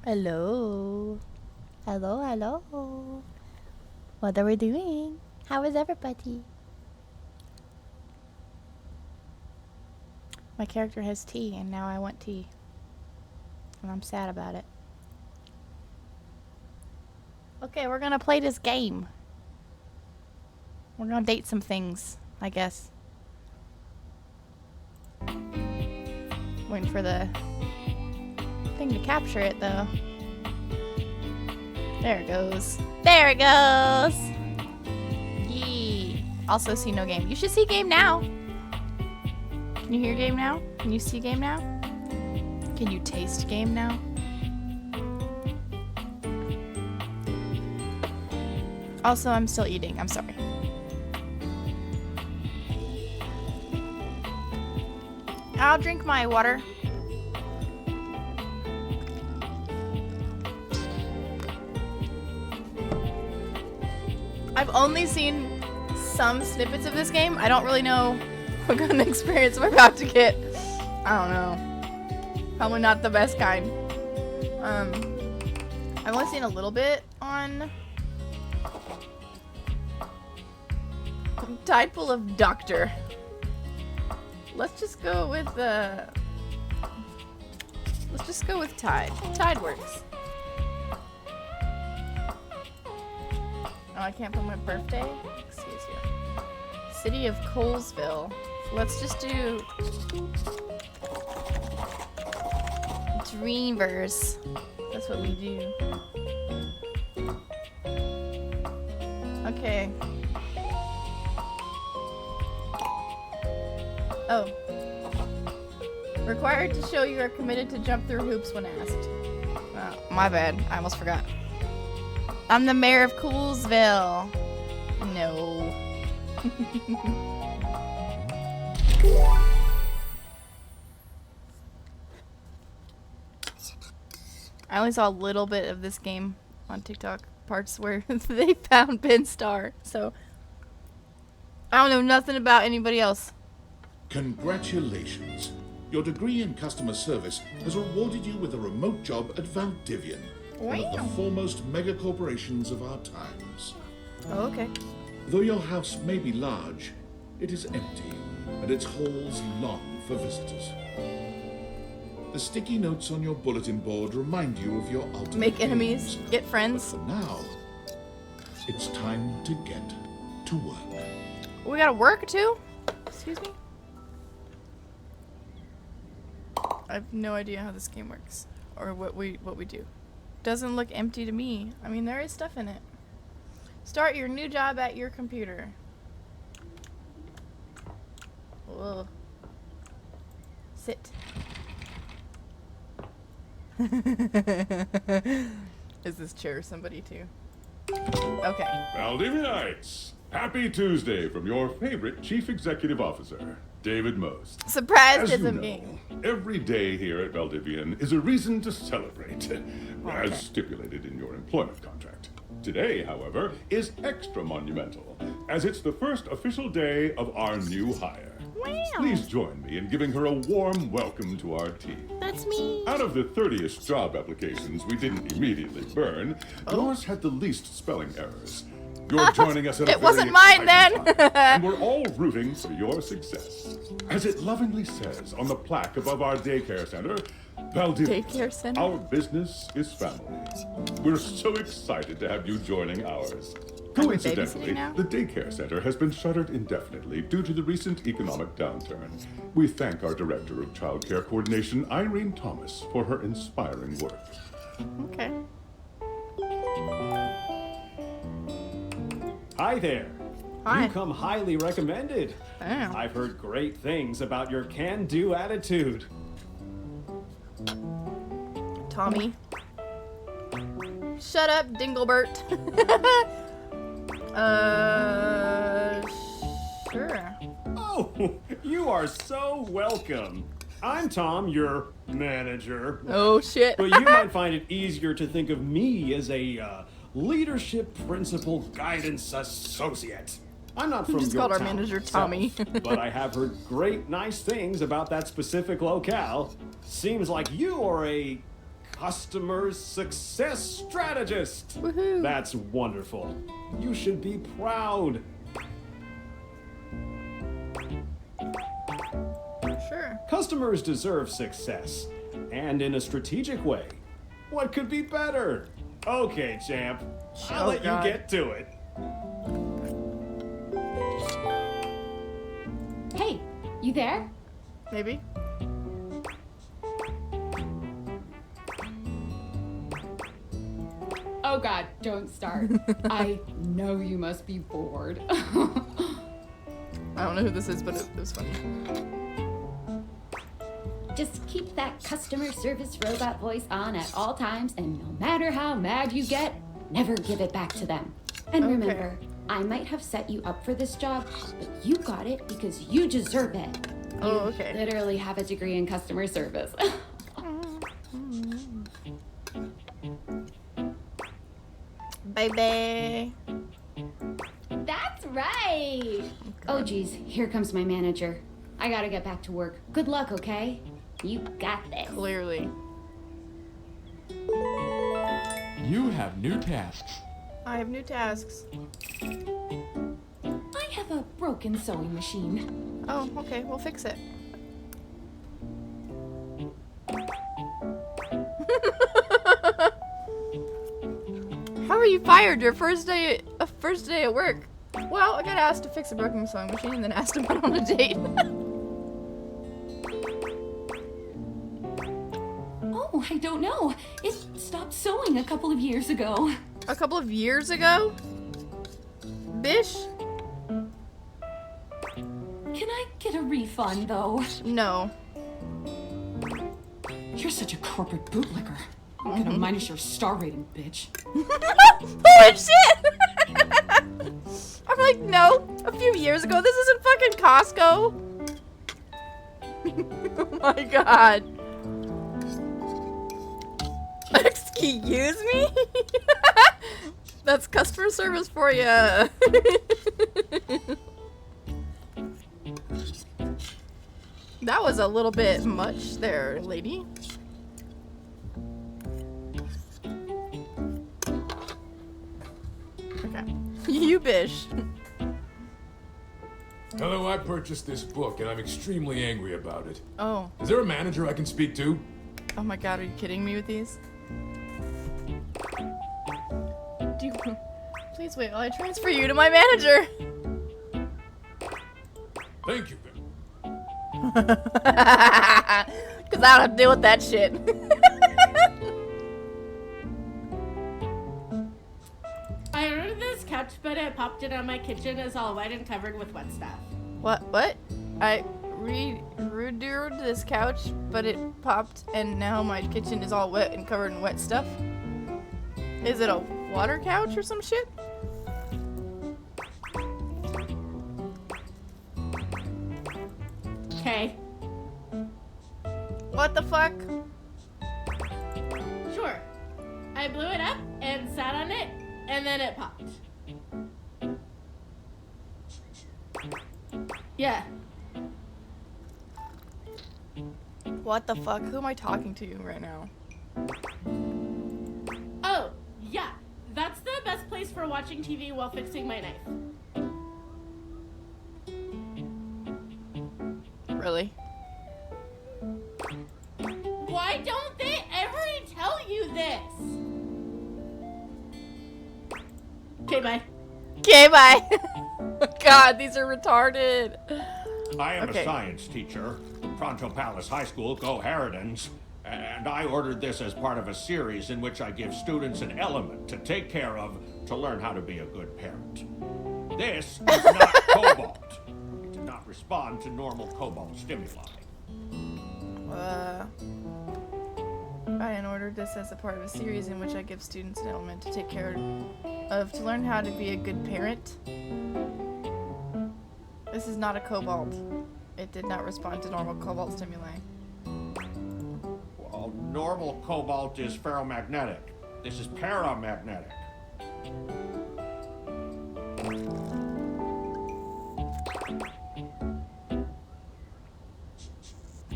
Hello. Hello, hello. What are we doing? How is everybody? My character has tea, and now I want tea. And I'm sad about it. Okay, we're gonna play this game. We're gonna date some things, I guess. Waiting for the thing to capture it, though. There it goes. There it goes! Yee. Also see no game. You should see game now. Can you hear game now? Can you see game now? Can you taste game now? Also, I'm still eating. I'm sorry. I'll drink my water. I've only seen some snippets of this game. I don't really know what kind of experience I'm about to get. I don't know. Probably not the best kind. I've only seen a little bit on Tidepool of Doctor. Let's just go with let's just go with Tide. Tide works. Oh, I can't put my birthday? Excuse you. City of Colesville. So let's just do Dreamverse. That's what we do. Okay. Oh. Required to show you are committed to jump through hoops when asked. Oh, my bad. I almost forgot. I'm the mayor of Coolsville. No. I only saw a little bit of this game on TikTok. Parts where they found Ben Starr. So, I don't know nothing about anybody else. Congratulations. Your degree in customer service has rewarded you with a remote job at Valdivian, one of the foremost mega corporations of our times. Oh, okay. Though your house may be large, it is empty, and its halls long for visitors. The sticky notes on your bulletin board remind you of your ultimate Make enemies, aims. get friends. But for now, it's time to get to work. We gotta work too? Excuse me? I have no idea how this game works. Or what we do. Doesn't look empty to me. I mean, there is stuff in it. Start your new job at your computer. Whoa. Sit. Is this chair somebody too? Okay. Valdivianites, happy Tuesday from your favorite Chief Executive Officer, David Most. Surprised As it's you a know, game. every day here at Valdivian is a reason to celebrate, as stipulated in your employment contract. Today, however, is extra monumental, as it's the first official day of our new hire. Wow. Please join me in giving her a warm welcome to our team. That's me. Out of the 30-ish job applications we didn't immediately burn, yours had the least spelling errors. You're joining us at a It very wasn't mine exciting then. time, and we're all rooting for your success. As it lovingly says on the plaque above our daycare center, Valdivian, Daycare center? our business is family. We're so excited to have you joining ours. Coincidentally, babysitting now? the daycare center has been shuttered indefinitely due to the recent economic downturn. We thank our Director of Child Care Coordination, Irene Thomas, for her inspiring work. Okay. Hi there. Hi. You come highly recommended. Damn. I've heard great things about your can-do attitude. Tommy. Shut up, Dinglebert. Sure. Oh, you are so welcome. I'm Tom, your manager. Oh, shit. But you might find it easier to think of me as a leadership principal guidance associate. I'm not from Just your called our town manager myself, Tommy. but I have heard great, nice things about that specific locale. Seems like you are a customer success strategist. Woohoo. That's wonderful. You should be proud. Sure. Customers deserve success, and in a strategic way. What could be better? Okay, champ. I'll Oh, let God. you get to it. Hey, you there? Maybe. Oh God, don't start. I know you must be bored. I don't know who this is, but it was funny. Just keep that customer service robot voice on at all times, and no matter how mad you get, never give it back to them. And Okay. remember, I might have set you up for this job, but you got it because you deserve it. Oh, You okay. literally have a degree in customer service. Baby. That's right. Oh geez, here comes my manager. I gotta get back to work. Good luck, okay? You got this. Clearly. You have new tasks. I have new tasks. I have a broken sewing machine. Oh, okay. We'll fix it. How are you fired your first day at work? Well, I got asked to fix a broken sewing machine and then asked to go on a date. Oh, I don't know. It stopped sewing a couple of years ago. A couple of years ago? Bish? Can I get a refund, though? No. You're such a corporate bootlicker. I'm gonna minus your star rating, bitch. Holy shit! I'm like, no. A few years ago, this isn't fucking Costco. Oh my god. Excuse me? That's customer service for you. That was a little bit much there, lady. Okay. You bish. Hello, I purchased this book and I'm extremely angry about it. Oh. Is there a manager I can speak to? Oh my god, are you kidding me with these? Do you... Please wait while I transfer you to my manager. Thank you. Because I don't have to deal with that shit. I ordered this couch, but it popped in on my kitchen is all wet and covered with wet stuff. What? I reordered this couch, but it popped and now my kitchen is all wet and covered in wet stuff? Is it a water couch or some shit? Okay. What the fuck? Sure. I blew it up and sat on it, and then it popped. Yeah. What the fuck? Who am I talking to right now? Oh, yeah. That's the best place for watching TV while fixing my knife. Really? Why don't they ever tell you this? Okay, bye. Okay, bye. God, these are retarded. I am Okay. a science teacher, Pronto Palace High School, Go Harridans, and I ordered this as part of a series in which I give students an element to take care of to learn how to be a good parent. This is not cobalt. It did not respond to normal cobalt stimuli. I ordered this as a part of a series in which I give students an element to take care of to learn how to be a good parent. This is not a cobalt. It did not respond to normal cobalt stimuli. Well, normal cobalt is ferromagnetic. This is paramagnetic.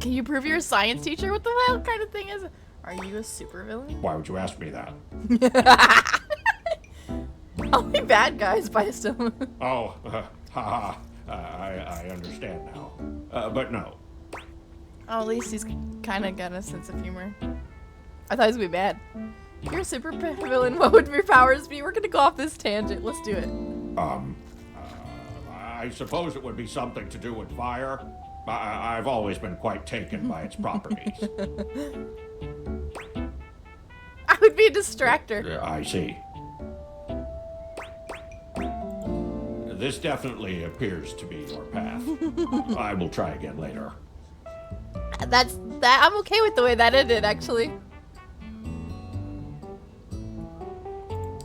Can you prove you're a science teacher? What the hell kind of thing is it? Are you a supervillain? Why would you ask me that? Only bad guys bite him. Oh, haha. I understand now. But no. Oh, at least he's kind of got a sense of humor. I thought he was gonna be bad. You're a super villain. What would your powers be? We're gonna go off this tangent. Let's do it. I suppose it would be something to do with fire. I've always been quite taken by its properties. I would be a distractor. I see. This definitely appears to be your path. I will try again later. That. I'm okay with the way that ended, actually.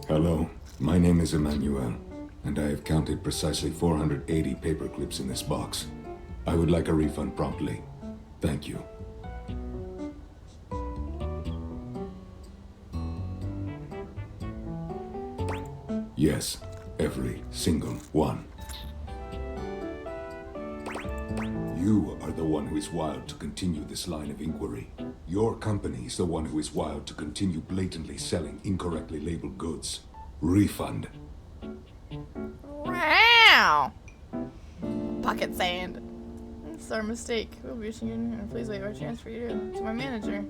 Hello, my name is Emmanuel, and I have counted precisely 480 paper clips in this box. I would like a refund promptly. Thank you. Yes, every single one. You are the one who is wild to continue this line of inquiry. Your company is the one who is wild to continue blatantly selling incorrectly labeled goods. Refund. Wow. Pocket sand. It's our mistake. We'll be wishing you. Please wait. I transfer you to my manager.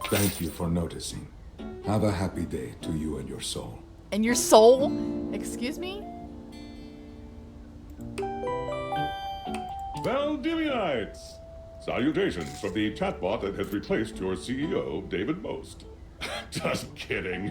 Thank you for noticing. Have a happy day to you and your soul. And your soul? Excuse me? Valdivianites! Salutations from the chatbot that has replaced your CEO, David Most. Just kidding.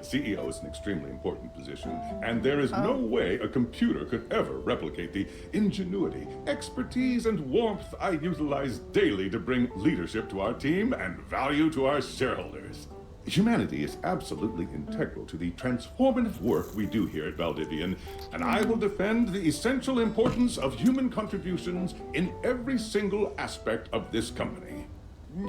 CEO is an extremely important position, and there is no way a computer could ever replicate the ingenuity, expertise, and warmth I utilize daily to bring leadership to our team and value to our shareholders. Humanity is absolutely integral to the transformative work we do here at Valdivian, and I will defend the essential importance of human contributions in every single aspect of this company.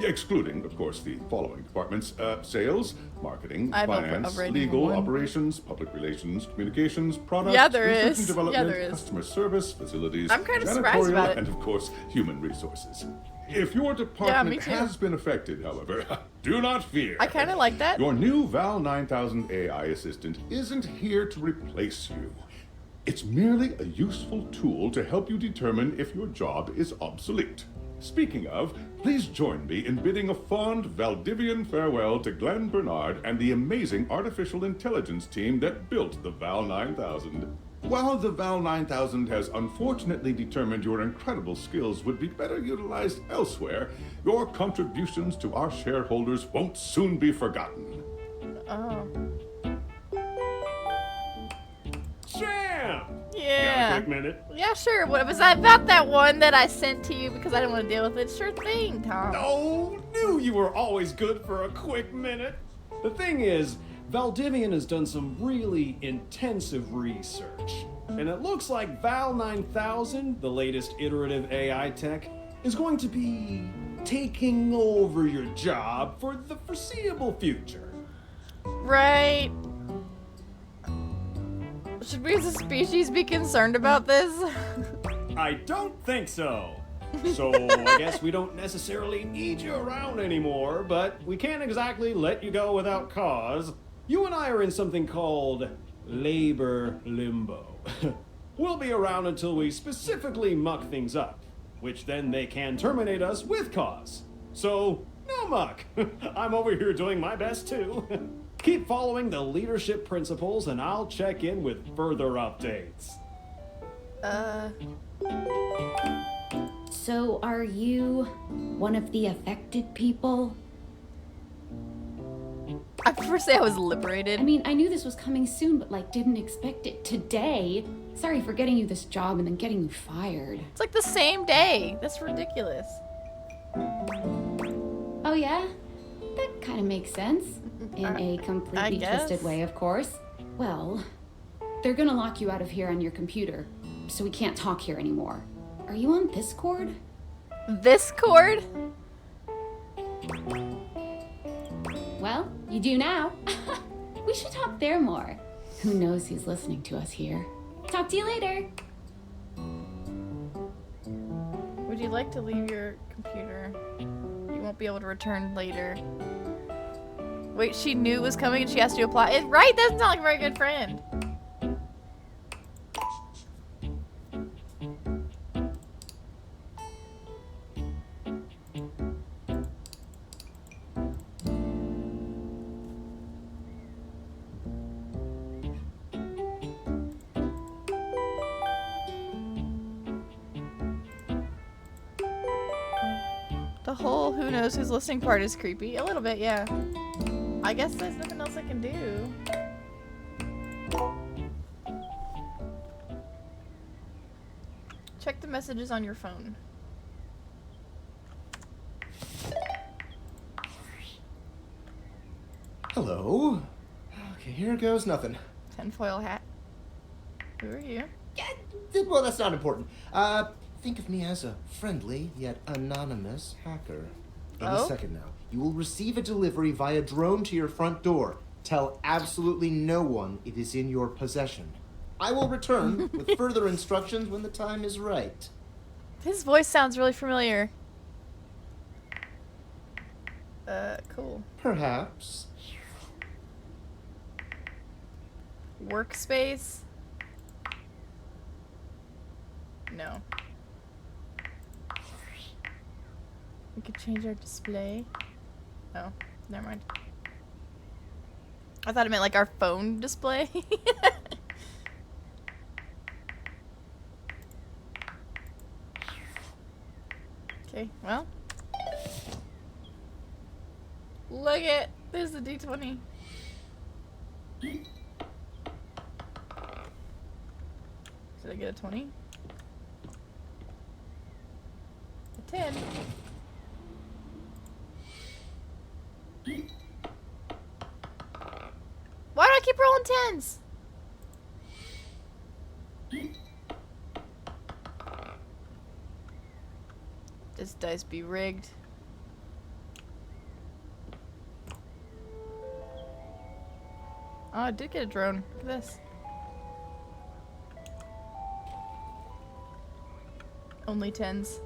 Excluding, of course, the following departments: sales, marketing, I've finance, already legal, one. operations, public relations, communications, products, Yeah, there research is. and Yeah, development, there is. customer service, facilities, I'm kinda surprised janitorial, about it. and of course, human resources. If your me department too. has been affected, however, do not fear. I kind of like that. Your new Val 9000 AI assistant isn't here to replace you. It's merely a useful tool to help you determine if your job is obsolete. Speaking of, please join me in bidding a fond Valdivian farewell to Glenn Bernard and the amazing artificial intelligence team that built the Val 9000. While the Val 9000 has unfortunately determined your incredible skills would be better utilized elsewhere, your contributions to our shareholders won't soon be forgotten. Oh. Sam! Yeah. Got a quick minute? Yeah, sure. What was that about that one that I sent to you because I didn't want to deal with it? Sure thing, Tom. Oh, knew you were always good for a quick minute. The thing is, Valdivian has done some really intensive research. And it looks like Val 9000, the latest iterative AI tech, is going to be taking over your job for the foreseeable future. Right. Should we as a species be concerned about this? I don't think so. So I guess we don't necessarily need you around anymore, but we can't exactly let you go without cause. You and I are in something called labor limbo. We'll be around until we specifically muck things up, which then they can terminate us with cause. So, no muck. I'm over here doing my best too. Keep following the leadership principles and I'll check in with further updates. So, are you one of the affected people? I prefer to say I was liberated. I mean, I knew this was coming soon, but didn't expect it today. Sorry for getting you this job and then getting you fired. It's like the same day. That's ridiculous. Oh yeah? That kind of makes sense. In a I completely guess. twisted way, of course. Well, they're gonna lock you out of here on your computer, so we can't talk here anymore. Are you on this cord? This cord? Well, you do now. We should talk there more. Who knows who's listening to us here? Talk to you later. Would Would you like to leave your computer? You won't be able to return later. Wait, she knew it was coming and she has to apply it? Right? That's not like a very good friend. The whole who knows who's listening part is creepy. A little bit, yeah. I guess there's nothing else I can do. Check the messages on your phone. Hello. Okay, here goes nothing. Tinfoil hat. Who are you? Yeah, well, that's not important. Think of me as a friendly yet anonymous hacker. Any Oh? second now, you will receive a delivery via drone to your front door. Tell absolutely no one it is in your possession. I will return with further instructions when the time is right. His voice sounds really familiar. Cool. Perhaps. Workspace? No. We could change our display. Oh, never mind. I thought it meant like our phone display. Okay, well. Look it! There's the D20. Should I get a 20? A 10. Why do I keep rolling 10s? This dice be rigged. Oh, I did get a drone. Look at this. Only 10s.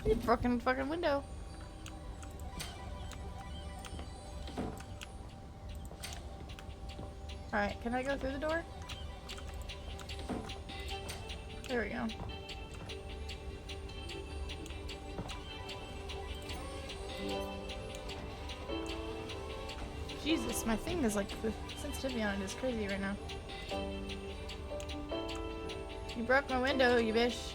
You broken fucking window. Alright, can I go through the door? There we go. Jesus, my thing is like, the sensitivity on it is crazy right now. You broke my window, you bitch.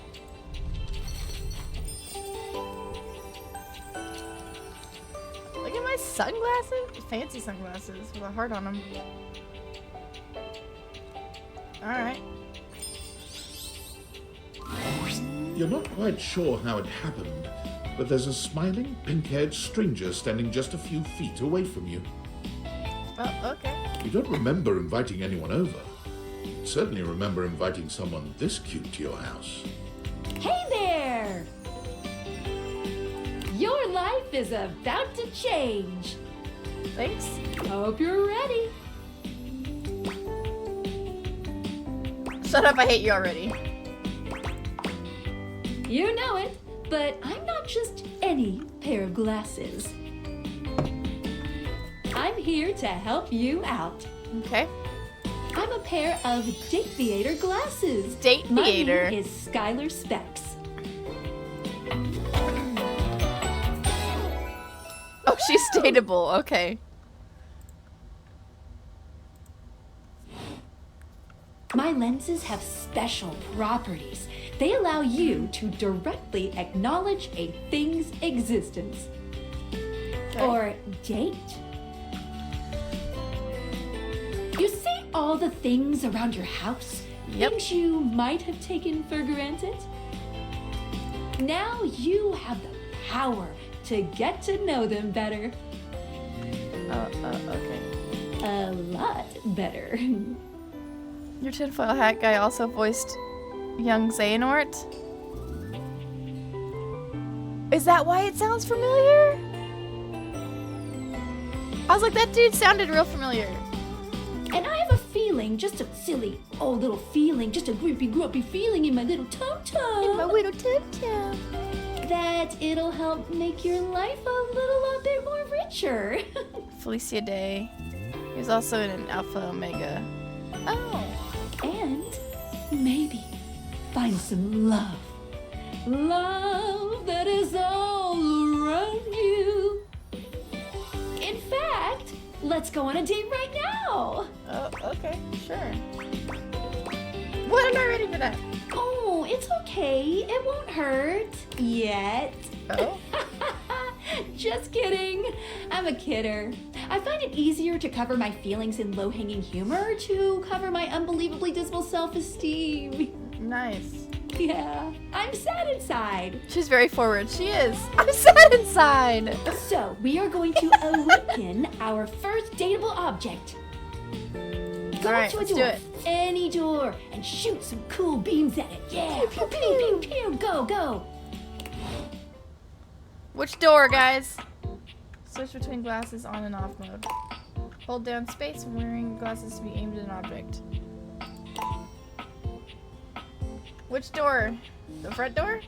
Look at my sunglasses! Fancy sunglasses with a heart on them. Alright. You're not quite sure how it happened, but there's a smiling, pink-haired stranger standing just a few feet away from you. Oh, okay. You don't remember inviting anyone over. You certainly remember inviting someone this cute to your house. Hey there! Your life is about to change. Thanks. Hope you're ready. Shut up, I hate you already. You know it, but I'm not just any pair of glasses. I'm here to help you out. Okay. I'm a pair of Date Theater glasses. Date My Theater. name is Skylar Specs. Oh, she's dateable. Okay. My lenses have special properties. They allow you to directly acknowledge a thing's existence. Okay. Or date. You see all the things around your house? Yep. Things you might have taken for granted? Now you have the power to get to know them better. Okay. A lot better. Your tinfoil hat guy also voiced young Xehanort. Is that why it sounds familiar? I was like, that dude sounded real familiar. And I have a feeling, just a silly old little feeling, just a grumpy feeling in my little tum-tum. In my little tum-tum. That it'll help make your life a little bit more richer. Felicia Day. He was also in an Alpha Omega. Oh. And maybe find some love. Love that is all around you. In fact, let's go on a date right now. Oh, okay, sure. What? I'm not ready for that. Oh, it's okay. It won't hurt. Yet. Oh? Just kidding. I'm a kidder. I find it easier to cover my feelings in low-hanging humor to cover my unbelievably dismal self-esteem. Nice. Yeah, I'm sad inside. She's very forward. She is. I'm sad inside. So, we are going to awaken our first dateable object. Go All right, up to a let's door, do it. any door, and shoot some cool beams at it. Yeah, pew, pew, pew, pew, go, go. Which door, guys? Switch between glasses on and off mode. Hold down space when wearing glasses to be aimed at an object. Which door? The front door?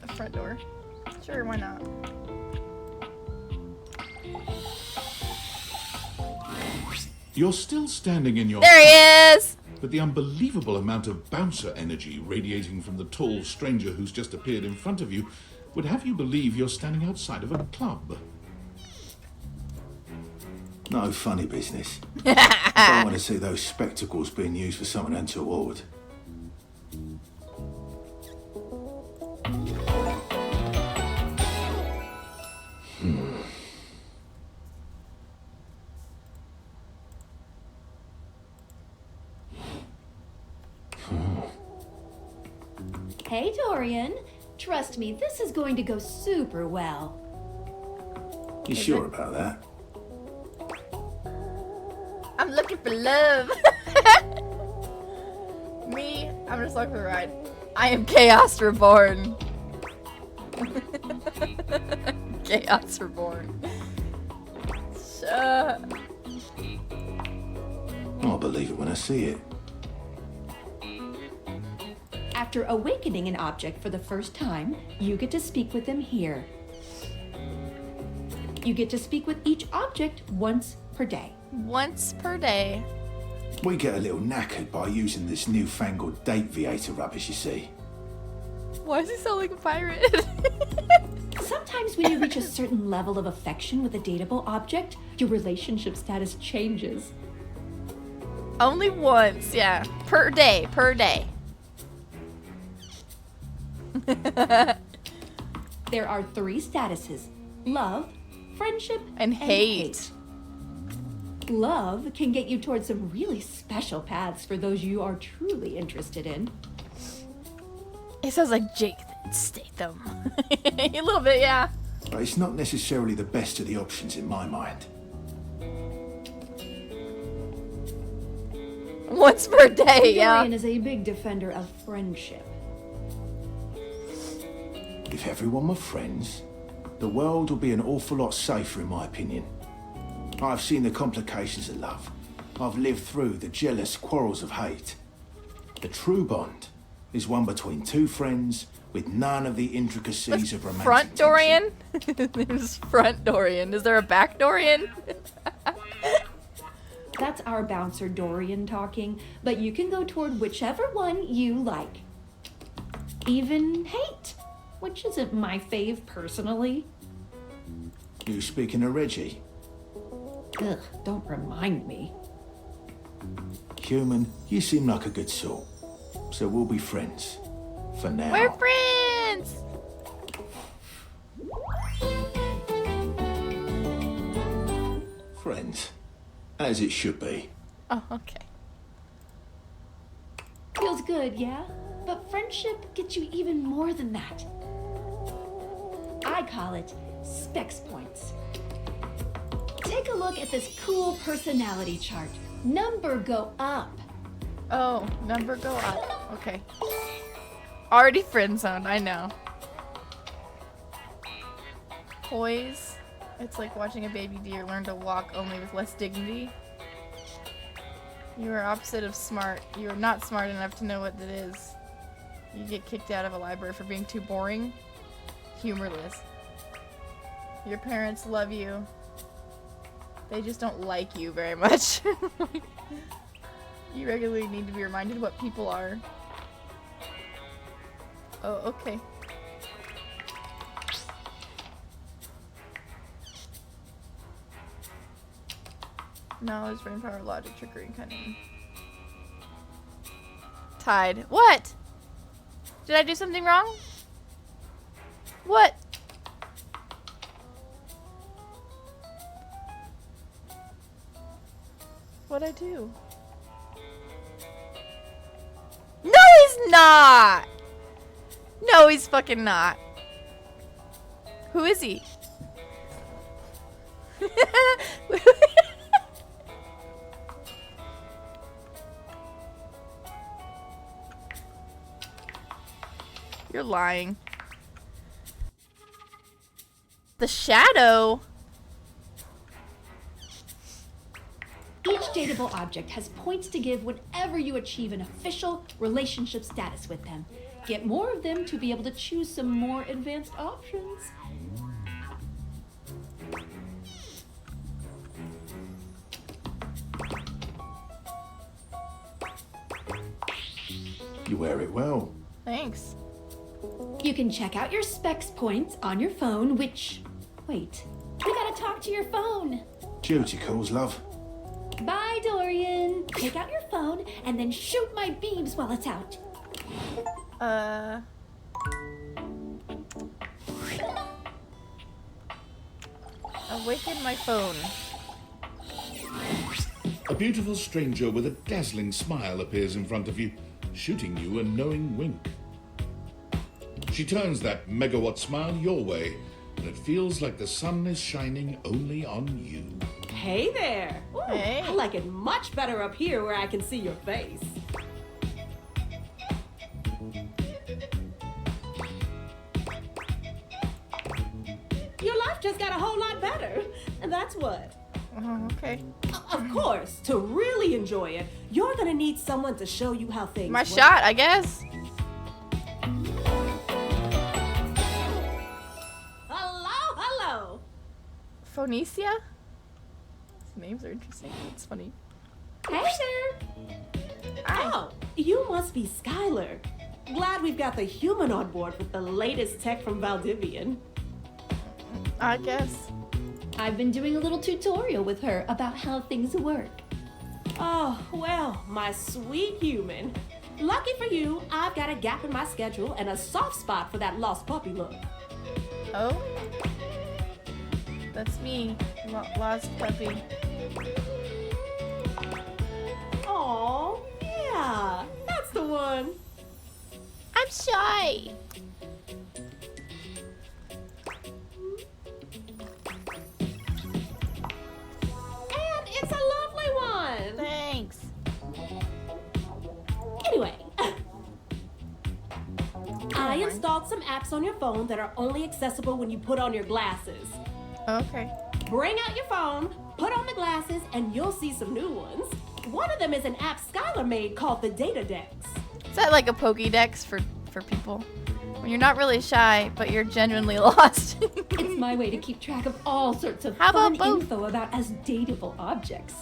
The front door. Sure, why not? You're still standing in your... There he is! But the unbelievable amount of bouncer energy radiating from the tall stranger who's just appeared in front of you would have you believe you're standing outside of a club. No funny business. I don't want to see those spectacles being used for something untoward. Hey, Dorian. Trust me, this is going to go super well. You sure about that? I'm looking for love. Me, I'm just looking for the ride. I am Chaos Reborn. Chaos Reborn. I'll believe it when I see it. After awakening an object for the first time, you get to speak with them here. You get to speak with each object once per day. Once per day. We get a little knackered by using this newfangled date viator rubbish, you see. Why does he sound like a pirate? Sometimes when you reach a certain level of affection with a dateable object, your relationship status changes. Only once, yeah. Per day, per day. There are 3 statuses: love, friendship, and hate. Love can get you towards some really special paths for those you are truly interested in. It sounds like Jake Statham. A little bit, yeah. But it's not necessarily the best of the options in my mind. Once per day, yeah. Dorian is a big defender of friendship. If everyone were friends, the world would be an awful lot safer, in my opinion. I've seen the complications of love. I've lived through the jealous quarrels of hate. The true bond is one between 2 friends with none of the intricacies of romantic Front Dorian? There's Front Dorian. Is there a back Dorian? That's our bouncer Dorian talking, but you can go toward whichever one you like. Even hate, which isn't my fave personally. You speaking of Reggie? Ugh, don't remind me. Human, you seem like a good sort. So we'll be friends. For now. We're friends! Friends. As it should be. Oh, okay. Feels good, yeah? But friendship gets you even more than that. I call it specs points. Take a look at this cool personality chart. Number go up. Oh, number go up. Okay. Already friend zoned, I know. Poise. It's like watching a baby deer learn to walk, only with less dignity. You are opposite of smart. You are not smart enough to know what that is. You get kicked out of a library for being too boring. Humorless. Your parents love you. They just don't like you very much. You regularly need to be reminded what people are. Oh, okay. Knowledge, brain power, logic, trickery, and cunning. Tied. What? Did I do something wrong? What? What'd I do? No, he's not! No, he's fucking not. Who is he? You're lying. The shadow? Each dateable object has points to give whenever you achieve an official relationship status with them. Get more of them to be able to choose some more advanced options. You wear it well. Thanks. You can check out your specs points on your phone, which... Wait, you gotta talk to your phone. Duty calls, love. Bye, Dorian. Take out your phone and then shoot my beams while it's out. Awaken my phone. A beautiful stranger with a dazzling smile appears in front of you, shooting you a knowing wink. She turns that megawatt smile your way, and it feels like the sun is shining only on you. Hey there! Ooh, Hey. I like it much better up here where I can see your face. Your life just got a whole lot better, and that's what. Oh, okay. Of course, to really enjoy it, you're gonna need someone to show you how things My work. shot, I guess. Hello, hello. Phoenicia? These names are interesting. It's funny. Hey there. Oh, you must be Skylar. Glad we've got the human on board with the latest tech from Valdivian. I guess. I've been doing a little tutorial with her about how things work. Oh, well, my sweet human. Lucky for you, I've got a gap in my schedule and a soft spot for that lost puppy look. Oh? That's me. Lost puppy. Oh, yeah, that's the one. I'm shy. And it's a lovely one. Thanks. Anyway, I installed some apps on your phone that are only accessible when you put on your glasses. Okay. Bring out your phone, put on the glasses, and you'll see some new ones. One of them is an app Skylar made called the Data Dex. Is that like a Pokédex for people? When you're not really shy, but you're genuinely lost. It's my way to keep track of all sorts of How fun about both? info about us dateable objects.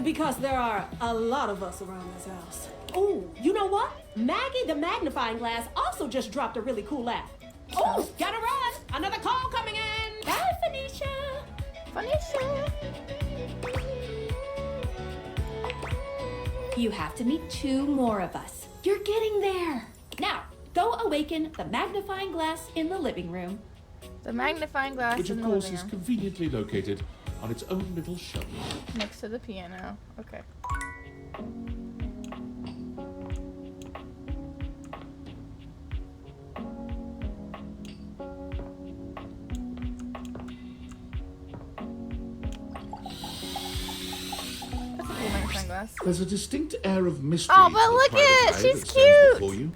Because there are a lot of us around this house. Oh, you know what? Maggie the magnifying glass also just dropped a really cool app. Oh, gotta run! Another call coming in! Bye, Phoenicia! Phoenicia. You have to meet 2 more of us. You're getting there. Now, go awaken the magnifying glass in the living room. The magnifying glass Which in of the course living is room. conveniently located on its own little shelf. Next to the piano. Okay. That's a cool magnifying glass. There's a distinct air of mystery Oh, to but the look private at it! eye She's that stands cute! before you.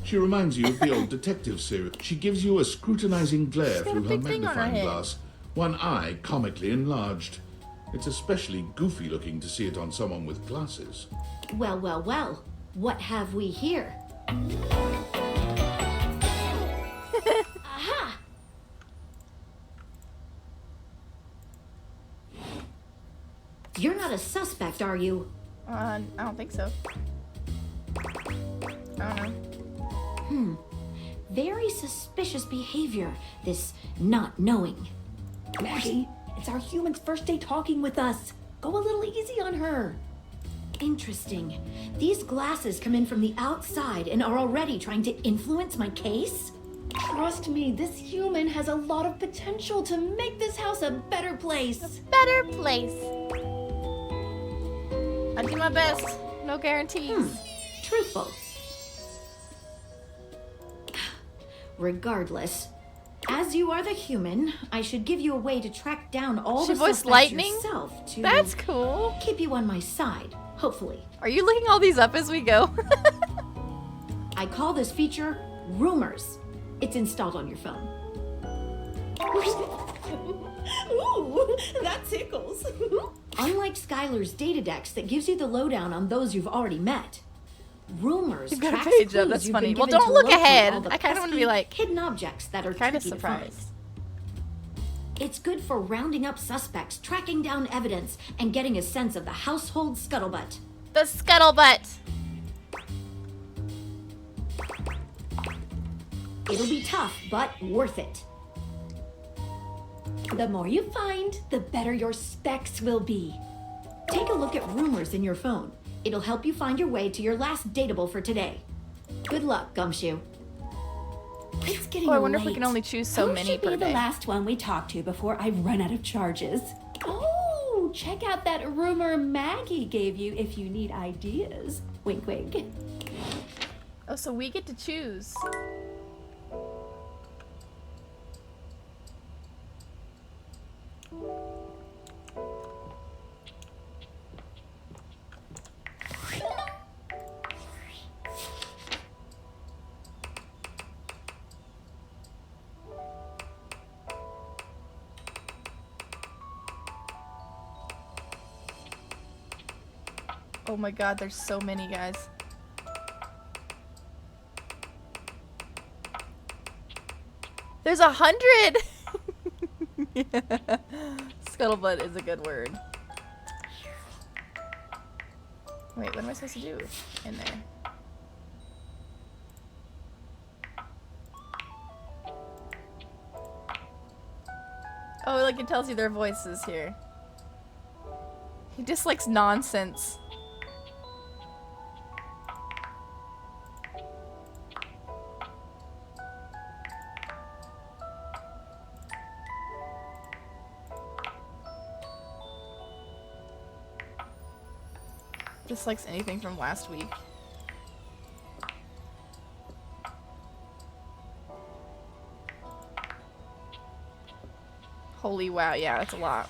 She reminds you of the old detective series. She gives you a scrutinizing glare got a through her big thing on her magnifying head. glass, one eye comically enlarged. It's especially goofy looking to see it on someone with glasses. Well, well, well. What have we here? Aha! You're not a suspect, are you? I don't think so. I don't know. Very suspicious behavior, this not knowing. Maggie, it's our human's first day talking with us. Go a little easy on her. Interesting. These glasses come in from the outside and are already trying to influence my case? Trust me, this human has a lot of potential to make this house a better place. Better place. I do my best. No guarantees. Truthful. Regardless, as you are the human, I should give you a way to track down all She the voiced suspects lightning? yourself to That's cool. keep you on my side, hopefully. Are you looking all these up as we go? I call this feature Rumors. It's installed on your phone. Ooh, that tickles. Unlike Skylar's Datadex that gives you the lowdown on those you've already met, Rumors You've got a tracks page up, clues that's you've funny. been Well, given don't to look locate ahead. all the I kinda wanna be pesky like- hidden objects that are Kind of tricky to find. surprised. It's good for rounding up suspects, tracking down evidence, and getting a sense of the household scuttlebutt. The scuttlebutt. It'll be tough, but worth it. The more you find, the better your specs will be. Take a look at Rumors in your phone. It'll help you find your way to your last dateable for today. Good luck, Gumshoe. It's getting Oh, I wonder if we late. can only choose so Who many should be per the day. last one we talk to before I run out of charges? Oh, check out that rumor Maggie gave you if you need ideas. Wink, wink. Oh, so we get to choose. Oh my god, there's so many guys. There's 100! Scuttlebutt is a good word. Wait, what am I supposed to do in there? Oh, like it tells you their voices here. He dislikes nonsense. Dislikes anything from last week. Holy wow, yeah, that's a lot.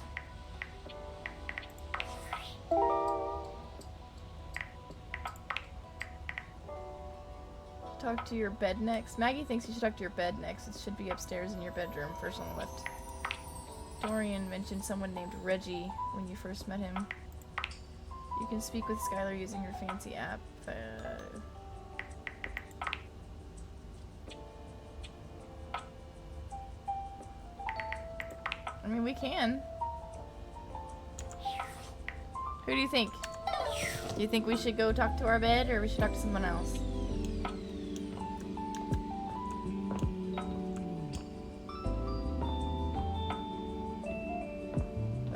Talk to your bed next. Maggie thinks you should talk to your bed next. It should be upstairs in your bedroom, first on the left. Dorian mentioned someone named Reggie when you first met him. You can speak with Skylar using your fancy app. I mean, we can. Who do you think? Do you think we should go talk to our bed, or we should talk to someone else?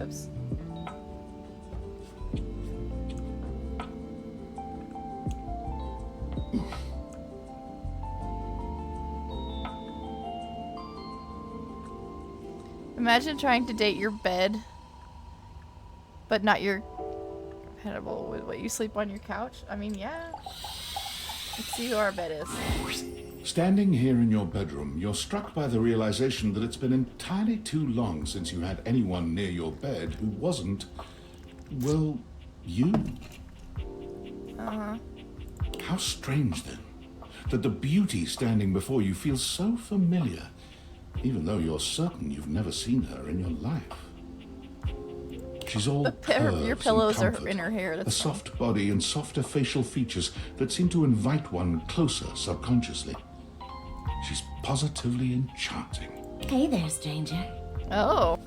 Oops. Imagine trying to date your bed, but not your compatible with what you sleep on your couch. I mean, yeah. Let's see who our bed is. Standing here in your bedroom, you're struck by the realization that it's been entirely too long since you had anyone near your bed who wasn't, well, you. Uh-huh. How strange then. that the beauty standing before you feels so familiar, even though you're certain you've never seen her in your life. She's all Your curves pillows and are comfort, in her hair. a That's fine. soft body and softer facial features that seem to invite one closer subconsciously. She's positively enchanting. Hey there, stranger. Oh.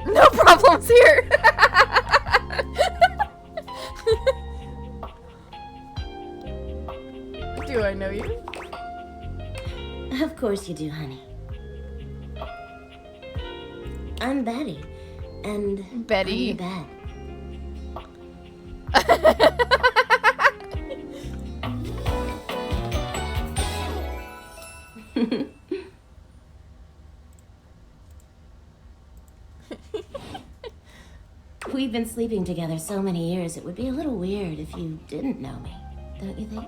No problems here. Do I know you? Of course you do, honey. I'm Betty, and Betty. I'm bad. We've been sleeping together so many years, it would be a little weird if you didn't know me, don't you think?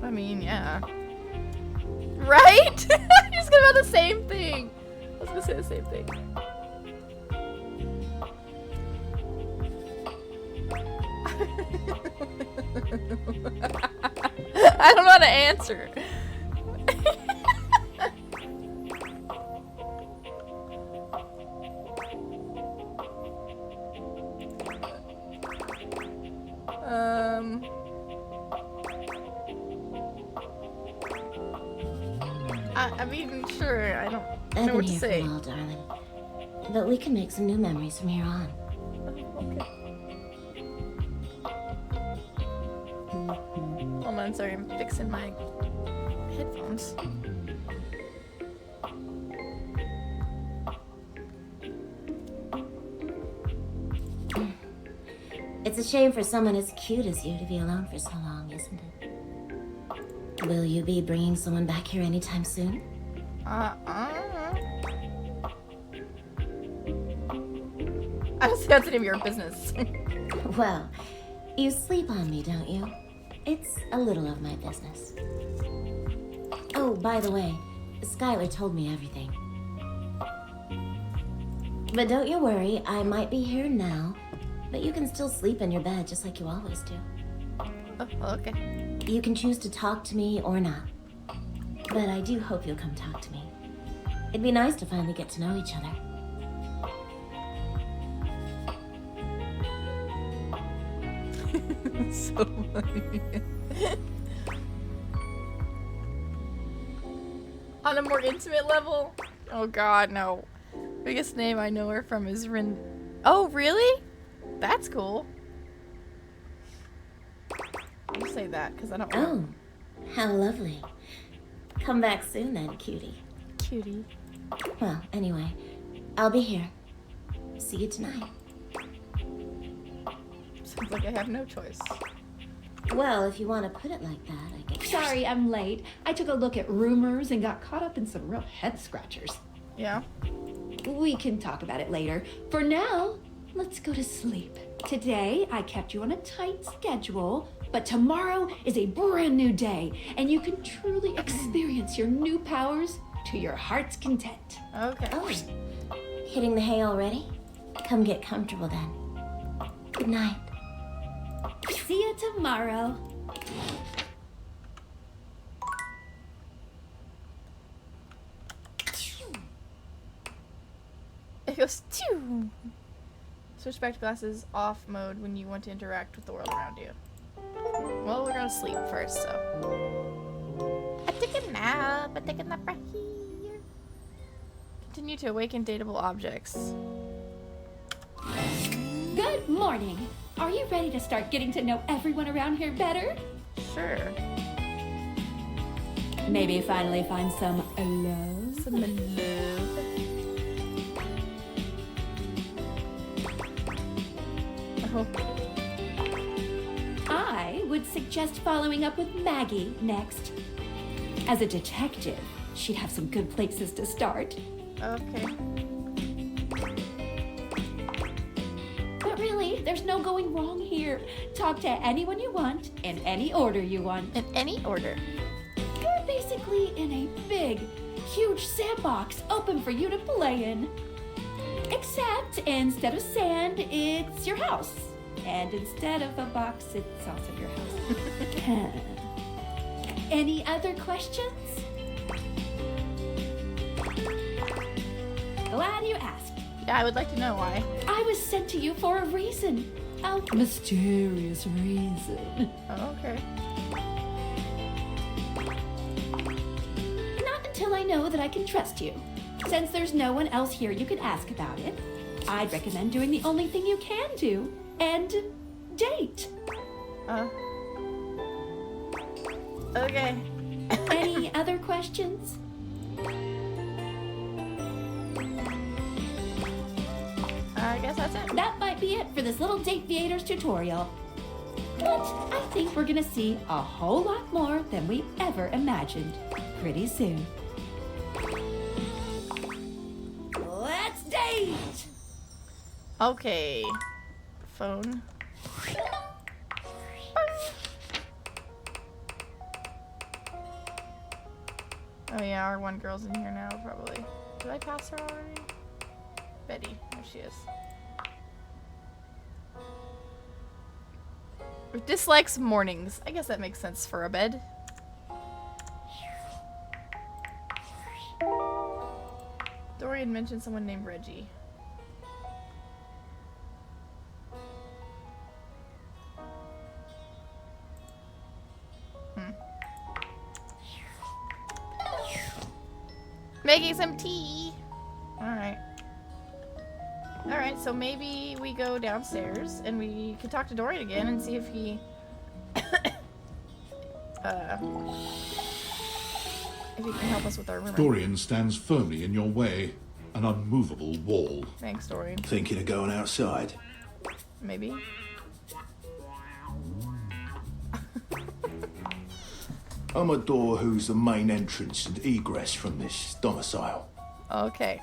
I mean, yeah. Right? He's gonna about the same thing. I was gonna say the same thing. I don't know how to answer. I mean, sure, I don't I've know been what to here for say. a while, darling. But we can make some new memories from here on. Hold on, sorry, I'm fixing my headphones. It's a shame for someone as cute as you to be alone for so long, isn't it? Will you be bringing someone back here anytime soon? I don't see that's any of your business. Well, you sleep on me, don't you? It's a little of my business. Oh, by the way, Skylar told me everything. But don't you worry, I might be here now, but you can still sleep in your bed just like you always do. Oh, okay. You can choose to talk to me or not. But I do hope you'll come talk to me. It'd be nice to finally get to know each other. So funny. On a more intimate level? Oh god, no. Biggest name I know her from is Rin. Oh, really? That's cool. I'll say that because I don't Oh, how lovely. Come back soon then, cutie. Cutie. Well, anyway, I'll be here. See you tonight. Sounds like I have no choice. Well, if you want to put it like that, I guess. Sorry, I'm late. I took a look at rumors and got caught up in some real head scratchers. Yeah? We can talk about it later. For now, let's go to sleep. Today, I kept you on a tight schedule, but tomorrow is a brand new day, and you can truly experience your new powers to your heart's content. Okay. Oh, hitting the hay already? Come get comfortable then. Good night. See you tomorrow. It goes to switch back to glasses off mode when you want to interact with the world around you. Well, we're gonna sleep first, so. I took a nap. I took a nap right here. Continue to awaken dateable objects. Good morning. Are you ready to start getting to know everyone around here better? Sure. Maybe finally find some love. Some love. Oh. I would suggest following up with Maggie next. As a detective, she'd have some good places to start. Okay. But really, there's no going wrong here. Talk to anyone you want, in any order you want. In any order. You're basically in a big, huge sandbox open for you to play in. Except instead of sand, it's your house. And instead of a box, it's also your house. Any other questions? Glad you asked. Yeah, I would like to know why. I was sent to you for a reason. A mysterious reason. Oh, okay. Not until I know that I can trust you. Since there's no one else here you can ask about it, I'd recommend doing the only thing you can do and date. Okay. Any other questions? I guess that's it. That might be it for this little Date Theaters tutorial. But I think we're gonna see a whole lot more than we ever imagined pretty soon. Let's date! Okay. Phone. Oh yeah, our one girl's in here now, probably. Did I pass her already? Betty. There she is. Dislikes mornings. I guess that makes sense for a bed. Dorian mentioned someone named Reggie. Making some tea. Alright. Alright, so maybe we go downstairs and we can talk to Dorian again and see if he if he can help us with our room. Dorian stands firmly in your way, an unmovable wall. Thanks, Dorian. Thinking of going outside? Maybe. I'm a door who's the main entrance and egress from this domicile. Okay.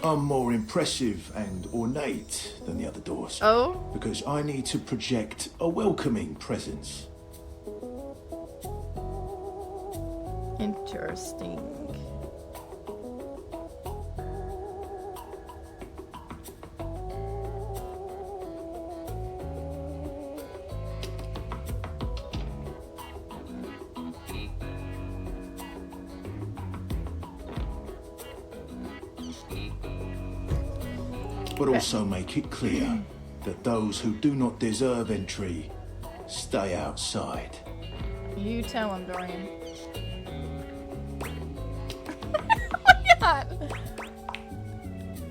I'm more impressive and ornate than the other doors. Oh? Because I need to project a welcoming presence. Interesting. But also make it clear that those who do not deserve entry stay outside. You tell him, Dorian. Look at that.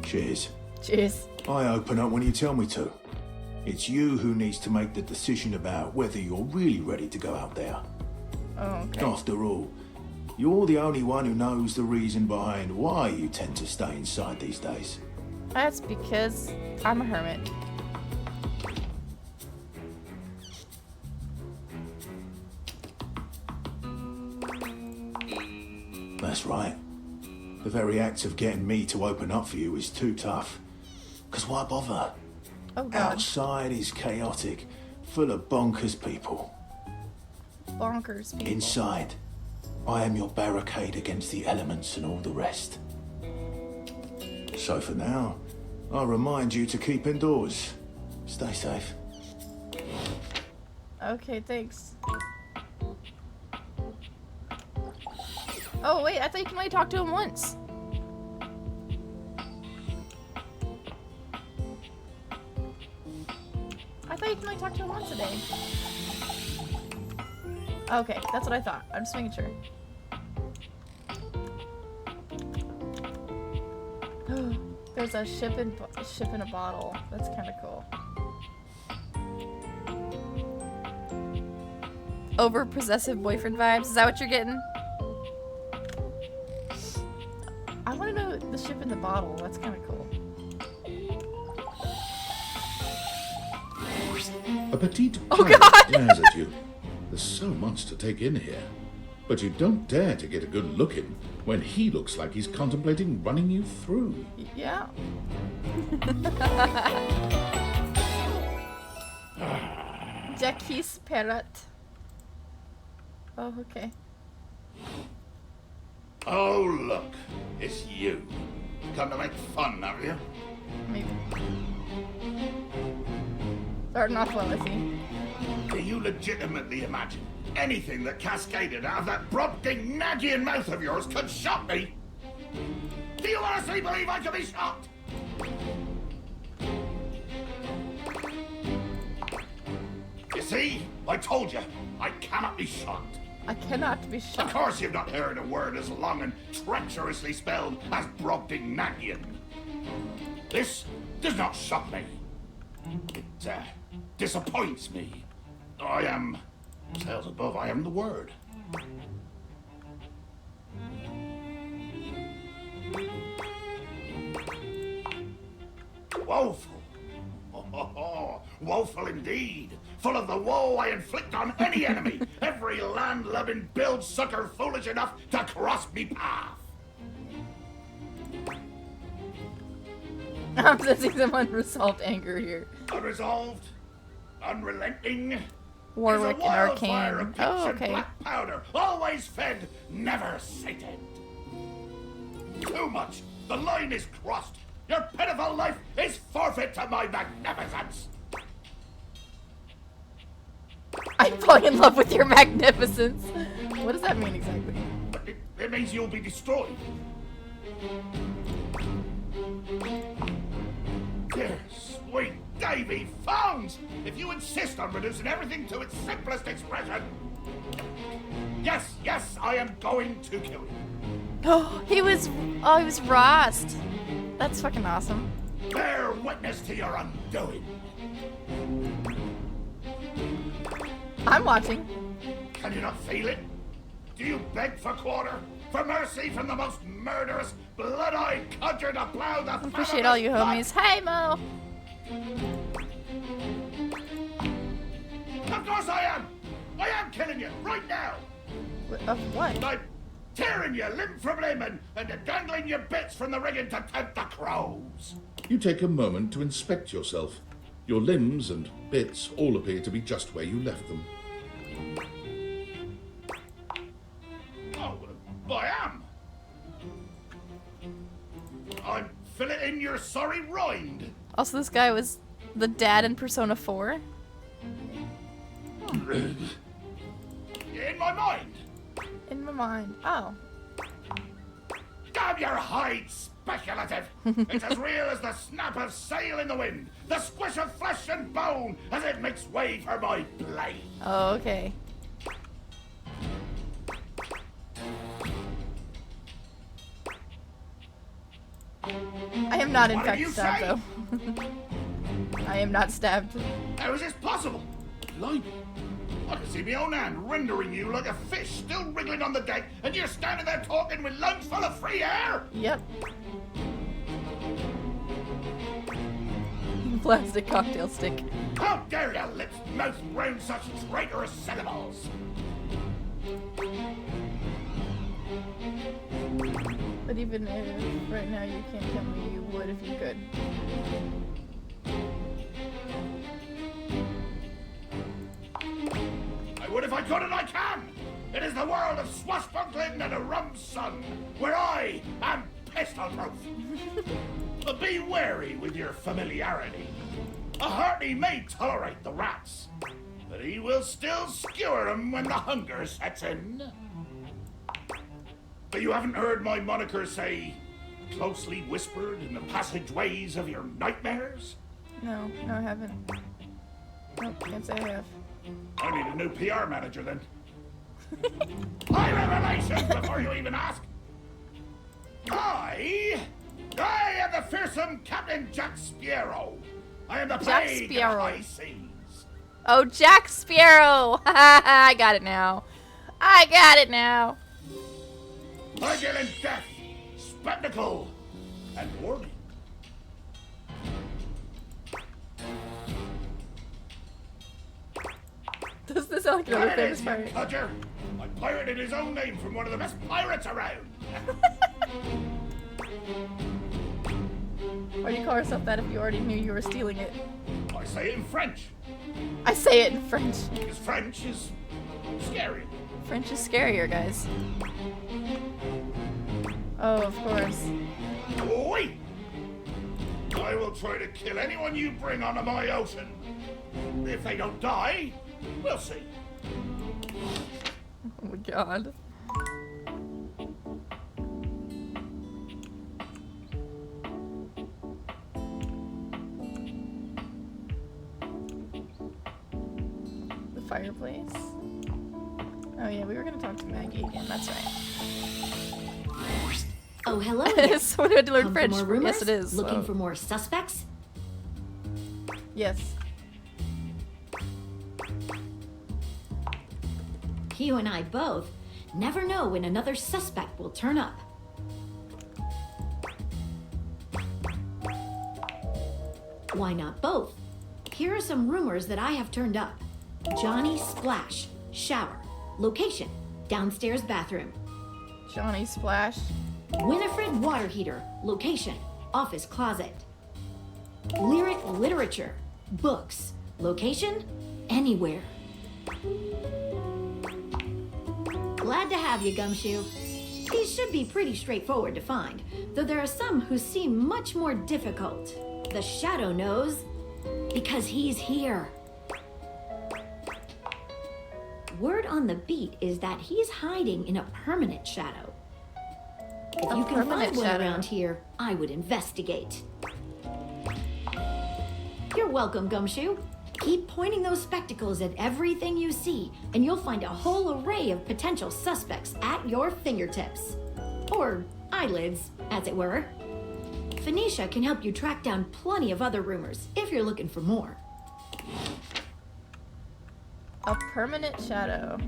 Cheers. Cheers. I open up when you tell me to. It's you who needs to make the decision about whether you're really ready to go out there. Oh, okay. After all, you're the only one who knows the reason behind why you tend to stay inside these days. That's because I'm a hermit. That's right. The very act of getting me to open up for you is too tough. 'Cause why bother? Oh, God. Outside is chaotic, full of bonkers people. Bonkers people. Inside, I am your barricade against the elements and all the rest. So for now, I remind you to keep indoors. Stay safe. Okay, thanks. Oh, wait, I thought you can only talk to him once. I thought you can only talk to him once a day. Okay, that's what I thought. I'm just making sure. There's a ship in a bottle. That's kind of cool. Over possessive boyfriend vibes. Is that what you're getting? I want to know the ship in the bottle. That's kind of cool. A petite Oh, pirate God! glares at you. There's so much to take in here. But you don't dare to get a good look in when he looks like he's contemplating running you through. Yeah. Jacques Perrot. Oh, okay. Oh, look. It's you. Come to make fun, have you? Maybe. Starting off well, I see. Do you legitimately imagine anything that cascaded out of that Brobdingnagian mouth of yours could shock me? Do you honestly believe I could be shocked? You see? I told you, I cannot be shocked. I cannot be Of shocked. course you've not heard a word as long and treacherously spelled as Brobdingnagian. This does not shock me. It disappoints me. I am, sails above, I am the word. Woeful. Woeful indeed. Full of the woe I inflict on any enemy. Every land-loving build-sucker foolish enough to cross me path. I'm sensing some unresolved anger here. Unresolved, unrelenting. Warwick is and a wildfire Arcane. of pitch Oh, and okay. black powder, always fed, never sated. Too much. The line is crossed. Your pitiful life is forfeit to my magnificence. I'm falling in love with your magnificence. What does that mean exactly? It means you'll be destroyed. Dear sweet Davy Phones! If you insist on reducing everything to its simplest expression. Yes, I am going to kill you. Oh, he was Rost. That's fucking awesome. Bear witness to your undoing. I'm watching. Can you not feel it? Do you beg for quarter? For mercy from the most murderous, blood-eyed cudger to plow the Appreciate all you homies. Hey, Mo! Of course I am! I am killing you, right now! Of what? I'm tearing you limb from limb and dangling your bits from the rigging to tempt the crows. You take a moment to inspect yourself. Your limbs and bits all appear to be just where you left them. Oh, I am. I'm filleting your sorry rind. Also, this guy was the dad in Persona 4. In my mind. In my mind. Oh. Damn your hide, speculative! It's as real as the snap of sail in the wind, the squish of flesh and bone as it makes way for my blade. Oh, okay. I am not in What did fact you stabbed say? though. I am not stabbed. How is this possible? Blimey. I can see my own hand rendering you like a fish still wriggling on the deck, and you're standing there talking with lungs full of free air? Yep. Plastic cocktail stick. How dare your lips mouth round such traitorous syllables? But even if right now you can't tell me you would if you could. I would if I could, and I can! It is the world of swashbuckling and a rum sun, where I am pistol-proof. But be wary with your familiarity. A hearty may tolerate the rats, but he will still skewer them when the hunger sets in. But you haven't heard my moniker say, closely whispered in the passageways of your nightmares? No, I haven't. Nope, can't say I have. I need a new PR manager then. High revelations before you even ask. I am the fearsome Captain Jack Sparrow. I am the Jack plague of Sparrow. high seas. Oh, Jack Sparrow! I got it now. I got it now. I deal in death, spectacle, and warning. Does this sound like another There it famous is, you pirate? cudger. I pirated his own name from one of the best pirates around. Why do you call yourself that if you already knew you were stealing it? I say it in French, I say it in French. because French is scary. French is scarier, guys. Oh, of course. Wait! I will try to kill anyone you bring onto my ocean. If they don't die, we'll see. Oh my god. The fireplace? Oh yeah, we were gonna talk to Maggie again, that's right. Oh, hello again. Someone who had to learn Come for French. more rumors? Yes, it is. Looking so- for more suspects? Yes. You and I both never know when another suspect will turn up. Why not both? Here are some rumors that I have turned up. Johnny Splash, shower. Location, downstairs bathroom. Johnny Splash. Winifred water heater. Location, office closet. Lyric literature. Books. Location, anywhere. Glad to have you, Gumshoe. These should be pretty straightforward to find, though there are some who seem much more difficult. The Shadow knows, because he's here. Word on the beat is that he's hiding in a permanent shadow. If you can find one around here, I would investigate. You're welcome, Gumshoe. Keep pointing those spectacles at everything you see, and you'll find a whole array of potential suspects at your fingertips. Or eyelids, as it were. Phoenicia can help you track down plenty of other rumors, if you're looking for more. A permanent shadow.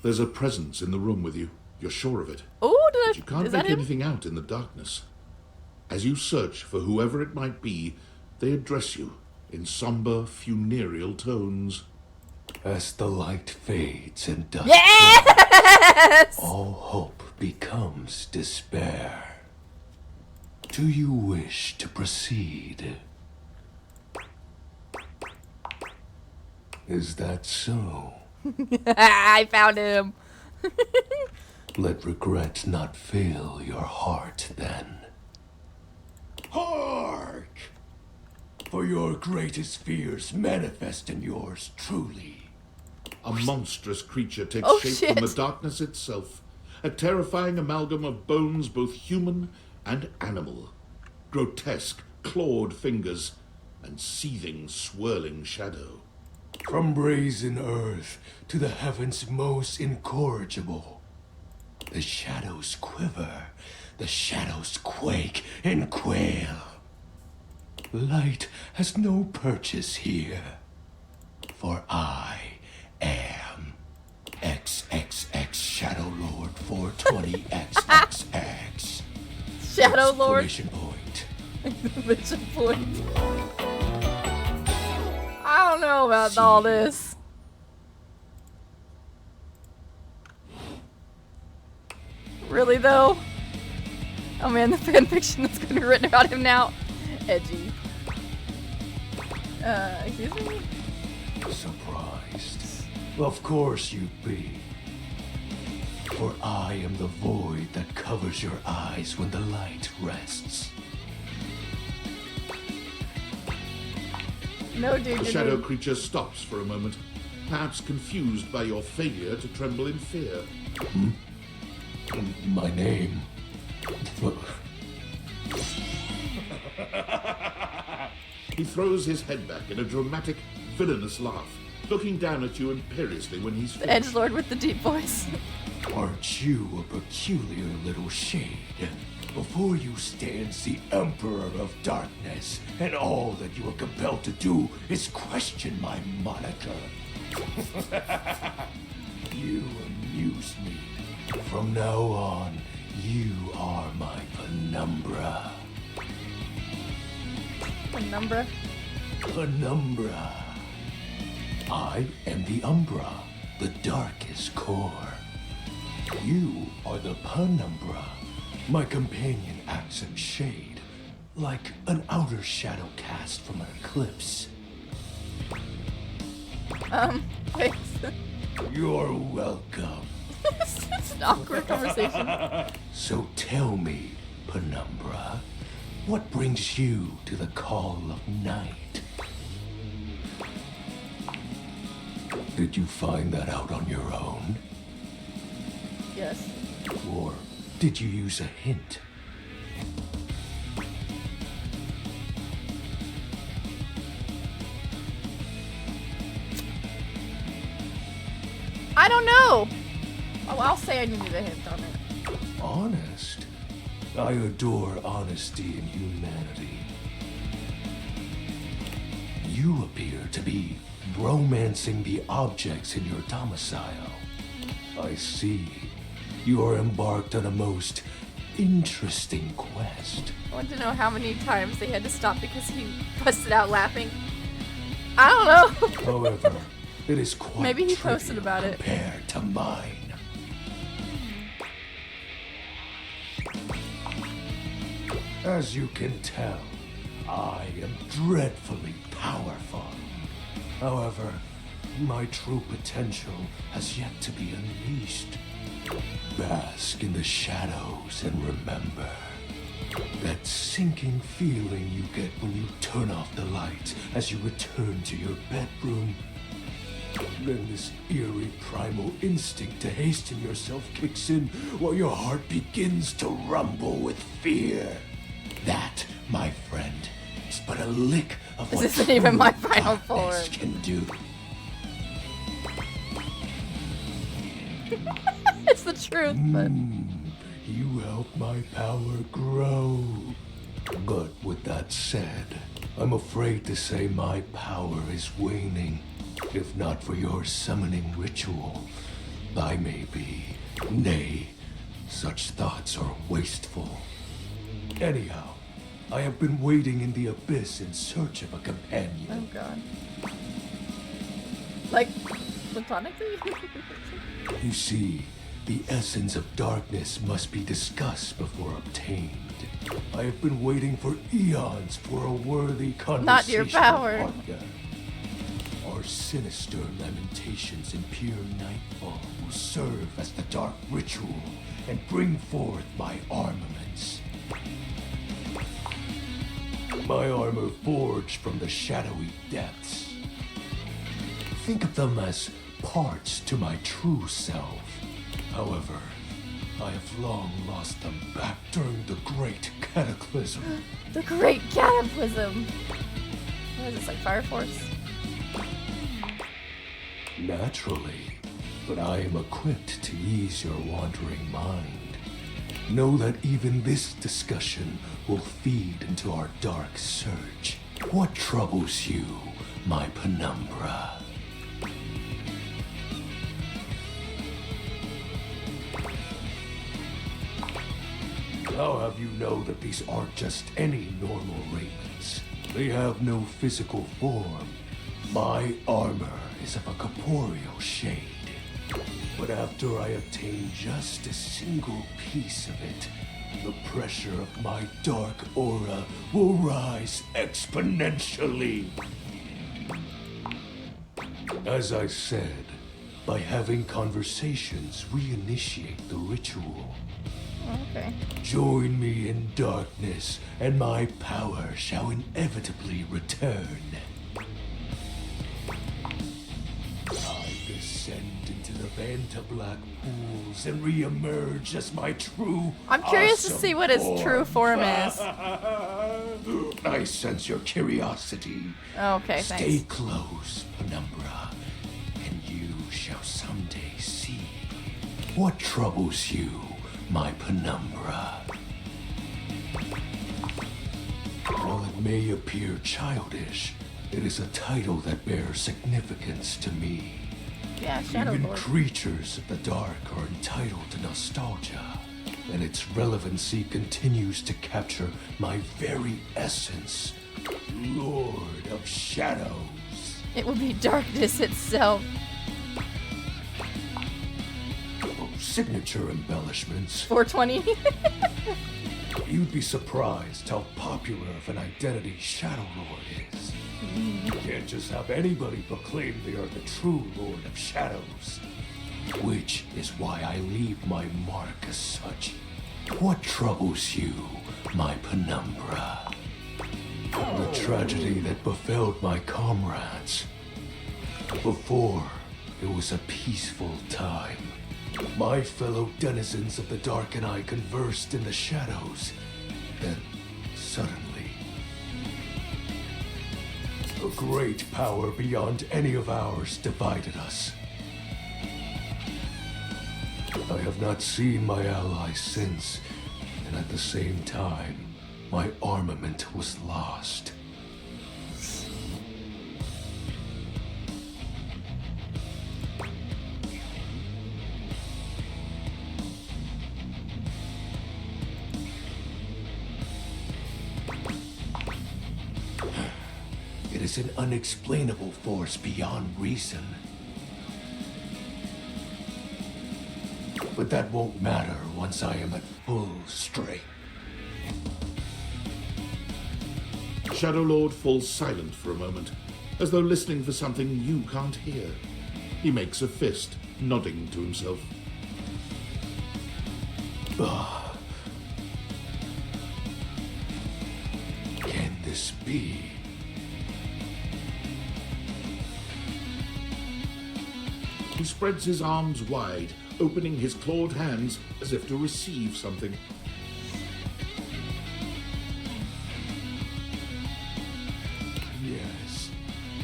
There's a presence in the room with you. You're sure of it. Oh, But you can't is that make him? anything out in the darkness. As you search for whoever it might be, they address you in somber, funereal tones. As the light fades and dusk Yes! falls, all hope becomes despair. Do you wish to proceed? Is that so? I found him. Let regret not fill your heart then. Hark! For your greatest fears manifest in yours truly. A monstrous creature takes Oh, shape from the shit. darkness itself. A terrifying amalgam of bones, both human and animal. Grotesque, clawed fingers, and seething, swirling shadow. From brazen earth to the heavens most incorrigible. The shadows quiver, the shadows quake and quail. Light has no purchase here, for I am XXX Shadow Lord 420XXX. Shadow Lord. Exclamation point. Exclamation point. I don't know about all this. Really though? Oh man, the fanfiction that's going to be written about him now. Edgy. Excuse me? Surprised? Of course you'd be. For I am the void that covers your eyes when the light rests. No, dude. The you're shadow doing- creature stops for a moment, perhaps confused by your failure to tremble in fear. My name. He throws his head back in a dramatic, villainous laugh, looking down at you imperiously when he's The finished. edgelord with the deep voice. Aren't you a peculiar little shade? Before you stands the Emperor of Darkness, and all that you are compelled to do is question my moniker. You amuse me. From now on, you are my penumbra. Penumbra. Penumbra. I am the Umbra, the darkest core. You are the Penumbra. My companion acts in shade, like an outer shadow cast from an eclipse. Wait. You're welcome. It's an awkward conversation. So tell me, Penumbra, what brings you to the call of night? Did you find that out on your own? Yes. Or did you use a hint? I don't know. Oh, I'll say I needed a hint on it. Honest? I adore honesty and humanity. You appear to be romancing the objects in your domicile. I see. You are embarked on a most interesting quest. I want to know how many times they had to stop because he busted out laughing. I don't know. However, it is quite Maybe he posted trivial about it. compared to mine. As you can tell, I am dreadfully powerful. However, my true potential has yet to be unleashed. Bask in the shadows and remember that sinking feeling you get when you turn off the lights as you return to your bedroom. Then this eerie primal instinct to hasten yourself kicks in while your heart begins to rumble with fear. That, my friend, is but a lick of what This isn't even my true final darkness form. can do. It's the truth, but You help my power grow. But with that said, I'm afraid to say my power is waning. If not for your summoning ritual, I may be. Nay, such thoughts are wasteful. Anyhow, I have been wading in the abyss in search of a companion. oh god. Like, platonically? You see, the essence of darkness must be discussed before obtained. I have been waiting for eons for a worthy conversation. Not your power. Partner. Our sinister lamentations in pure nightfall will serve as the dark ritual and bring forth my armaments. My armor forged from the shadowy depths. Think of them as parts to my true self. However, I have long lost them back during the Great Cataclysm. The Great Cataclysm. What is this, like Fire Force? Naturally, but I am equipped to ease your wandering mind. Know that even this discussion will feed into our dark search. What troubles you, my Penumbra? I'll have you know that these aren't just any normal ravens. They have no physical form. My armor is of a corporeal shade. But after I obtain just a single piece of it, the pressure of my dark aura will rise exponentially. As I said, by having conversations, we initiate the ritual. Okay. Join me in darkness, and my power shall inevitably return. I descend into the Vanta Black pools and re-emerge as my true. I'm curious to see what his true form is. I sense your curiosity. Okay, Stay thanks. close, Penumbra, and you shall someday see. What troubles you, my Penumbra? While it may appear childish, it is a title that bears significance to me. Yeah, Shadow Even Lord. creatures of the dark are entitled to nostalgia, and its relevancy continues to capture my very essence. Lord of Shadows. It would be darkness itself. Signature embellishments. 420. You'd be surprised how popular of an identity Shadow Lord is. You can't just have anybody proclaim they are the true Lord of Shadows. Which is why I leave my mark as such. What troubles you, my penumbra? The tragedy that befell my comrades. Before, it was a peaceful time. My fellow denizens of the dark and I conversed in the shadows. Then, suddenly, a great power beyond any of ours divided us. I have not seen my allies since, and at the same time, my armament was lost. It is an unexplainable force beyond reason. But that won't matter once I am at full strength. Shadow Lord falls silent for a moment, as though listening for something you can't hear. He makes a fist, nodding to himself. Can this be? He spreads his arms wide, opening his clawed hands as if to receive something. Yes,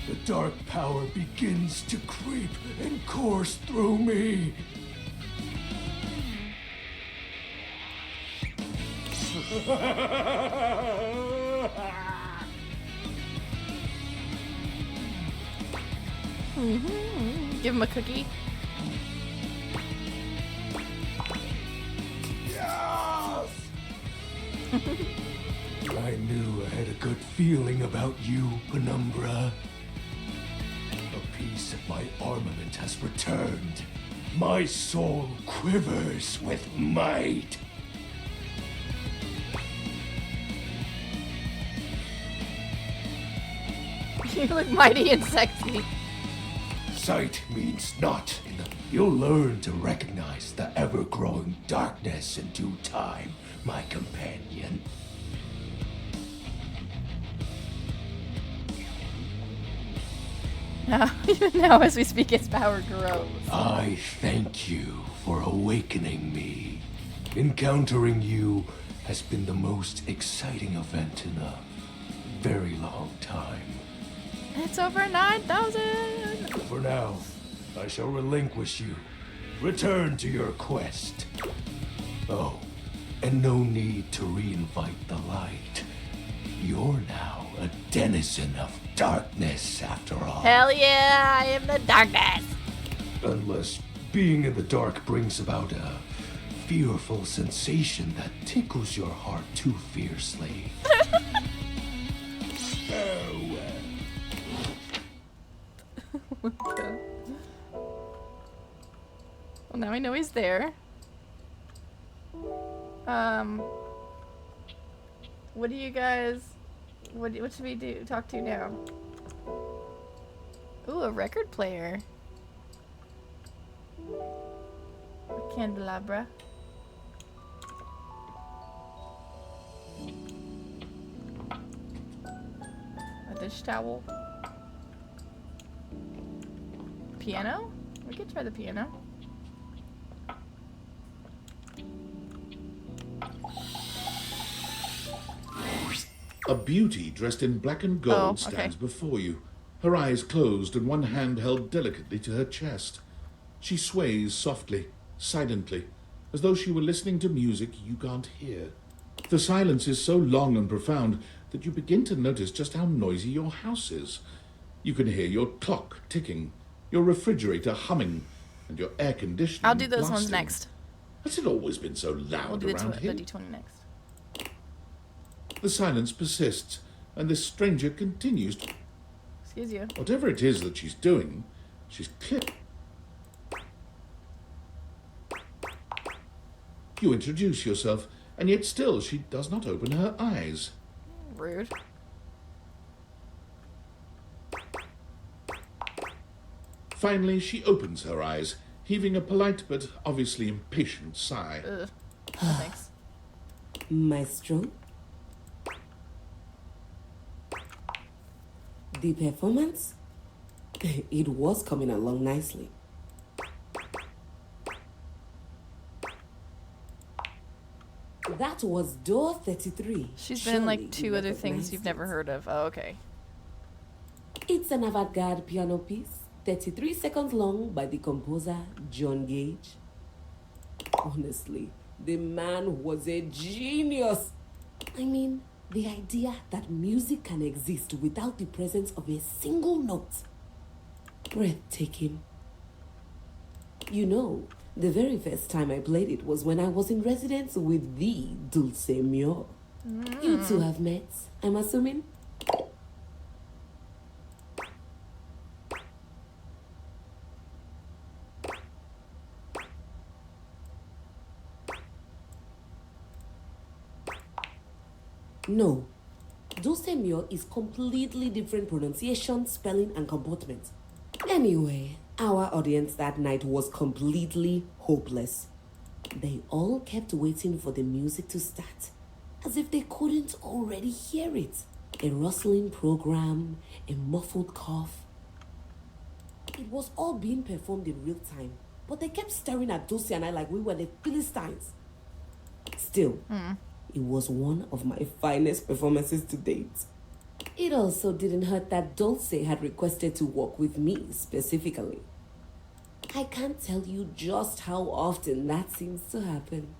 the dark power begins to creep and course through me. Give him a cookie. Yes! I knew I had a good feeling about you, Penumbra. A piece of my armament has returned. My soul quivers with might. You look mighty and sexy. Sight means naught. You'll learn to recognize the ever-growing darkness in due time, my companion. Even now, as we speak, its power grows. I thank you for awakening me. Encountering you has been the most exciting event in a very long time. It's over 9,000! For now, I shall relinquish you. Return to your quest. Oh, and no need to reinvite the light. You're now a denizen of darkness, after all. Hell yeah, I am the darkness! Unless being in the dark brings about a fearful sensation that tickles your heart too fiercely. What the? Well, now we know he's there. What do you guys... What should we do? Talk to now? Ooh, a record player. A candelabra. A dish towel. Piano? We could try the piano. A beauty dressed in black and gold stands before you, her eyes closed and one hand held delicately to her chest. She sways softly, silently, as though she were listening to music you can't hear. The silence is so long and profound that you begin to notice just how noisy your house is. You can hear your clock ticking, your refrigerator humming, and your air conditioning I'll do those blasting. ones next. Has it always been so loud We'll do around here? the D20 next. The silence persists, and this stranger continues to... Excuse you. Whatever it is that she's doing, she's clear. You introduce yourself, and yet still she does not open her eyes. Rude. Finally, she opens her eyes, heaving a polite but obviously impatient sigh. Ugh. No thanks. Maestro? The performance? It was coming along nicely. That was door 33. She's been in like 2 other things you've never heard of. Oh, okay. It's an avant-garde piano piece, 33 seconds long, by the composer John Gage. Honestly, the man was a genius. I mean, the idea that music can exist without the presence of a single note. Breathtaking. You know, the very first time I played it was when I was in residence with the Dulce Mio. You two have met, I'm assuming? No. Dulce Mio is completely different pronunciation, spelling, and comportment. Anyway, our audience that night was completely hopeless. They all kept waiting for the music to start, as if they couldn't already hear it. A rustling program, a muffled cough. It was all being performed in real time, but they kept staring at Dulce and I like we were the Philistines. Still, it was one of my finest performances to date. It also didn't hurt that Dulce had requested to work with me specifically. I can't tell you just how often that seems to happen.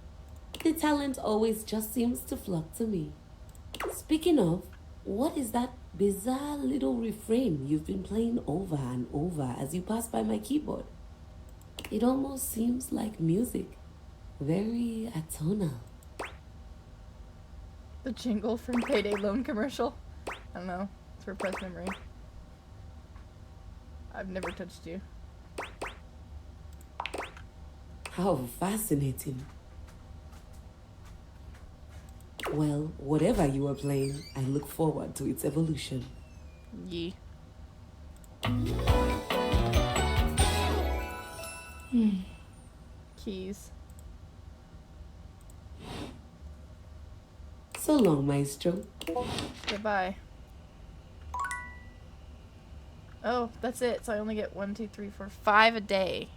The talent always just seems to flock to me. Speaking of, what is that bizarre little refrain you've been playing over and over as you pass by my keyboard? It almost seems like music. Very atonal. The jingle from Payday Loan commercial. I don't know. It's repressed memory. I've never touched you. How fascinating. Well, whatever you are playing, I look forward to its evolution. Yee. Keys. So long, Maestro. Goodbye. Oh, that's it. So I only get 1, 2, 3, 4, 5 a day.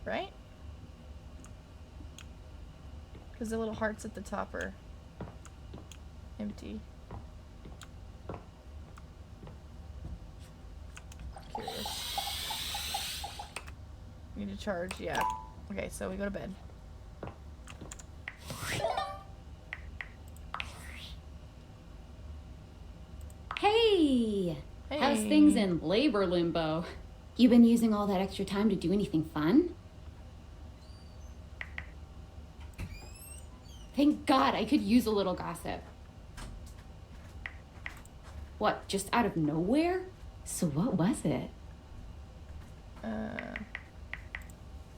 Right? Because the little hearts at the top are empty. Curious. Need to charge, yeah. Okay, so we go to bed. Hey! How's Hey. things in labor limbo? You been using all that extra time to do anything fun? Thank God, I could use a little gossip. What, just out of nowhere? So what was it?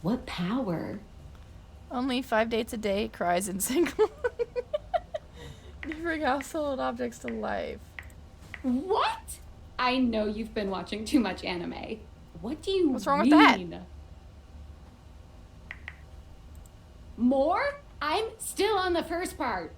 What power? Only 5 dates a day, cries and single. You bring household objects to life. What? I know you've been watching too much anime. What do you What's wrong with mean? that? More? I'm still on the first part.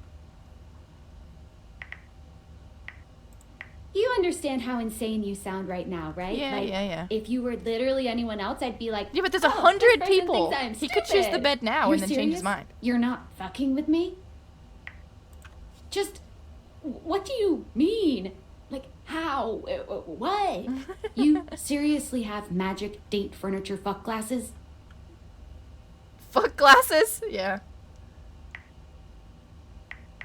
You understand how insane you sound right now, right? Yeah, like, yeah. If you were literally anyone else, I'd be like, Yeah, but there's "Oh, 100 this person people. thinks I'm He could choose the stupid." bed now You're and then change his serious? mind. You're not fucking with me? Just, what do you mean? Like, how? What? You seriously have magic date furniture fuck glasses? Fuck glasses? Yeah.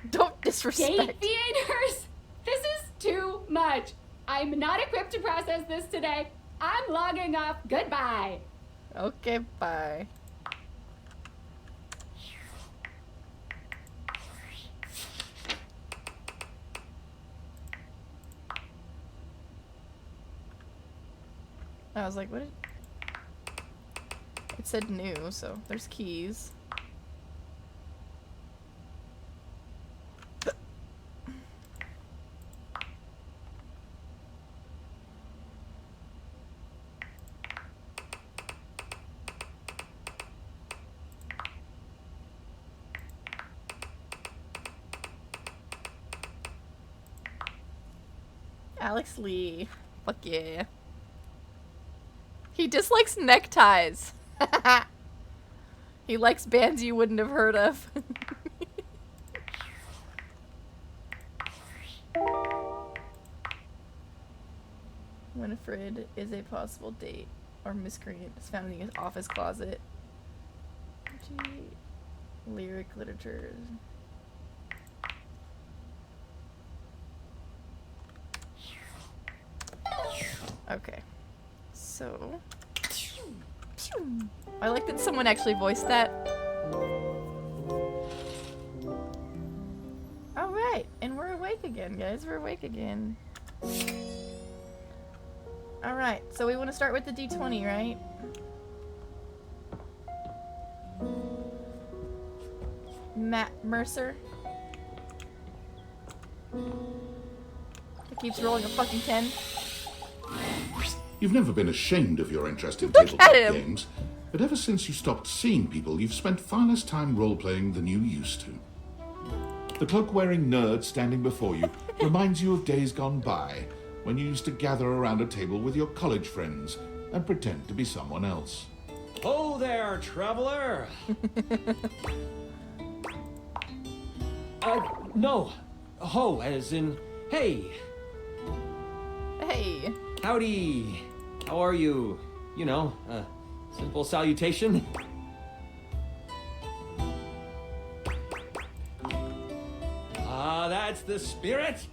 Don't disrespect. Date theaters? This is too much. I'm not equipped to process this today. I'm logging off. Goodbye. Okay, bye. I was like, what? It said new, so there's keys. Alex Lee. Fuck yeah. He dislikes neckties. He likes bands you wouldn't have heard of. Winifred is a possible date or miscreant is found in the office closet. Lyric literature. Okay. So. I like that someone actually voiced that. Alright, and we're awake again, guys. We're awake again. Alright, so we want to start with the D20, right? Matt Mercer. It keeps rolling a fucking 10. You've never been ashamed of your interest in Look tabletop at him. games, but ever since you stopped seeing people, you've spent far less time role-playing than you used to. The cloak-wearing nerd standing before you reminds you of days gone by, when you used to gather around a table with your college friends and pretend to be someone else. Oh there, traveler! No. Ho, as in, hey. Hey. Howdy. How are you? You know, simple salutation. Ah, that's the spirit.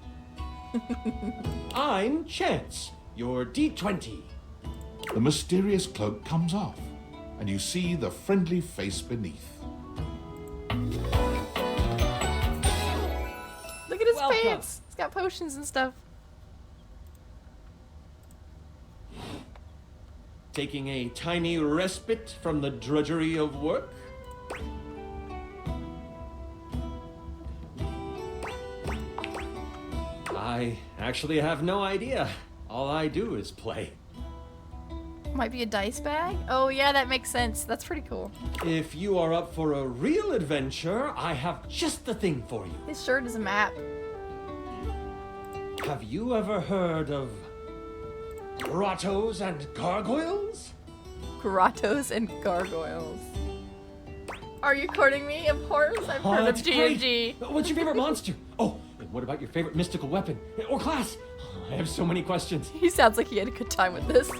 I'm Chance, your D20. The mysterious cloak comes off, and you see the friendly face beneath. Look at his Welcome. pants. He's got potions and stuff. Taking a tiny respite from the drudgery of work? I actually have no idea. All I do is play. Might be a dice bag? Oh yeah, that makes sense. That's pretty cool. If you are up for a real adventure, I have just the thing for you. His shirt is a map. Have you ever heard of grottos and gargoyles? Grottos and gargoyles. Are you courting me? Of course, I've heard of that's great. G&G. What's your favorite monster? Oh, and what about your favorite mystical weapon? Or class? I have so many questions. He sounds like he had a good time with this.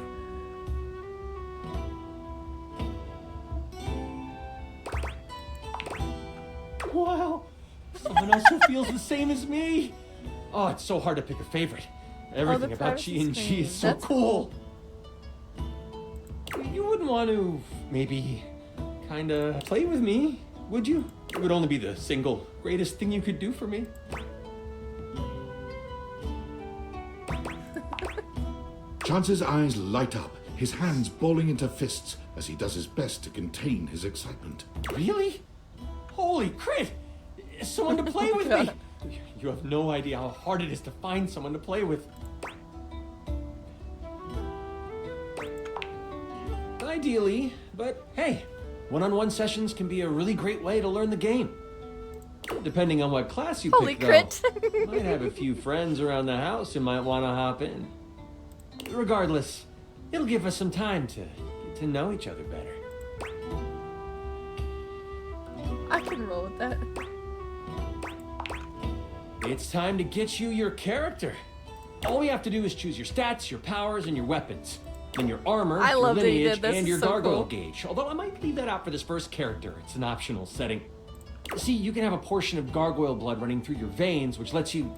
Wow, someone else who feels the same as me. Oh, it's so hard to pick a favorite. Everything about privacy G&G screen. is so That's cool. You wouldn't want to maybe kinda play with me, would you? It would only be the single greatest thing you could do for me. Chance's eyes light up, his hands balling into fists as he does his best to contain his excitement. Really? Holy crit! Someone to play with me! You have no idea how hard it is to find someone to play with. Ideally, but hey, one-on-one sessions can be a really great way to learn the game. Depending on what class you Holy pick, crit. though. Might have a few friends around the house who might want to hop in. Regardless, it'll give us some time to get to know each other better. I can roll with that. It's time to get you your character. All we have to do is choose your stats, your powers, and your weapons. Then your armor, I your love that you lineage, did this. and your It's so gargoyle cool. gauge. Although I might leave that out for this first character. It's an optional setting. See, you can have a portion of gargoyle blood running through your veins, which lets you...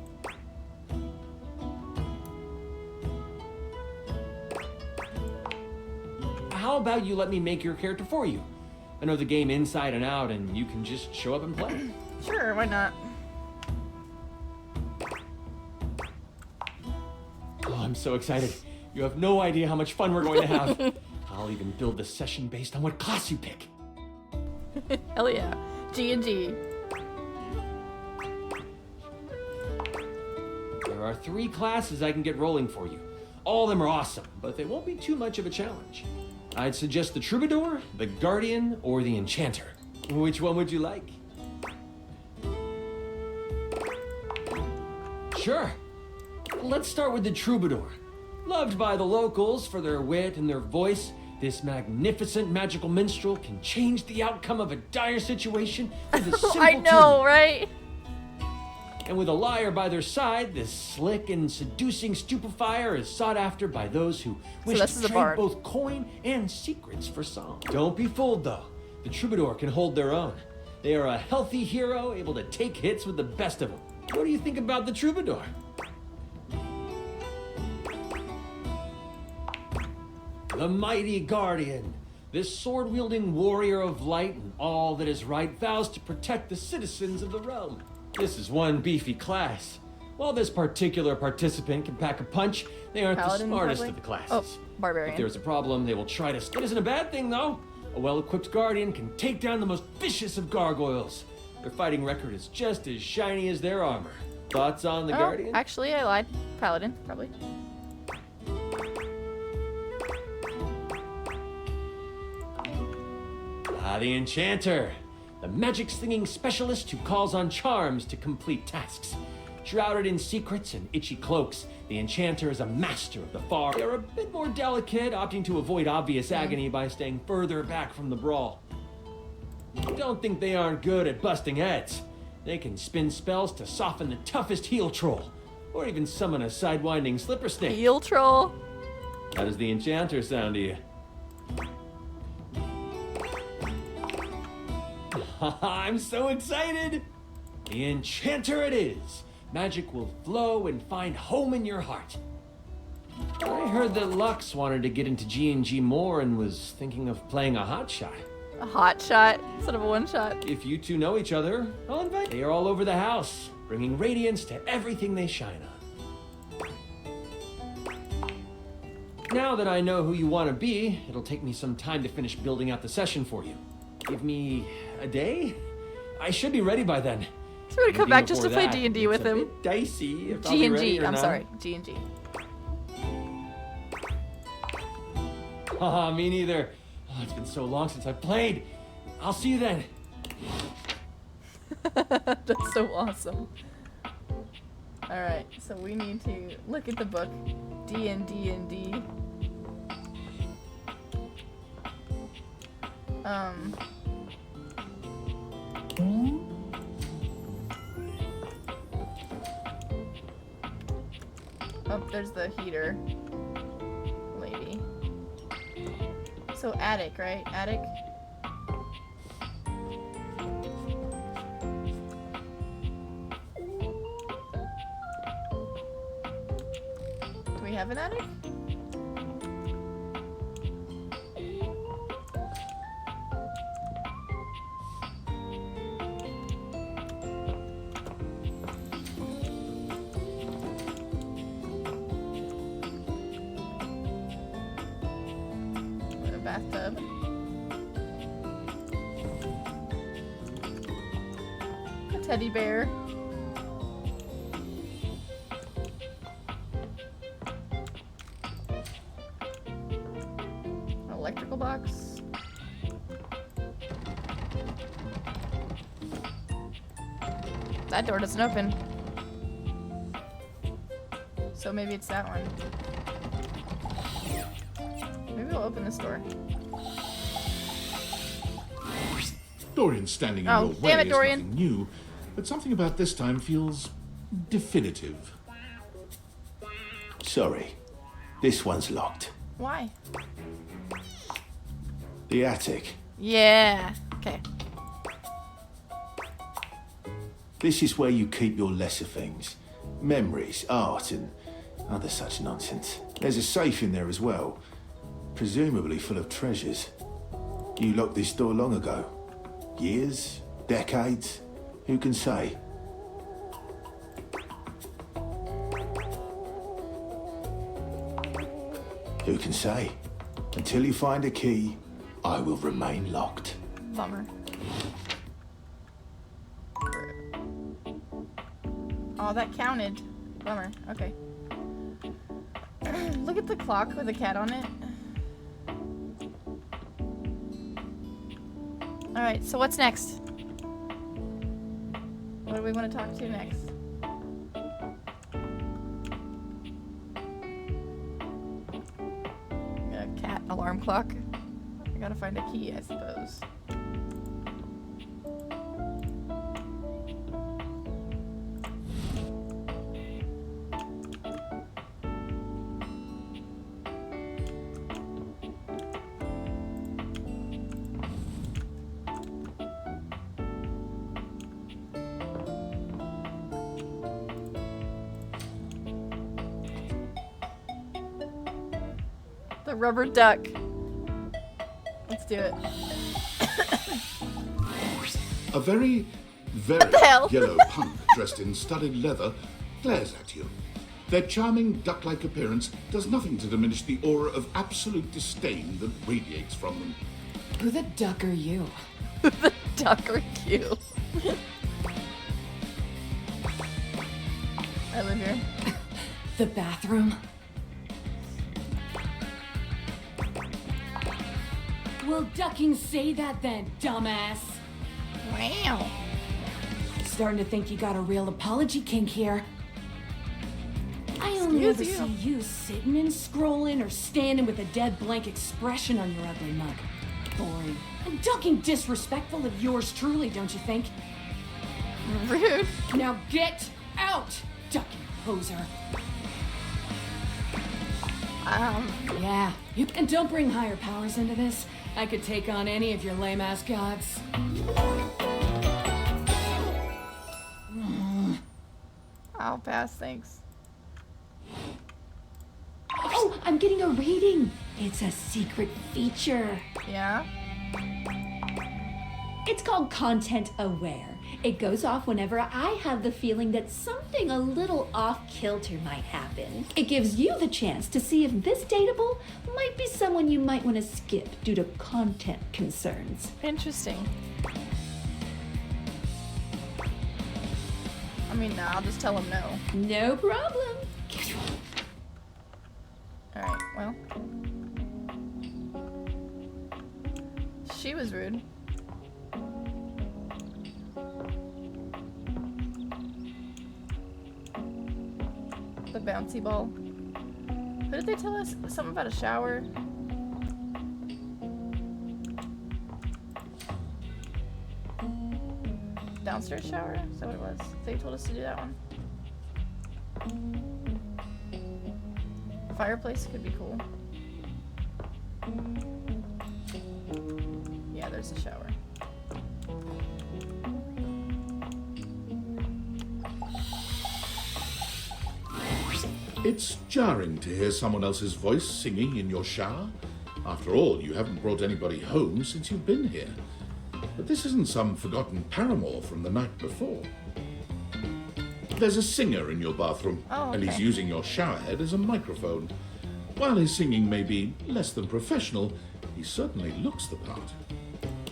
How about you let me make your character for you? I know the game inside and out, and you can just show up and play. Sure, why not? Oh, I'm so excited. You have no idea how much fun we're going to have. I'll even build the session based on what class you pick. Hell yeah. G&G. There are 3 classes I can get rolling for you. All of them are awesome, but they won't be too much of a challenge. I'd suggest the Troubadour, the Guardian, or the Enchanter. Which one would you like? Sure. let's start with the troubadour. Loved by the locals for their wit and their voice, this magnificent magical minstrel can change the outcome of a dire situation with a simple I know, right? And with a liar by their side, this slick and seducing stupefier is sought after by those who wish this to is a trade bard. both coin and secrets for song. Don't be fooled, though. The troubadour can hold their own. They are a healthy hero, able to take hits with the best of them. What do you think about the troubadour? The mighty guardian. This sword-wielding warrior of light and all that is right vows to protect the citizens of the realm. This is one beefy class. While this particular participant can pack a punch, they aren't Paladin, the smartest probably? of the classes. Oh, barbarian. If there's a problem, they will try to... It isn't a bad thing, though. A well-equipped guardian can take down the most vicious of gargoyles. Their fighting record is just as shiny as their armor. Thoughts on the guardian? Actually, I lied. Paladin, probably. The enchanter. The magic-slinging specialist who calls on charms to complete tasks. Shrouded in secrets and itchy cloaks, the enchanter is a master of the far. They are a bit more delicate, opting to avoid obvious agony by staying further back from the brawl. Don't think they aren't good at busting heads. They can spin spells to soften the toughest heel troll, or even summon a sidewinding slipper snake. Heel troll? How does the enchanter sound to you? I'm so excited! The enchanter it is! Magic will flow and find home in your heart. I heard that Lux wanted to get into G&G more and was thinking of playing a hot shot. A hot shot instead of a one shot. If you two know each other, I'll invite. They are all over the house, bringing radiance to everything they shine on. Now that I know who you want to be, it'll take me some time to finish building out the session for you. Give me a day? I should be ready by then. He's gonna come back just to Before play that, D&D with it's a him. bit dicey if I'll be ready G&G, or I'm not. sorry. G&G. Haha, me neither. Oh, it's been so long since I've played. I'll see you then. That's so awesome. Alright, so we need to look at the book. D&D. Oh, there's the heater lady. So attic, right? Attic? Do we have an attic? A bathtub. A teddy bear. An electrical box. That door doesn't open. So maybe it's that one. Maybe we'll open this door. Dorian standing in Oh, your way damn it, is Dorian. nothing new, but something about this time feels definitive. Sorry, this one's locked. Why? The attic. Yeah. Okay. This is where you keep your lesser things. Memories, art, and other such nonsense. There's a safe in there as well, presumably full of treasures. You locked this door long ago. Years? Decades? Who can say? Who can say? Until you find a key, I will remain locked. Bummer. Oh, that counted. Bummer. Okay. Look at the clock with a cat on it. Alright, so what's next? What do we want to talk to next? clock. I gotta find a key, I suppose. The rubber duck. Let's do it. A very, very What the hell? yellow punk dressed in studded leather glares at you. Their charming duck-like appearance does nothing to diminish the aura of absolute disdain that radiates from them. Who the duck are you? Who the duck are you? I live here. The bathroom? Well, ducking say that then, dumbass. Wow. Starting to think you got a real apology kink here. I only ever Excuse see you sitting and scrolling or standing with a dead blank expression on your ugly mug. Boring. And ducking disrespectful of yours truly, don't you think? Rude. Now get out, ducking poser. Yeah. And don't bring higher powers into this. I could take on any of your lame-ass gods. I'll pass, thanks. Oh, I'm getting a reading. It's a secret feature. Yeah? It's called Content Aware. It goes off whenever I have the feeling that something a little off-kilter might happen. It gives you the chance to see if this dateable might be someone you might want to skip due to content concerns. Interesting. I mean, no, I'll just tell him no. No problem. Alright, well. She was rude. The bouncy ball. What did they tell us? Something about a shower? Downstairs shower? Is that what it was? They told us to do that one. Fireplace could be cool. Yeah, there's a shower. It's jarring to hear someone else's voice singing in your shower. After all, you haven't brought anybody home since you've been here. But this isn't some forgotten paramour from the night before. There's a singer in your bathroom, and he's using your showerhead as a microphone. While his singing may be less than professional, he certainly looks the part.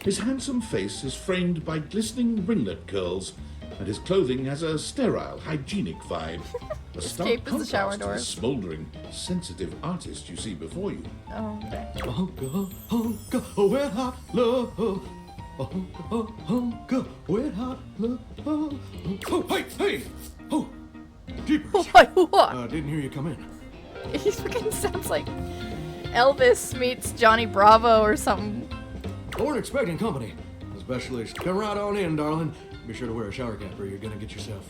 His handsome face is framed by glistening ringlet curls, and his clothing has a sterile, hygienic vibe. A stark Escape is the shower contrast to the doors. smouldering, sensitive artist you see before you. Oh, okay. Wet hot love. Wet hot love. Oh, hey! Oh, jeepers. What? Didn't hear you come in. He fucking sounds like Elvis meets Johnny Bravo or something. I weren't expecting company. Especially, come right on in, darling. Be sure to wear a shower cap or you're gonna get yourself.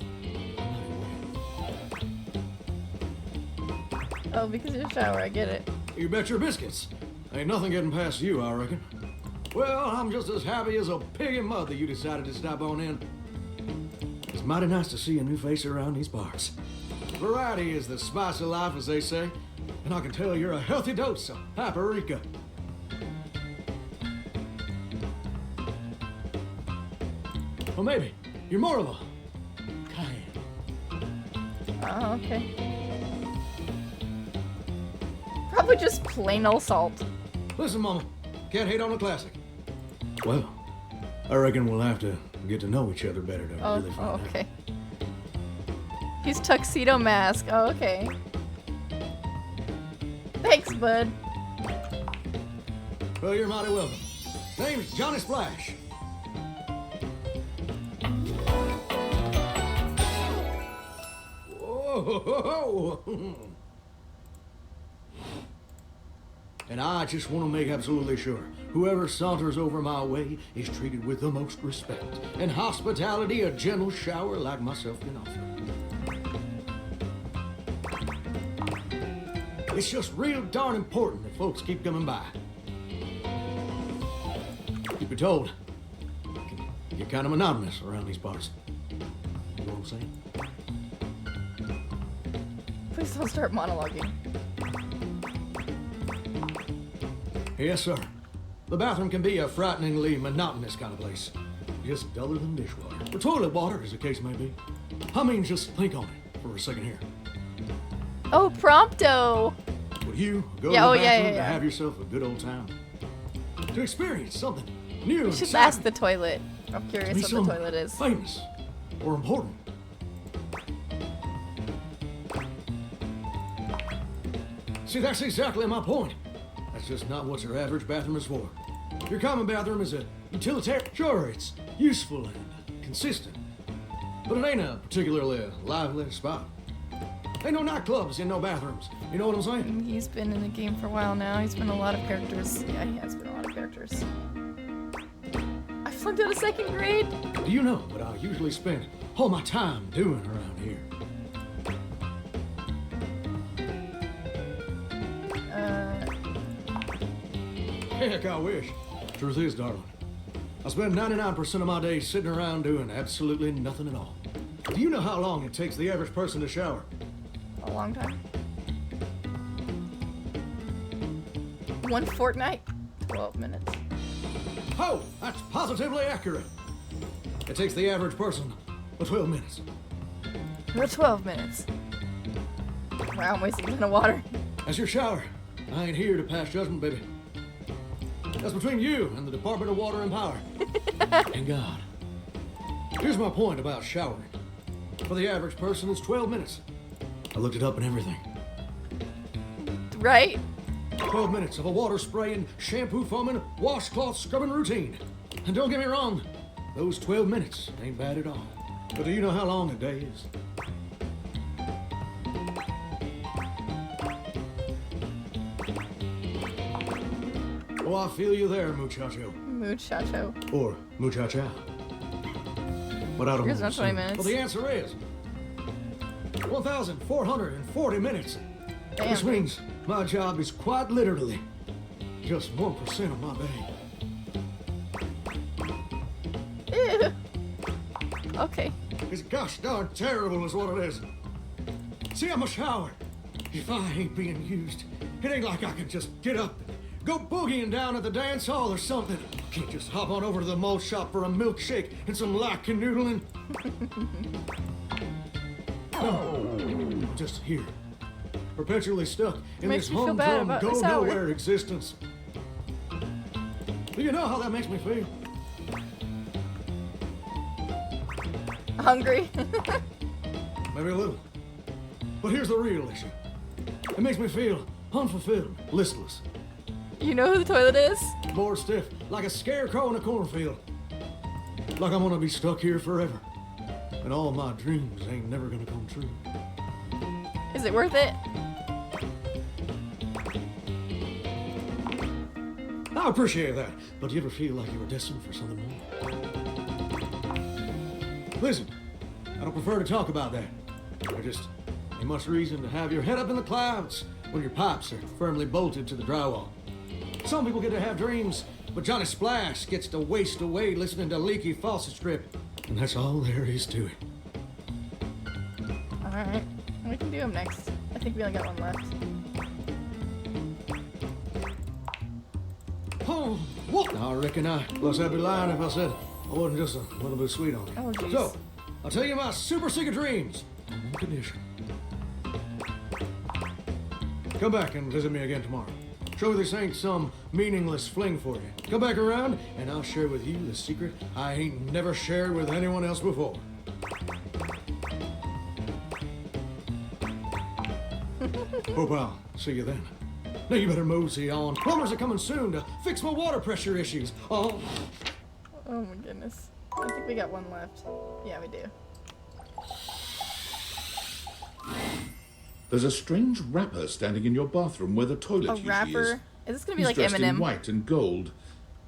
Oh, because of your shower, I get it. You bet your biscuits. Ain't nothing getting past you, I reckon. Well, I'm just as happy as a pig in mud that you decided to stop on in. It's mighty nice to see a new face around these parts. Variety is the spice of life, as they say. And I can tell you're a healthy dose of paprika. Well, maybe you're more of a cayenne. Oh, okay. Probably just plain old salt. Listen, Mama, can't hate on a classic. Well, I reckon we'll have to get to know each other better to really find out. Okay. He's tuxedo mask. Oh, okay. Thanks, bud. Well, you're mighty welcome. Name's Johnny Splash. Whoa! And I just want to make absolutely sure whoever saunters over my way is treated with the most respect and hospitality a gentle shower like myself can offer. It's just real darn important that folks keep coming by. You'd be told, it can get kind of monotonous around these parts. You know what I'm saying? Please don't start monologuing. Yes, sir. The bathroom can be a frighteningly monotonous kind of place. Just duller than dishwater. Or toilet water, as the case may be. I mean, just think on it for a second here. Oh, Prompto! Would you go Yeah, to oh, the yeah, bathroom yeah, to yeah. have yourself a good old time? To experience something new You and should exciting? ask the toilet. I'm To curious be what the something toilet is. famous or important? See, that's exactly my point. That's just not what your average bathroom is for. Your common bathroom is a utilitarian. Sure, it's useful and consistent, but it ain't a particularly lively spot. Ain't no nightclubs in no bathrooms. You know what I'm saying? He's been in the game for a while now. He's been a lot of characters. Yeah, he has been a lot of characters. I flunked out of 2nd grade. Do you know what I usually spend all my time doing around here? Heck, I wish. Truth is, darling, I spend 99% of my days sitting around doing absolutely nothing at all. Do you know how long it takes the average person to shower? A long time. 1 fortnight? 12 minutes. Oh, that's positively accurate. It takes the average person 12 minutes. Or 12 minutes. Wow, I'm wasting a ton of water. That's your shower. I ain't here to pass judgment, baby. That's between you and the Department of Water and Power. And God. Here's my point about showering. For the average person, it's 12 minutes. I looked it up and everything. Right? 12 minutes of a water spraying, shampoo foaming, washcloth scrubbing routine. And don't get me wrong, those 12 minutes ain't bad at all. But do you know how long a day is? Oh, I feel you there, muchacho. Muchacho. Or muchacha. But I don't Here's know. not 20 minutes. Well, the answer is 1,440 minutes. Damn. Which means my job is quite literally just 1% of my day. Ew. Okay. It's gosh darn terrible is what it is. See, I'm a shower. If I ain't being used, it ain't like I can just get up and go boogieing down at the dance hall or something. Can't just hop on over to the malt shop for a milkshake and some light canoodling. No, I'm just here, perpetually stuck in Makes this you feel bad humdrum, about this go hour. nowhere existence. Do you know how that makes me feel? Hungry? Maybe a little. But here's the real issue. It makes me feel unfulfilled, listless. You know who the toilet is? Bored stiff, like a scarecrow in a cornfield. Like I'm gonna be stuck here forever. And all my dreams ain't never gonna come true. Is it worth it? I appreciate that, but do you ever feel like you were destined for something more? Listen, I don't prefer to talk about that. There just ain't much reason to have your head up in the clouds when your pipes are firmly bolted to the drywall. Some people get to have dreams, but Johnny Splash gets to waste away listening to leaky faucet strip. And that's all there is to it. Alright. We can do him next. I think we only got one left. Oh, what? I reckon plus I'd be lying if I said I wasn't just a little bit sweet on you. Oh, jeez. So, I'll tell you my super secret dreams. On one condition. Come back and visit me again tomorrow. Show me this ain't some meaningless fling for you. Come back around, and I'll share with you the secret I ain't never shared with anyone else before. Hope I'll see you then. Now you better mosey on. Plumbers are coming soon to fix my water pressure issues. Oh. Oh my goodness. I think we got one left. Yeah, we do. There's a strange wrapper standing in your bathroom where the toilet A usually wrapper? is. Is this gonna be He's like dressed in Eminem? white and gold,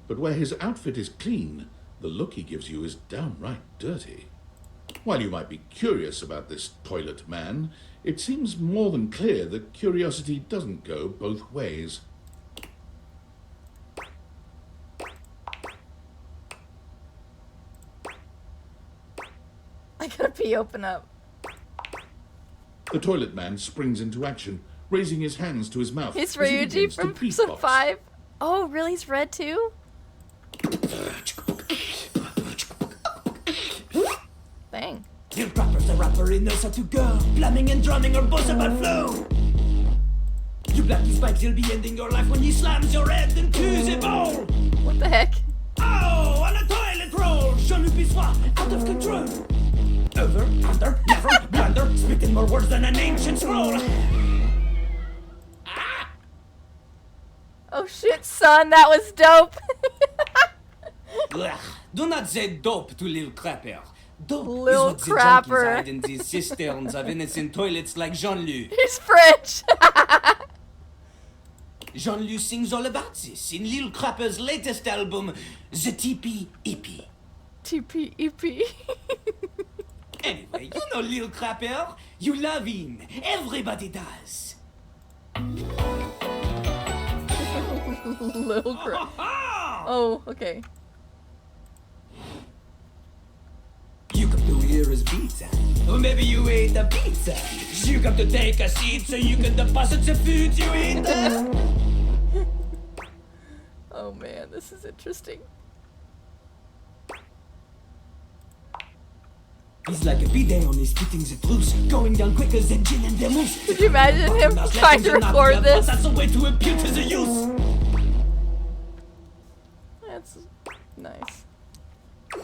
but where his outfit is clean, the look he gives you is downright dirty. While you might be curious about this toilet man, it seems more than clear that curiosity doesn't go both ways. I gotta pee, open up. The toilet man springs into action, raising his hands to his mouth. He's as he Ryuji begins to from beatbox. Persona 5. Oh, really? He's red too? Dang. Till rappers the rapper he knows how to go. Plumbing and drumming are both about flow. You blacky spikes, you'll be ending your life when he slams your head into the bowl. What the heck? Oh, on a toilet roll. Jean-Luc Bissois, out of control. Over, under, never, blunder, spitting more words than an ancient scroll. Oh shit, son, that was dope. Ugh, do not say dope to Lil Crapper. Dope Lil is what Crapper. the junkies hide in these cisterns of innocent toilets like Jean-Luc. He's French. Jean-Luc sings all about this in Lil Crapper's latest album, The TP EP. TP EP. Anyway, you know Lil Crapper. You love him. Everybody does. Little crap. Oh, okay. You come to hear his pizza. Or maybe you ate a pizza. You come to take a seat so you can deposit the food you ate. Oh man, this is interesting. He's like a bidet on his spitting the truth, going down quicker than gin and vermouth. Could you imagine him trying to record this? That's a way to impute his use. That's nice.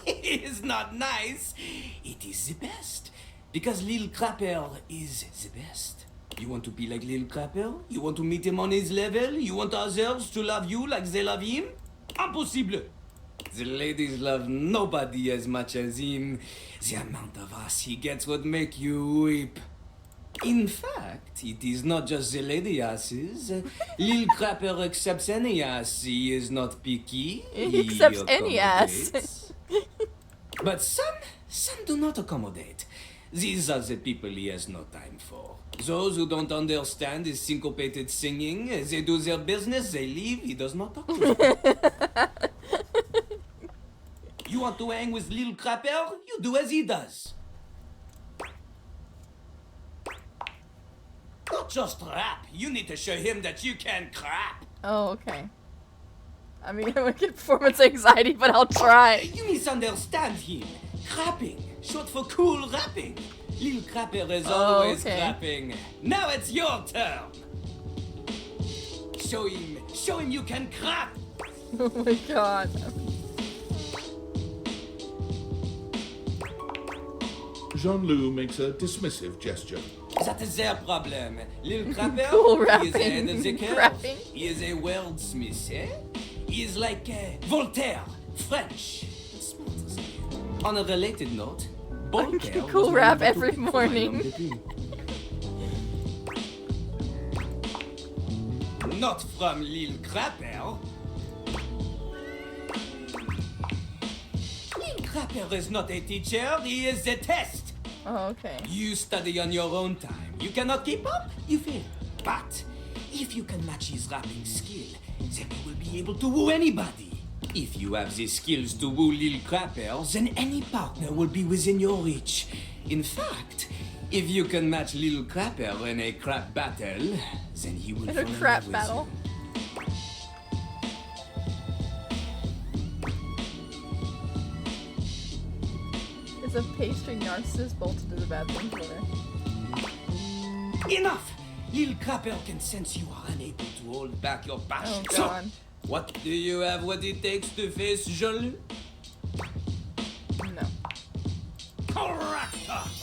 It is not nice. It is the best. Because Lil Crapper is the best. You want to be like Lil Crapper? You want to meet him on his level? You want others to love you like they love him? Impossible. The ladies love nobody as much as him. The amount of ass he gets would make you weep. In fact, it is not just the lady asses. Lil Crapper accepts any ass. He is not picky. He accepts any ass. But some do not accommodate. These are the people he has no time for. Those who don't understand his syncopated singing, they do their business, they leave, he does not talk to them. You want to hang with Lil Crapper? You do as he does. Not just rap, you need to show him that you can crap. Oh, okay. I mean, I'm gonna get performance anxiety, but I'll try. You misunderstand him. Crapping, short for cool rapping. Lil Crapper is always crapping. Now it's your turn. Show him you can crap. Oh my god. Jean-Luc makes a dismissive gesture. That is their problem. Lil Crapper, Cool he is ahead of the rapping. curve. Rapping. He is a wordsmith, eh? He is like Voltaire, French. Smart as hell. On a related note, Voltaire Cool was rap my every number 2 for my morning. number 2. Not from Lil Crapper. Lil Crapper is not a teacher, he is a test. Oh, okay. You study on your own time. You cannot keep up, you fail. But if you can match his rapping skill, then you will be able to woo anybody. If you have the skills to woo Lil Crapper, then any partner will be within your reach. In fact, if you can match Lil Crapper in a crap battle, then he will In fall a in crap love with battle. Is a pastry narcissist bolted to the bathroom floor? you. Enough! Lil Crapper can sense you are unable to hold back your passion. Oh, God. What do you have what it takes to face Jean-Luc? No. Correct!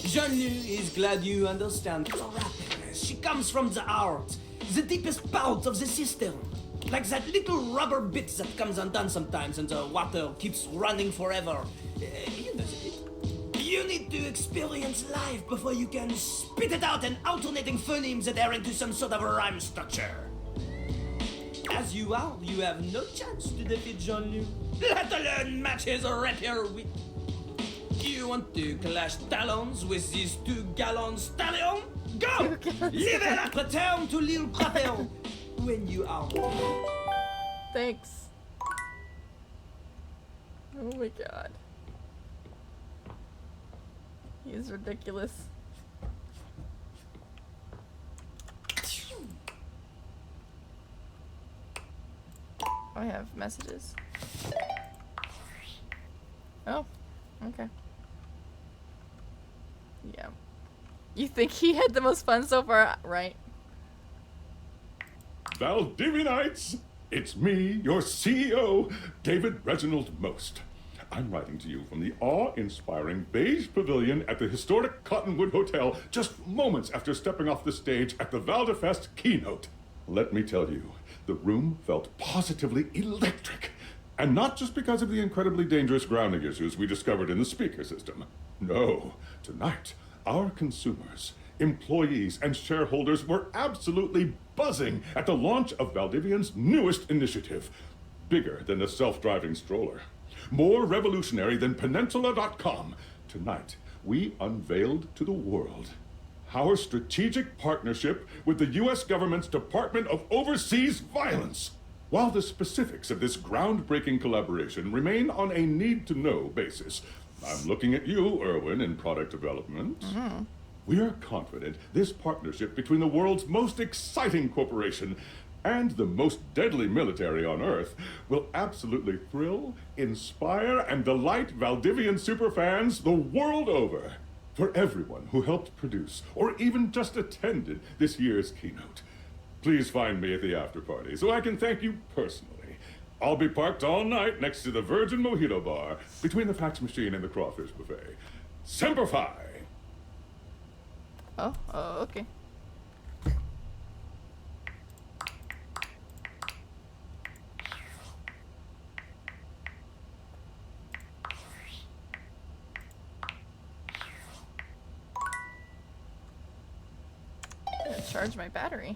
Jean-Luc is glad you understand the rapper. She comes from the heart, the deepest part of the system. Like that little rubber bit that comes undone sometimes and the water keeps running forever. You know the bit. You need to experience life before you can spit it out in alternating phonemes adhering to some sort of rhyme structure. As you are, you have no chance to defeat Jean-Luc, let alone match his rapier wit. You want to clash talons with these 2 gallon stallions? Go! Leave it return to Lil Crapel when you are ready. Thanks. Oh my god. He's ridiculous. I have messages. Oh, okay. Yeah. You think he had the most fun so far, right? Valdivianites! It's me, your CEO, David Reginald Most. I'm writing to you from the awe-inspiring beige pavilion at the historic Cottonwood Hotel just moments after stepping off the stage at the Valdefest keynote. Let me tell you, the room felt positively electric. And not just because of the incredibly dangerous grounding issues we discovered in the speaker system. No, tonight, our consumers, employees, and shareholders were absolutely buzzing at the launch of Valdivian's newest initiative. Bigger than the self-driving stroller. More revolutionary than Peninsula.com. Tonight, we unveiled to the world our strategic partnership with the U.S. government's Department of Overseas Violence. While the specifics of this groundbreaking collaboration remain on a need-to-know basis, I'm looking at you, Erwin, in product development. We are confident this partnership between the world's most exciting corporation and the most deadly military on Earth will absolutely thrill, inspire, and delight Valdivian superfans the world over. For everyone who helped produce, or even just attended this year's keynote, please find me at the after party so I can thank you personally. I'll be parked all night next to the Virgin Mojito Bar, between the fax machine and the crawfish buffet. Semper Fi! Oh, okay. I'm gonna charge my battery.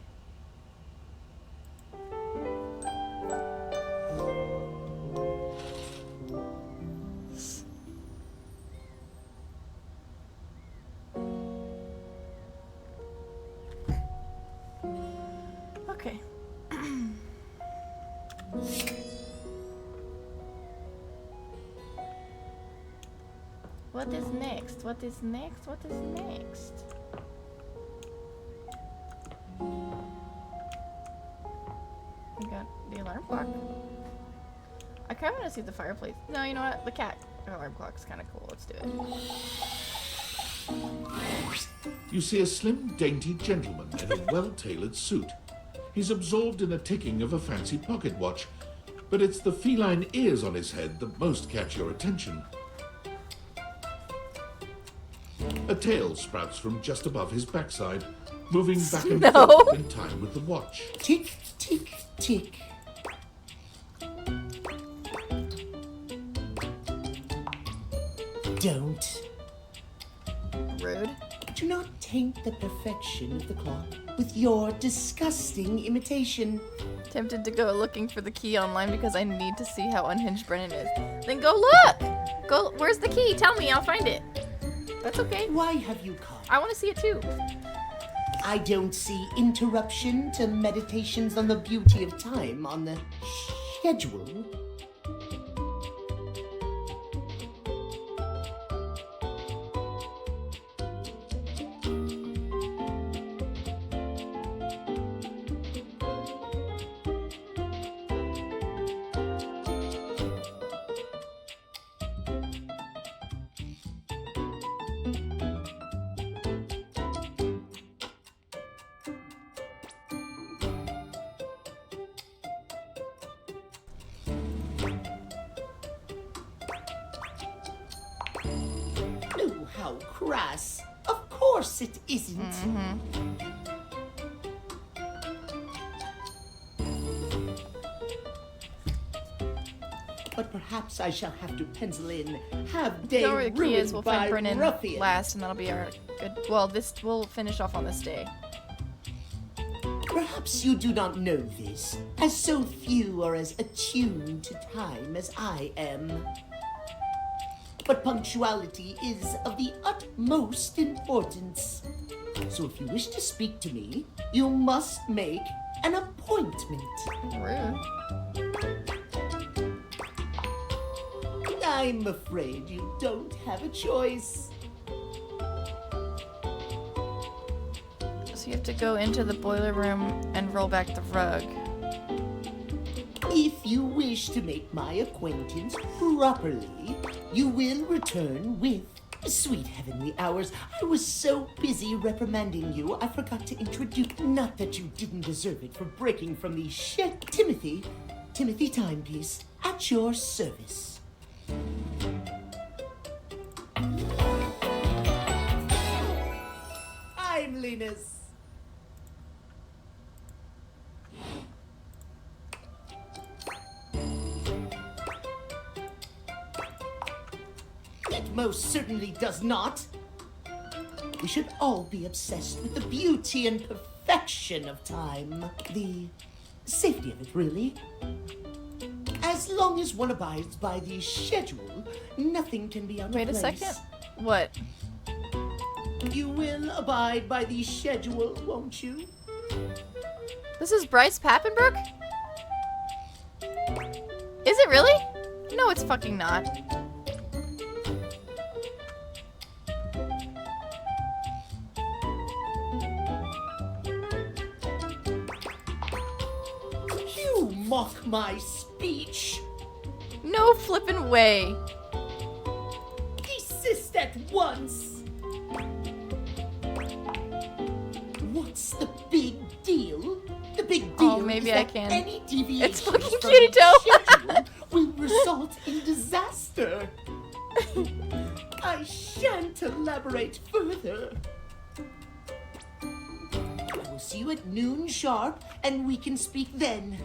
Okay. What is next? What is next? What is next? We got the alarm clock. I kind of want to see the fireplace. No, you know what? The cat alarm clock's kind of cool. Let's do it. You see a slim, dainty gentleman in a well-tailored suit. He's absorbed in the ticking of a fancy pocket watch, but it's the feline ears on his head that most catch your attention. A tail sprouts from just above his backside, moving back and forth in time with the watch. Tick, tick, tick. Don't. Rude. Do not taint the perfection of the clock with your disgusting imitation. Tempted to go looking for the key online because I need to see how unhinged Brennan is. Then go look! Go. Where's the key? Tell me, I'll find it. That's okay. Why have you come? I want to see it too. I don't see interruption to meditations on the beauty of time on the schedule. How crass. Of course it isn't. But perhaps I shall have to pencil in have day Know where the key is. ruined We'll by find Brennan ruffians. last, and that'll be our good. Well, we'll finish off on this day. Perhaps you do not know this, as so few are as attuned to time as I am. But punctuality is of the utmost importance. So if you wish to speak to me, you must make an appointment. Rude. I'm afraid you don't have a choice. So you have to go into the boiler room and roll back the rug. If you wish to make my acquaintance properly, you will return with sweet heavenly hours. I was so busy reprimanding you, I forgot to introduce. Not that you didn't deserve it for breaking from the shed. Timothy Timepiece, at your service. Timeliness. It most certainly does not. We should all be obsessed with the beauty and perfection of time. The safety of it, really. As long as one abides by the schedule, nothing can be out of place. Wait a second. What? You will abide by the schedule, won't you? This is Bryce Papenbrook? Is it really? No, it's fucking not. You mock my speech. No flippin' way. Desist at once. What's the big deal? The big deal maybe is I that can. any deviation It's fucking from Cutie the Toe. schedule will result in disaster. I shan't elaborate further. I will see you at noon sharp, and we can speak then.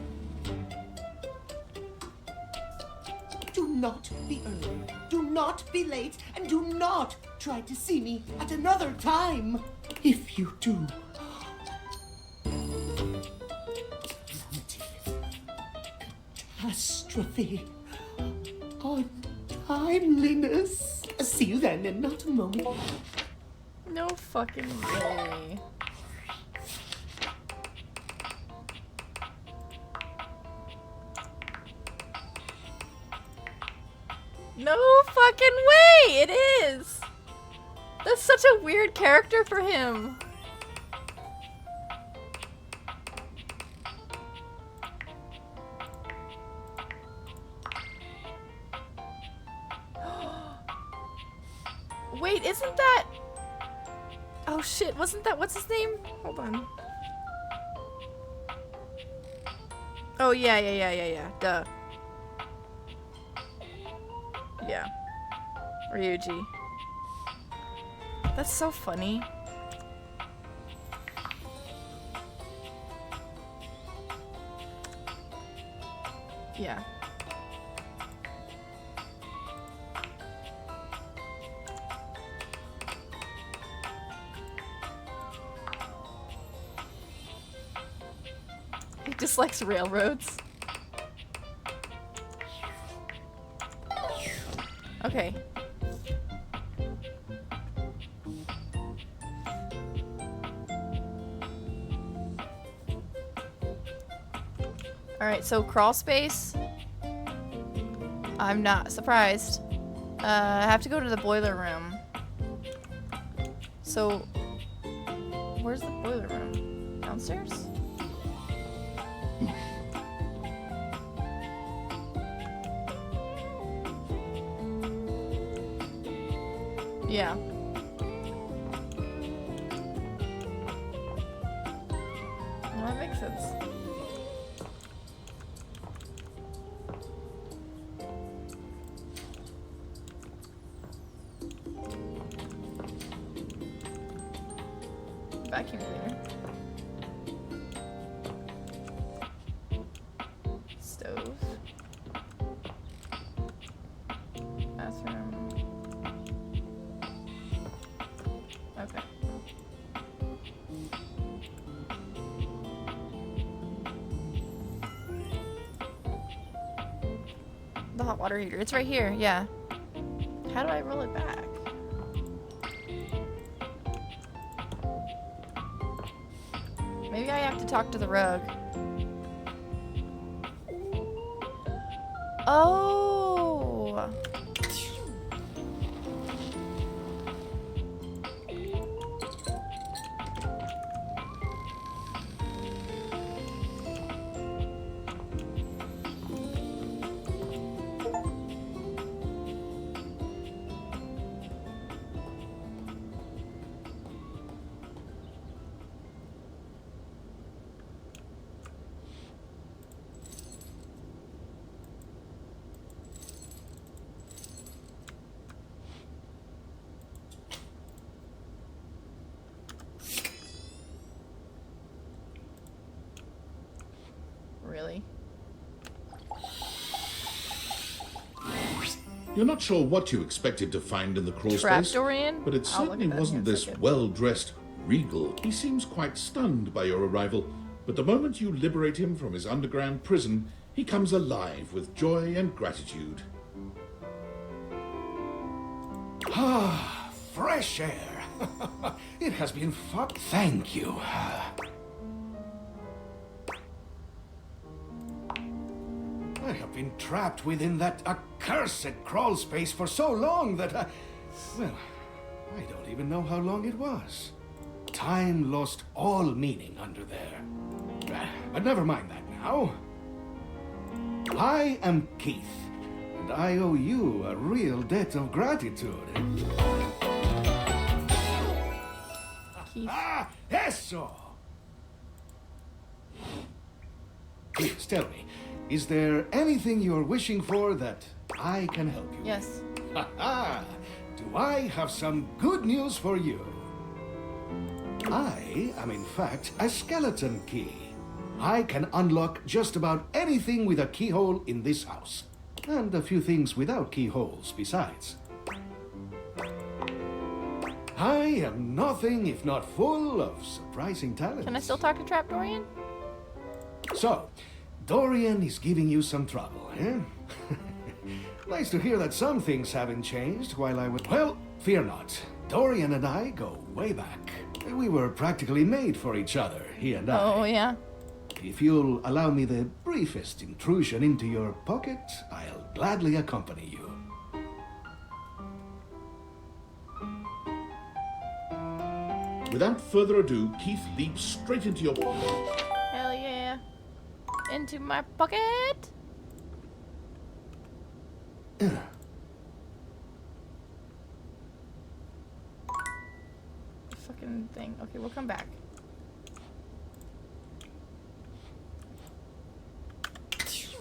Do not be early, do not be late, and do not try to see me at another time. If you do, catastrophe on timeliness. See you then in not a moment. No fucking way. No fucking way! It is! That's such a weird character for him. Wait, isn't that... Oh shit, wasn't that... What's his name? Hold on. Oh yeah. Duh. Yeah. Ryuji. That's so funny. Yeah. He dislikes railroads. Okay. Alright, so crawl space. I'm not surprised. I have to go to the boiler room. So, where's the boiler room? Downstairs? Yeah. Well, that makes sense. Vacuum cleaner. Stove. Bathroom. Okay. The hot water heater. It's right here, yeah. How do I roll it back? Maybe I have to talk to the rug. Oh! Really? You're not sure what you expected to find in the crawl Trap space, Dorian? but it I'll look certainly at that in wasn't a this second. well-dressed regal. He seems quite stunned by your arrival, but the moment you liberate him from his underground prison, he comes alive with joy and gratitude. Ah, fresh air. It has been fun. Thank you. I have been trapped within that accursed crawl space for so long that well, I don't even know how long it was. Time lost all meaning under there. But never mind that now. I am Keith, and I owe you a real debt of gratitude. Keith. Ah, eso! Please tell me, is there anything you're wishing for that I can help you? Yes. Ha-ha! Do I have some good news for you? I am in fact a skeleton key. I can unlock just about anything with a keyhole in this house. And a few things without keyholes besides. I am nothing if not full of surprising talents. Can I still talk to Trap Dorian? So, Dorian is giving you some trouble, eh? Nice to hear that some things haven't changed while I was... Well, fear not. Dorian and I go way back. We were practically made for each other, he and I. Oh, yeah? If you'll allow me the briefest intrusion into your pocket, I'll gladly accompany you. Without further ado, Keith leaps straight into your... Hell yeah. Into my pocket. Fucking thing. Okay, we'll come back. It's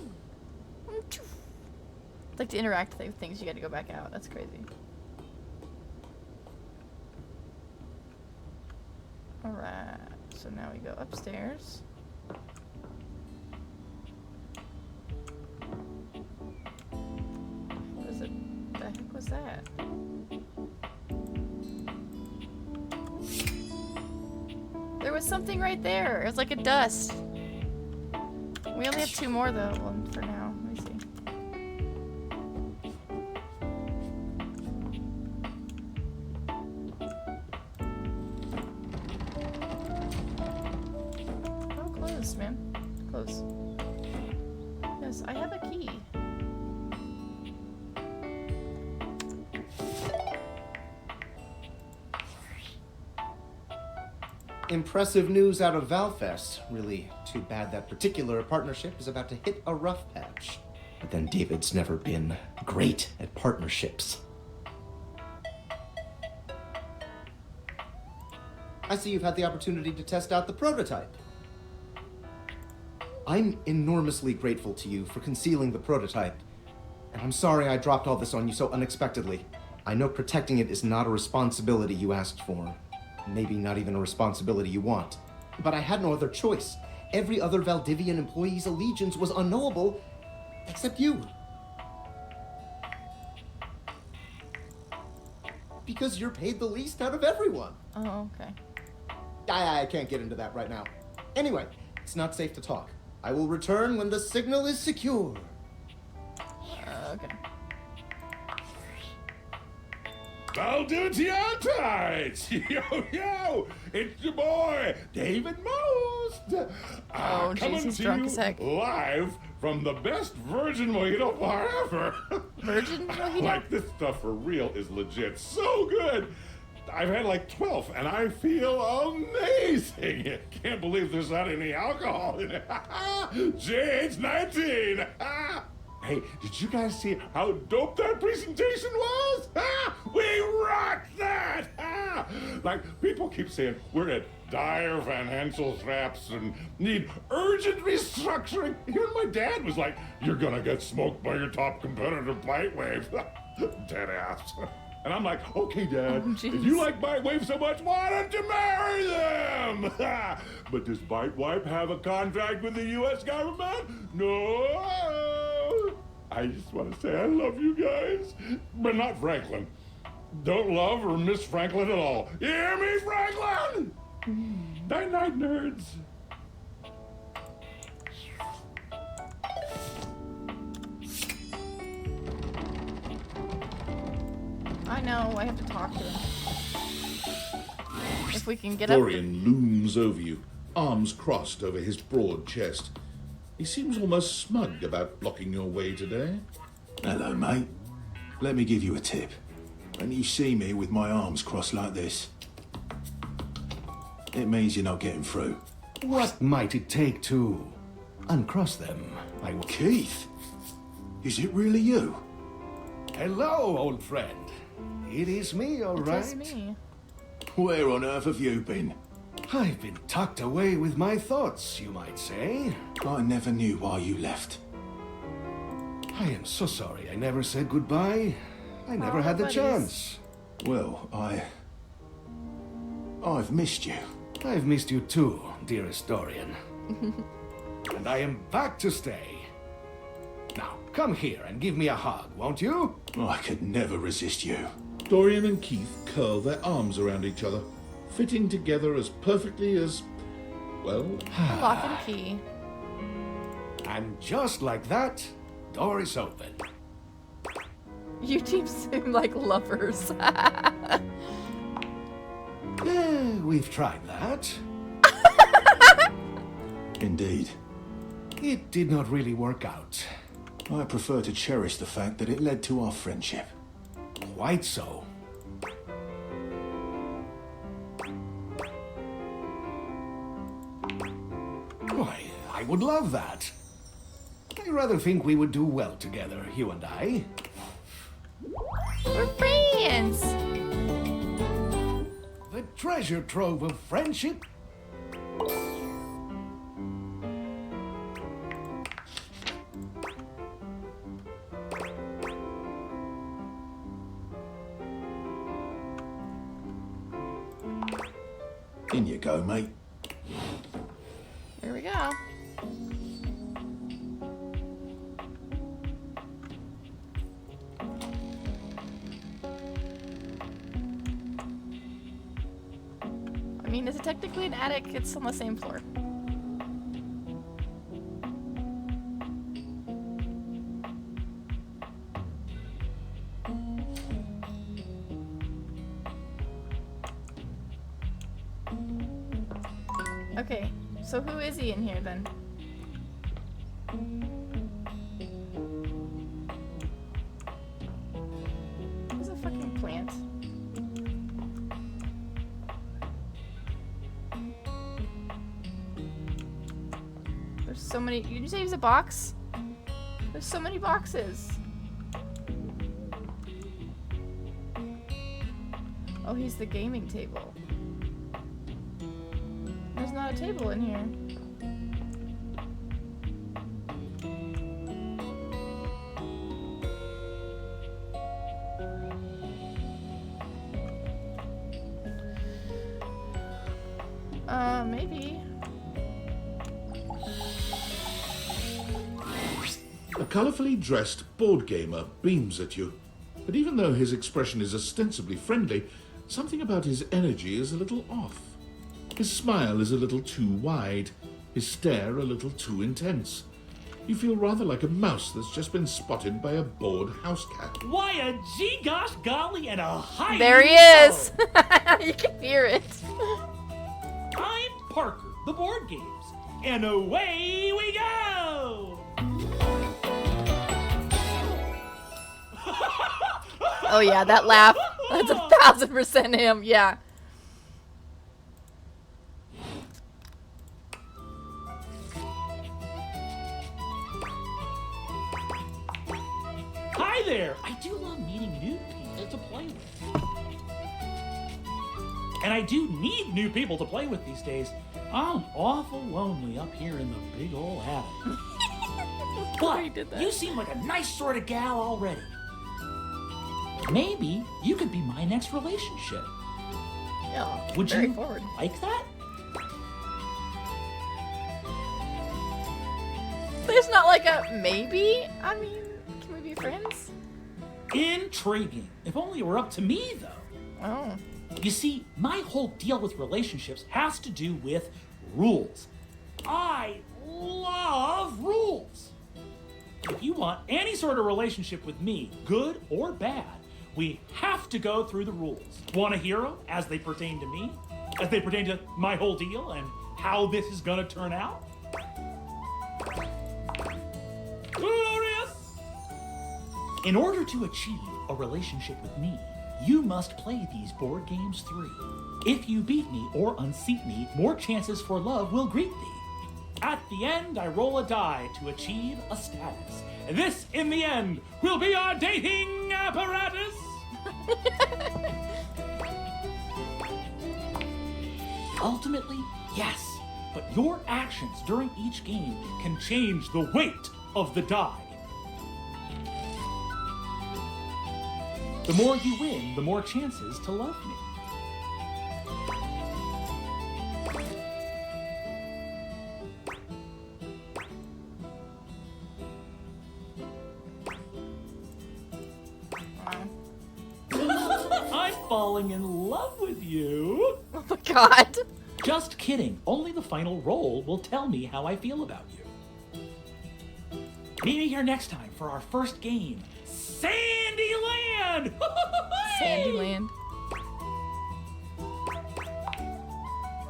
like to interact with things, you gotta go back out. That's crazy. Alright, so now we go upstairs. What is it? The heck was that? There was something right there. It was like a dust. We only have 2 more though, well, for now. Let me see. Oh, close, man. Close. Yes, I have a key. Impressive news out of Valfest. Really too bad that particular partnership is about to hit a rough patch. But then David's never been great at partnerships. I see you've had the opportunity to test out the prototype. I'm enormously grateful to you for concealing the prototype. And I'm sorry I dropped all this on you so unexpectedly. I know protecting it is not a responsibility you asked for. Maybe not even a responsibility you want. But I had no other choice. Every other Valdivian employee's allegiance was unknowable, except you. Because you're paid the least out of everyone. Oh, okay. I can't get into that right now. Anyway, it's not safe to talk. I will return when the signal is secure. Valdutianites! Yo! It's your boy, David Most! Oh, coming jeez, he's to drunk you as heck. live from the best virgin mojito bar ever! Virgin mojito? Like, this stuff for real is legit so good! I've had like 12, and I feel amazing! Can't believe there's not any alcohol in it! Jade's 19! Hey, did you guys see how dope that presentation was? We rocked that! Like, people keep saying we're at dire financial straps and need urgent restructuring. Even my dad was like, you're gonna get smoked by your top competitor, Bitewave. Dead ass. And I'm like, okay, Dad, if you like Bitewave so much, why don't you marry them? But does Bitewave have a contract with the U.S. government? No. I just want to say I love you guys, but not Franklin. Don't love or miss Franklin at all. You hear me, Franklin? Night-night, nerds. I know, I have to talk to him. If we can get Dorian looms over you, arms crossed over his broad chest. He seems almost smug about blocking your way today. Hello, mate. Let me give you a tip. When you see me with my arms crossed like this, it means you're not getting through. What might it take to uncross them? Keith, is it really you? Hello, old friend. It is me, all right. It is me. Where on earth have you been? I've been tucked away with my thoughts, you might say. I never knew why you left. I am so sorry I never said goodbye. I never had the chance. Well, I've missed you. I've missed you too, dearest Dorian. And I am back to stay. Now, come here and give me a hug, won't you? I could never resist you. Dorian and Keith curl their arms around each other, fitting together as perfectly as, well... Lock and key. And just like that, door is open. You two seem like lovers. We've tried that. Indeed. It did not really work out. I prefer to cherish the fact that it led to our friendship. Quite so. Why, I would love that. I rather think we would do well together, you and I. We're friends! The treasure trove of friendship. In you go, mate. Here we go. I mean, is it technically an attic? It's on the same floor. Okay, so who is he in here then? There's a fucking plant. There's so many. Did you say he's a box? There's so many boxes. Oh, he's the gaming table. There's not a table in here. Maybe. A colourfully dressed board gamer beams at you, but even though his expression is ostensibly friendly, something about his energy is a little off. His smile is a little too wide, his stare a little too intense. You feel rather like a mouse that's just been spotted by a bored house cat. Why a gee-gosh golly and a hi. There he is! You can hear it. I'm Parker, the board games, and away we go! Oh yeah, that laugh. That's 1000% him, yeah. Hi there! I do love meeting new people to play with. And I do need new people to play with these days. I'm awful lonely up here in the big ol' attic. But you seem like a nice sort of gal already. Maybe you could be my next relationship. Yeah, Would very you forward. like that? There's not like a maybe? I mean, can we be friends? Intriguing. If only it were up to me, though. Oh. You see, my whole deal with relationships has to do with rules. I love rules. If you want any sort of relationship with me, good or bad, we have to go through the rules. Want to hear them as they pertain to me? As they pertain to my whole deal and how this is gonna turn out? Glorious! In order to achieve a relationship with me, you must play these board games 3. If you beat me or unseat me, more chances for love will greet thee. At the end, I roll a die to achieve a status. This, in the end, will be our dating apparatus. Ultimately, yes, but your actions during each game can change the weight of the die. The more you win, the more chances to love me. I'm falling in love with you. Oh my god. Just kidding. Only the final roll will tell me how I feel about you. Meet me here next time for our first game, Sandyland! Sandyland.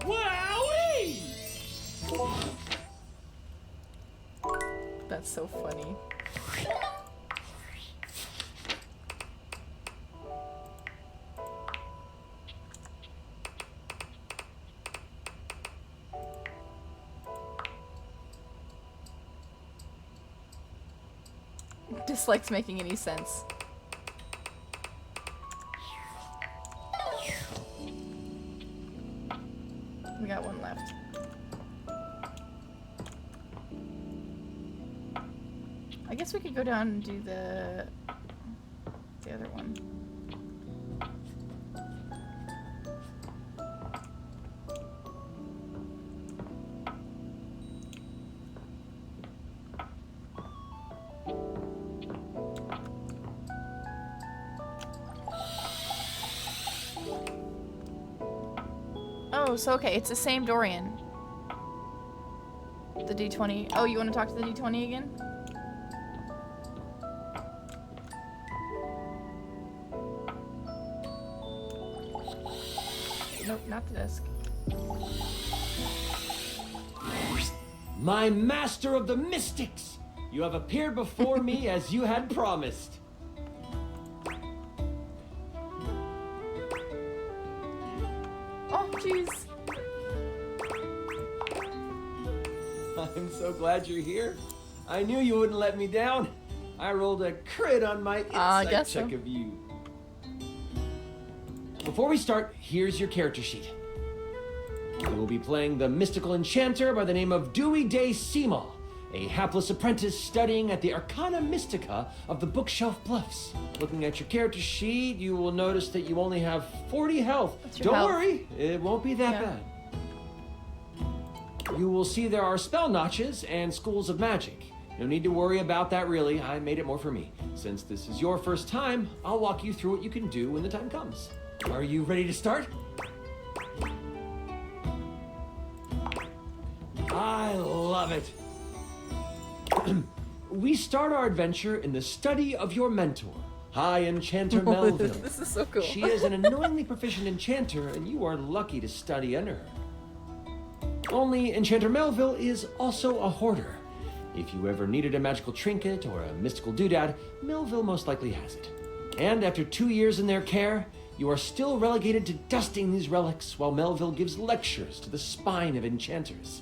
Wowee! That's so funny. Dislikes making any sense. We got one left. I guess we could go down and do the other one. Oh, so okay, it's the same Dorian. The D20. Oh, you want to talk to the D20 again? Nope, not the desk. My master of the mystics! You have appeared before me as you had promised. Oh, jeez. I'm so glad you're here. I knew you wouldn't let me down. I rolled a crit on my insight guess check so. of you. Before we start, here's your character sheet. You will be playing the mystical enchanter by the name of Dewey Day Seema, a hapless apprentice studying at the Arcana Mystica of the Bookshelf Bluffs. Looking at your character sheet, you will notice that you only have 40 health. Your Don't health. worry, it won't be that bad. You will see there are spell notches and schools of magic. No need to worry about that really, I made it more for me. Since this is your first time, I'll walk you through what you can do when the time comes. Are you ready to start? I love it. We start our adventure in the study of your mentor, High Enchanter Melville. This is so cool. She is an annoyingly proficient enchanter, and you are lucky to study under her. Only Enchanter Melville is also a hoarder. If you ever needed a magical trinket or a mystical doodad, Melville most likely has it. And after 2 years in their care, you are still relegated to dusting these relics while Melville gives lectures to the spine of enchanters.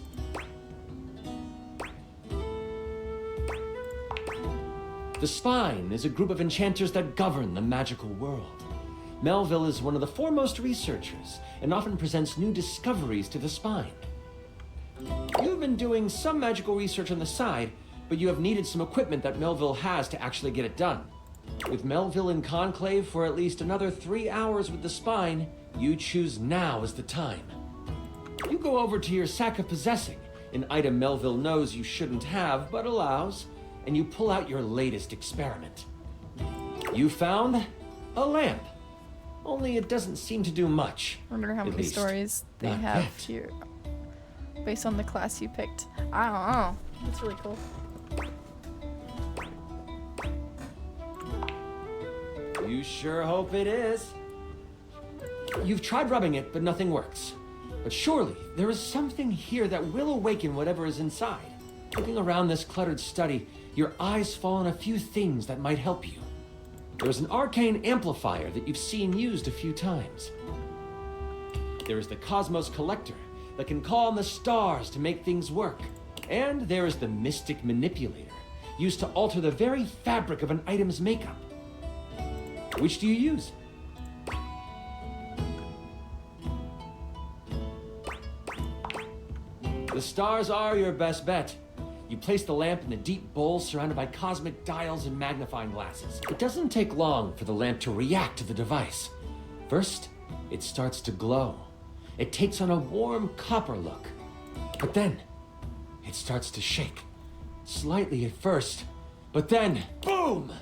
The Spine is a group of enchanters that govern the magical world. Melville is one of the foremost researchers and often presents new discoveries to the Spine. You've been doing some magical research on the side, but you have needed some equipment that Melville has to actually get it done. With Melville in conclave for at least another 3 hours with the Spine, you choose now as the time. You go over to your sack of possessing, an item Melville knows you shouldn't have but allows, and you pull out your latest experiment. You found a lamp. Only it doesn't seem to do much. I wonder how many stories they not have yet. here based on the class you picked. I don't know. That's really cool. You sure hope it is. You've tried rubbing it, but nothing works. But surely there is something here that will awaken whatever is inside. Looking around this cluttered study, your eyes fall on a few things that might help you. There's an arcane amplifier that you've seen used a few times. There is the Cosmos Collector that can call on the stars to make things work. And there is the Mystic Manipulator, used to alter the very fabric of an item's makeup. Which do you use? The stars are your best bet. You place the lamp in a deep bowl surrounded by cosmic dials and magnifying glasses. It doesn't take long for the lamp to react to the device. First, it starts to glow. It takes on a warm copper look. But then, it starts to shake. Slightly at first, but then, boom!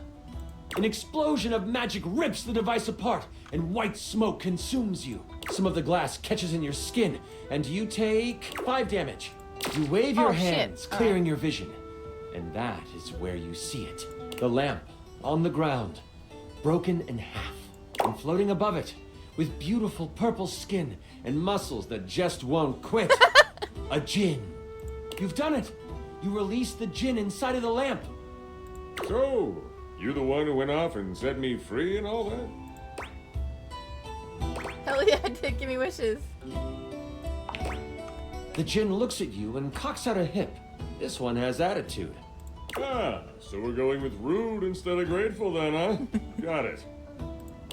An explosion of magic rips the device apart, and white smoke consumes you. Some of the glass catches in your skin, and you take 5 damage. You wave your hands, clearing your vision. And that is where you see it. The lamp, on the ground, broken in half. And floating above it, with beautiful purple skin and muscles that just won't quit. A djinn. You've done it! You released the djinn inside of the lamp. So, you the one who went off and set me free and all that? Hell yeah, I did. Give me wishes. The djinn looks at you and cocks out a hip. This one has attitude. Ah, so we're going with rude instead of grateful then, huh? Got it.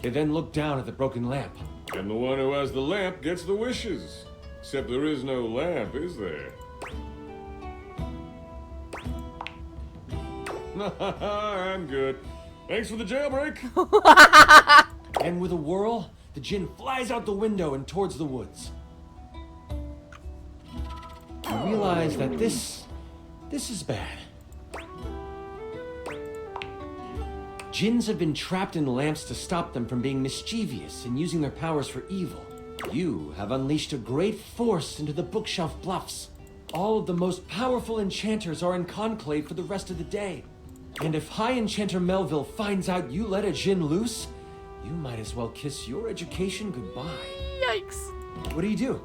They then look down at the broken lamp. And the one who has the lamp gets the wishes. Except there is no lamp, is there? I'm good. Thanks for the jailbreak. And with a whirl, the djinn flies out the window and towards the woods. You realize that this is bad. Djinns have been trapped in lamps to stop them from being mischievous and using their powers for evil. You have unleashed a great force into the bookshelf bluffs. All of the most powerful enchanters are in conclave for the rest of the day. And if High Enchanter Melville finds out you let a djinn loose, you might as well kiss your education goodbye. Yikes. What do you do?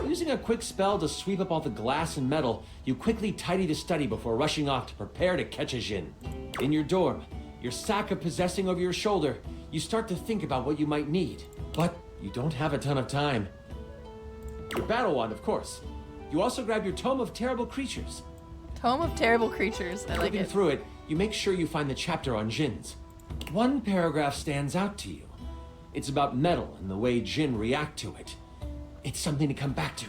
Using a quick spell to sweep up all the glass and metal, you quickly tidy the study before rushing off to prepare to catch a djinn. In your dorm, your sack of possessing over your shoulder, you start to think about what you might need. But you don't have a ton of time. Your battle wand, of course. You also grab your Tome of Terrible Creatures. Tome of Terrible Creatures. I like Flipping it. through it, you make sure you find the chapter on djinns. One paragraph stands out to you. It's about metal and the way djinn react to it. It's something to come back to.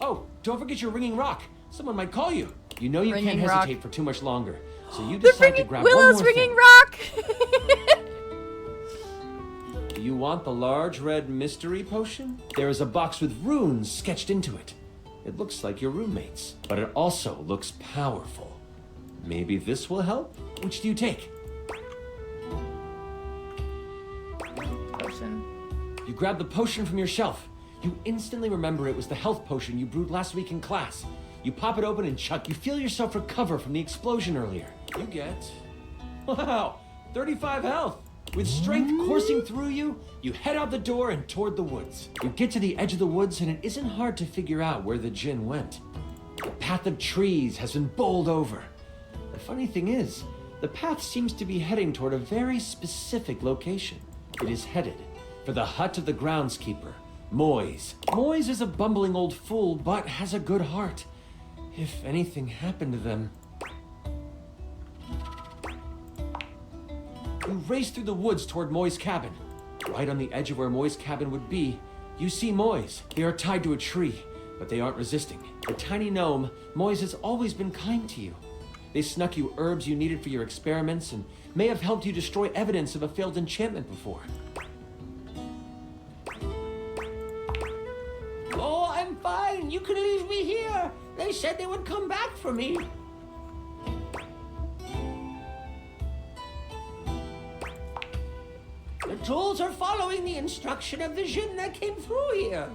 Oh, don't forget your ringing rock. Someone might call you. You know you Ringing can't rock. hesitate for too much longer, so you The decide to grab one Willow's more ringing thing. rock. Do you want the large red mystery potion? There is a box with runes sketched into it. It looks like your roommate's, but it also looks powerful. Maybe this will help? Which do you take? Potion. You grab the potion from your shelf. You instantly remember it was the health potion you brewed last week in class. You pop it open and chug. You feel yourself recover from the explosion earlier. You get... wow, 35 health. With strength coursing through you, you head out the door and toward the woods. You get to the edge of the woods and it isn't hard to figure out where the djinn went. The path of trees has been bowled over. The funny thing is, the path seems to be heading toward a very specific location. It is headed for the hut of the groundskeeper, Moise. Moise is a bumbling old fool, but has a good heart. If anything happened to them... You race through the woods toward Moi's cabin. Right on the edge of where Moi's cabin would be, you see Moise. They are tied to a tree, but they aren't resisting. The tiny gnome, Moise has always been kind to you. They snuck you herbs you needed for your experiments and may have helped you destroy evidence of a failed enchantment before. Oh, I'm fine. You can leave me here. They said they would come back for me. The tools are following the instruction of the djinn that came through here.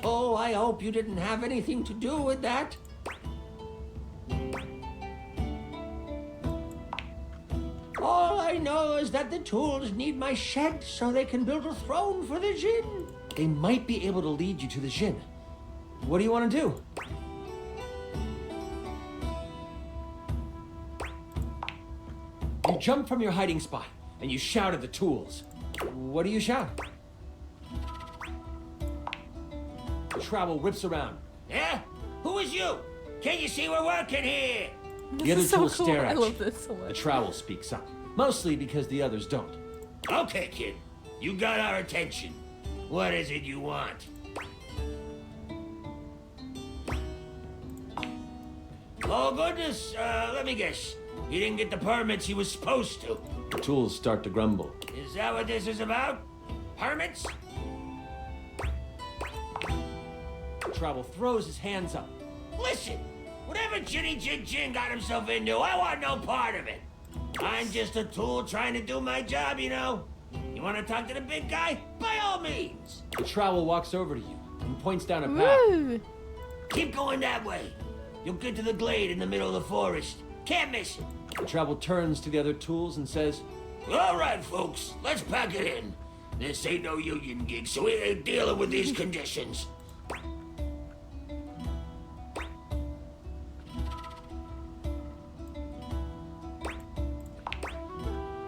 Oh, I hope you didn't have anything to do with that. All I know is that the tools need my shed so they can build a throne for the djinn. They might be able to lead you to the djinn. What do you want to do? You jump from your hiding spot and you shout at the tools. What do you shout? The trowel whips around. Yeah? Who is you? Can't you see we're working here? The other tools stare I at love you. this so much. The trowel speaks up, mostly because the others don't. Okay, kid. You got our attention. What is it you want? Oh, goodness. Let me guess. You didn't get the permits you was supposed to. The tools start to grumble. Is that what this is about? Permits? The trowel throws his hands up. Listen, whatever Jinny Jin Jin got himself into, I want no part of it. I'm just a tool trying to do my job, you know. You want to talk to the big guy? By all means. The trowel walks over to you and points down a path. Woo. Keep going that way. You'll get to the glade in the middle of the forest. Can't miss it. The trowel turns to the other tools and says, All right, folks, let's pack it in. This ain't no union gig, so we ain't dealing with these conditions.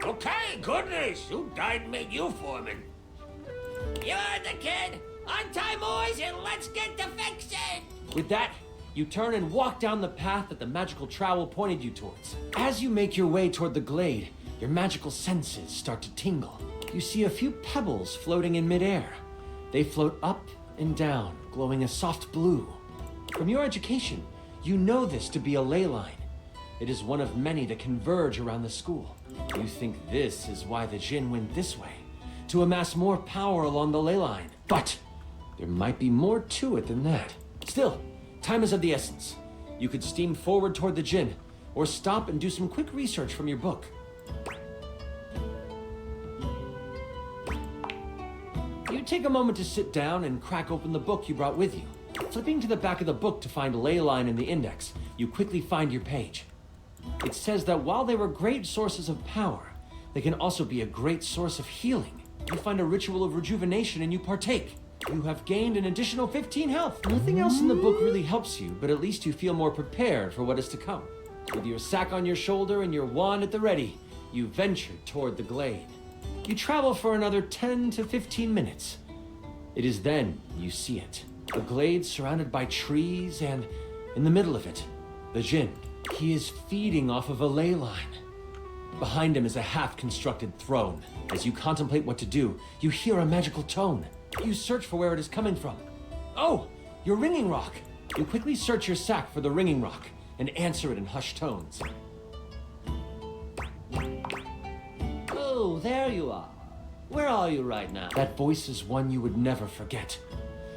Okay, goodness, who died and made you foreman? You're the kid. Untie Moise and let's get to fixing. With that, you turn and walk down the path that the magical trowel pointed you towards. As you make your way toward the glade, your magical senses start to tingle. You see a few pebbles floating in midair. They float up and down, glowing a soft blue. From your education, you know this to be a ley line. It is one of many that converge around the school. You think this is why the djinn went this way, to amass more power along the ley line. But there might be more to it than that. Still, time is of the essence. You could steam forward toward the djinn, or stop and do some quick research from your book. You take a moment to sit down and crack open the book you brought with you. Flipping to the back of the book to find a ley line in the index, you quickly find your page. It says that while they were great sources of power, they can also be a great source of healing. You find a ritual of rejuvenation and you partake. You have gained an additional 15 health. Nothing else in the book really helps you, but at least you feel more prepared for what is to come. With your sack on your shoulder and your wand at the ready, you venture toward the glade. You travel for another 10 to 15 minutes. It is then you see it. A glade surrounded by trees and, in the middle of it, the djinn. He is feeding off of a ley line. Behind him is a half-constructed throne. As you contemplate what to do, you hear a magical tone. You search for where it is coming from. Oh, your ringing rock. You quickly search your sack for the ringing rock and answer it in hushed tones. Oh, there you are. Where are you right now? That voice is one you would never forget.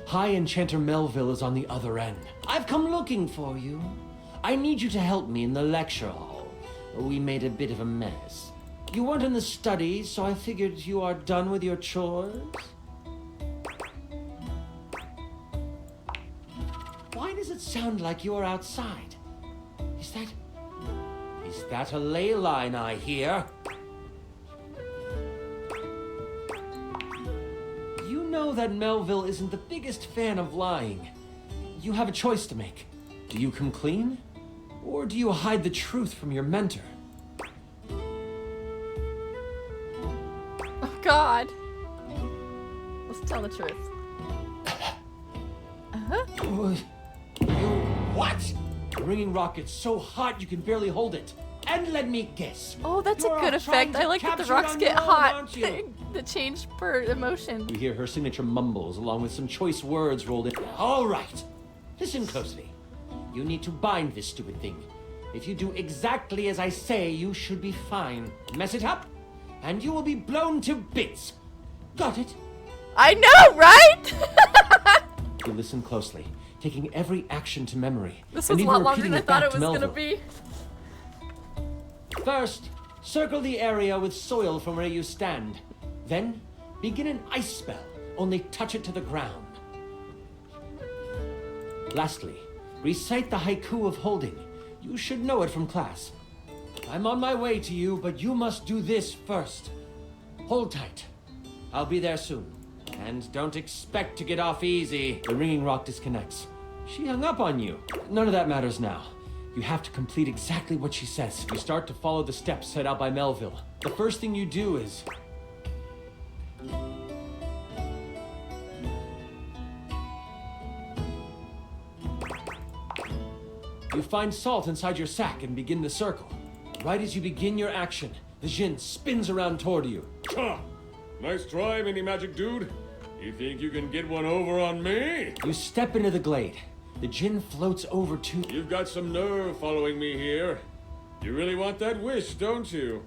High Enchanter Melville is on the other end. I've come looking for you. I need you to help me in the lecture hall. We made a bit of a mess. You weren't in the study, so I figured you are done with your chores. sound like you're outside. Is that a ley line I hear? You know that Melville isn't the biggest fan of lying. You have a choice to make. Do you come clean? Or do you hide the truth from your mentor? Oh God. Let's tell the truth. What? The ringing rocket's so hot you can barely hold it. And let me guess. Oh, that's a good effect. I like that the rocks get hot. The change per emotion. You hear her signature mumbles along with some choice words rolled in. All right. Listen closely. You need to bind this stupid thing. If you do exactly as I say, you should be fine. Mess it up, and you will be blown to bits. Got it? I know, right? You listen closely, taking every action to memory. This and was a even lot longer repeating than I it thought back it was to gonna Melville. be. First, circle the area with soil from where you stand. Then, begin an ice spell, only touch it to the ground. Lastly, recite the haiku of holding. You should know it from class. I'm on my way to you, but you must do this first. Hold tight. I'll be there soon. And don't expect to get off easy. The ringing rock disconnects. She hung up on you. None of that matters now. You have to complete exactly what she says. You start to follow the steps set out by Melville. The first thing you do is... You find salt inside your sack and begin the circle. Right as you begin your action, the djinn spins around toward you. Ha! Nice try, mini magic dude. You think you can get one over on me? You step into the glade. The djinn floats over to... You've got some nerve following me here. You really want that wish, don't you?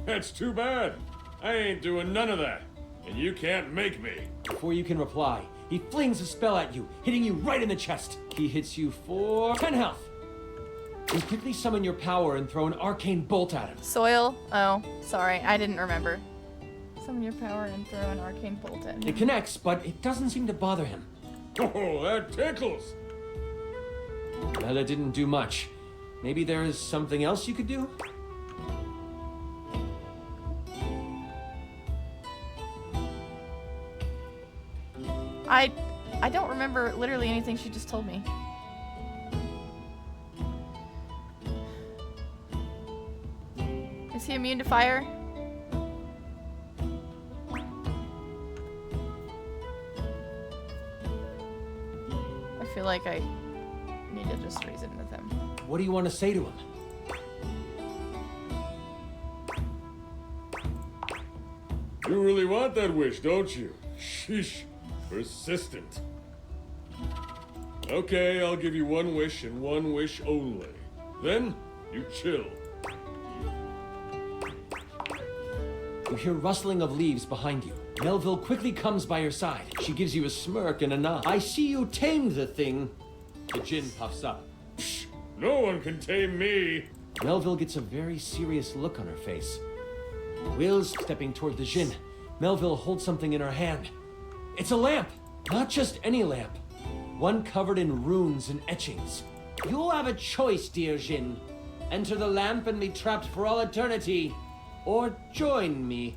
That's too bad. I ain't doing none of that. And you can't make me. Before you can reply, he flings a spell at you, hitting you right in the chest. He hits you for 10 health. You quickly summon your power and throw an arcane bolt at him. Soil? Oh, sorry. I didn't remember. Summon your power and throw an arcane bolt at him. It connects, but it doesn't seem to bother him. Oh, that tickles. Well, that didn't do much. Maybe there is something else you could do? I don't remember literally anything she just told me. Is he immune to fire? I feel like I need to just reason with him. What do you want to say to him? You really want that wish, don't you? Sheesh. Persistent. Okay, I'll give you one wish and one wish only. Then, you chill. You hear rustling of leaves behind you. Melville quickly comes by your side. She gives you a smirk and a nod. I see you tamed the thing. The djinn puffs up. Psh, no one can tame me. Melville gets a very serious look on her face. Will's stepping toward the djinn. Melville holds something in her hand. It's a lamp! Not just any lamp. One covered in runes and etchings. You'll have a choice, dear djinn. Enter the lamp and be trapped for all eternity. Or join me.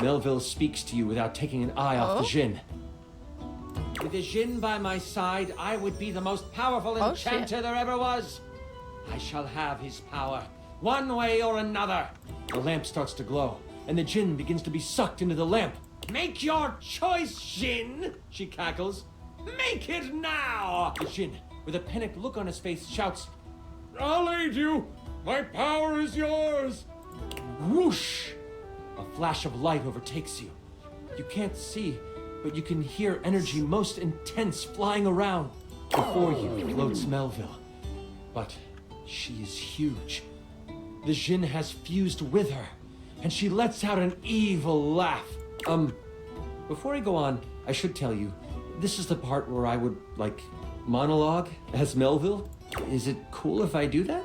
Melville speaks to you without taking an eye off the djinn. With the djinn by my side, I would be the most powerful enchanter there ever was. I shall have his power, one way or another. The lamp starts to glow, and the djinn begins to be sucked into the lamp. Make your choice, djinn, she cackles. Make it now! The djinn, with a panicked look on his face, shouts, I'll aid you! My power is yours! Whoosh! A flash of light overtakes you. You can't see, but you can hear energy most intense flying around. Before you floats Melville. But she is huge. The djinn has fused with her, and she lets out an evil laugh. Before I go on, I should tell you, this is the part where I would, monologue as Melville. Is it cool if I do that?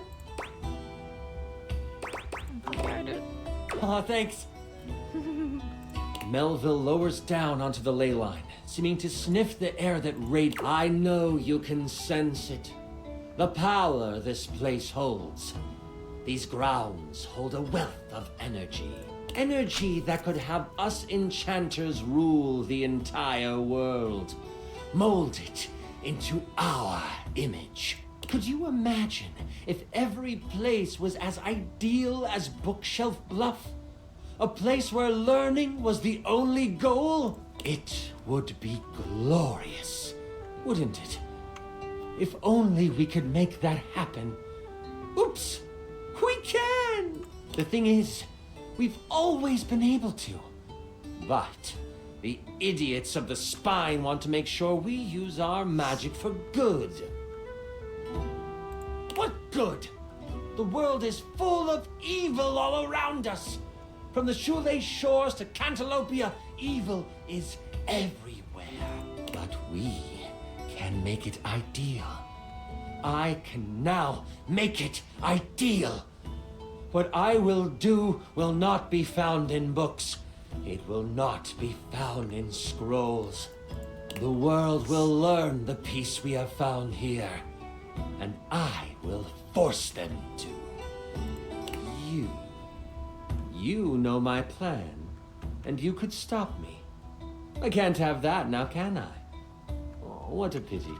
Yeah, I do. Aw, thanks. Melville lowers down onto the ley line, seeming to sniff the air that radiates. I know you can sense it. The power this place holds. These grounds hold a wealth of energy. Energy that could have us enchanters rule the entire world. Mold it into our image. Could you imagine if every place was as ideal as Bookshelf Bluff? A place where learning was the only goal? It would be glorious, wouldn't it? If only we could make that happen. Oops! We can! The thing is, we've always been able to. But the idiots of the spine want to make sure we use our magic for good. What good? The world is full of evil all around us. From the shoelace shores to Cantalopia, evil is everywhere. But we can make it ideal. I can now make it ideal. What I will do will not be found in books. It will not be found in scrolls. The world will learn the peace we have found here, and I will force them to. You know my plan, and you could stop me. I can't have that now, can I? Oh, what a pity.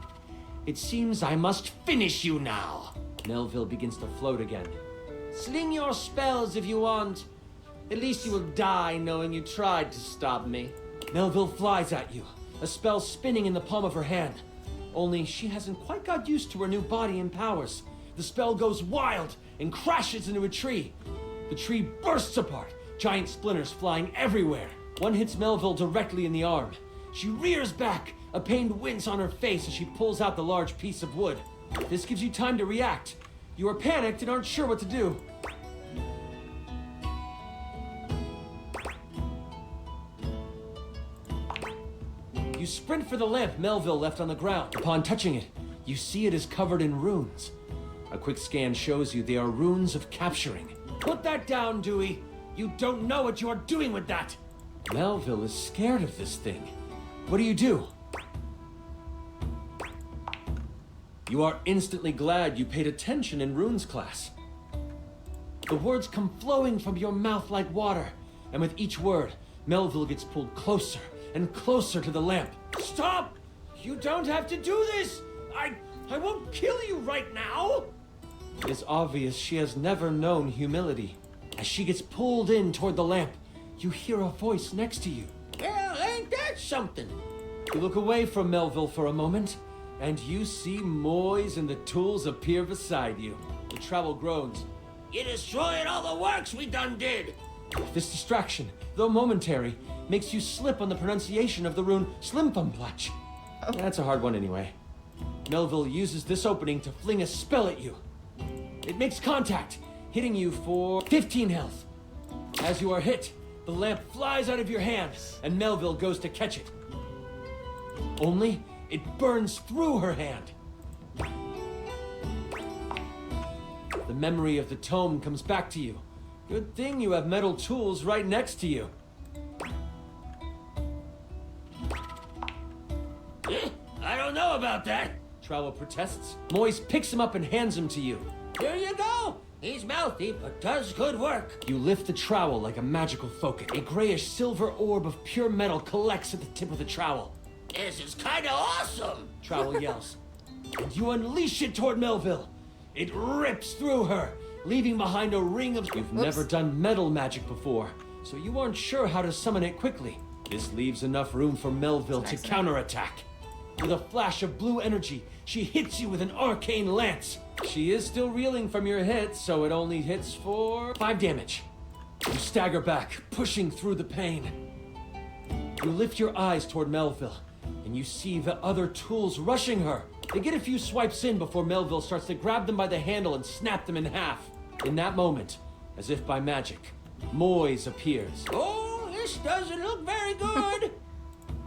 It seems I must finish you now. Melville begins to float again. Sling your spells if you want. At least you will die knowing you tried to stop me. Melville flies at you, a spell spinning in the palm of her hand. Only she hasn't quite got used to her new body and powers. The spell goes wild and crashes into a tree. The tree bursts apart, giant splinters flying everywhere. One hits Melville directly in the arm. She rears back, a pained wince on her face as she pulls out the large piece of wood. This gives you time to react. You are panicked and aren't sure what to do. You sprint for the lamp Melville left on the ground. Upon touching it, you see it is covered in runes. A quick scan shows you they are runes of capturing. Put that down, Dewey. You don't know what you are doing with that. Melville is scared of this thing. What do? You are instantly glad you paid attention in runes class. The words come flowing from your mouth like water, and with each word, Melville gets pulled closer and closer to the lamp. Stop! You don't have to do this! I won't kill you right now! It is obvious she has never known humility. As she gets pulled in toward the lamp, you hear a voice next to you. Well, ain't that something? You look away from Melville for a moment, and you see Moise and the tools appear beside you. The travel groans. You destroyed all the works we done did! This distraction, though momentary, makes you slip on the pronunciation of the rune Slimfumplutch. Oh. That's a hard one anyway. Melville uses this opening to fling a spell at you. It makes contact, hitting you for 15 health. As you are hit, the lamp flies out of your hand, and Melville goes to catch it. Only, it burns through her hand. The memory of the tome comes back to you. Good thing you have metal tools right next to you. I don't know about that, Trowel protests. Moise picks him up and hands him to you. Here you go. He's mouthy, but does good work. You lift the trowel like a magical focus. A grayish silver orb of pure metal collects at the tip of the trowel. This is kinda awesome, Trowel yells. And you unleash it toward Melville. It rips through her, leaving behind a ring of... You've never done metal magic before, so you aren't sure how to summon it quickly. This leaves enough room for Melville to counterattack. With a flash of blue energy, she hits you with an arcane lance. She is still reeling from your hit, so it only hits for 5 damage. You stagger back, pushing through the pain. You lift your eyes toward Melville, and you see the other tools rushing her. They get a few swipes in before Melville starts to grab them by the handle and snap them in half. In that moment, as if by magic, Moise appears. Oh, this doesn't look very good.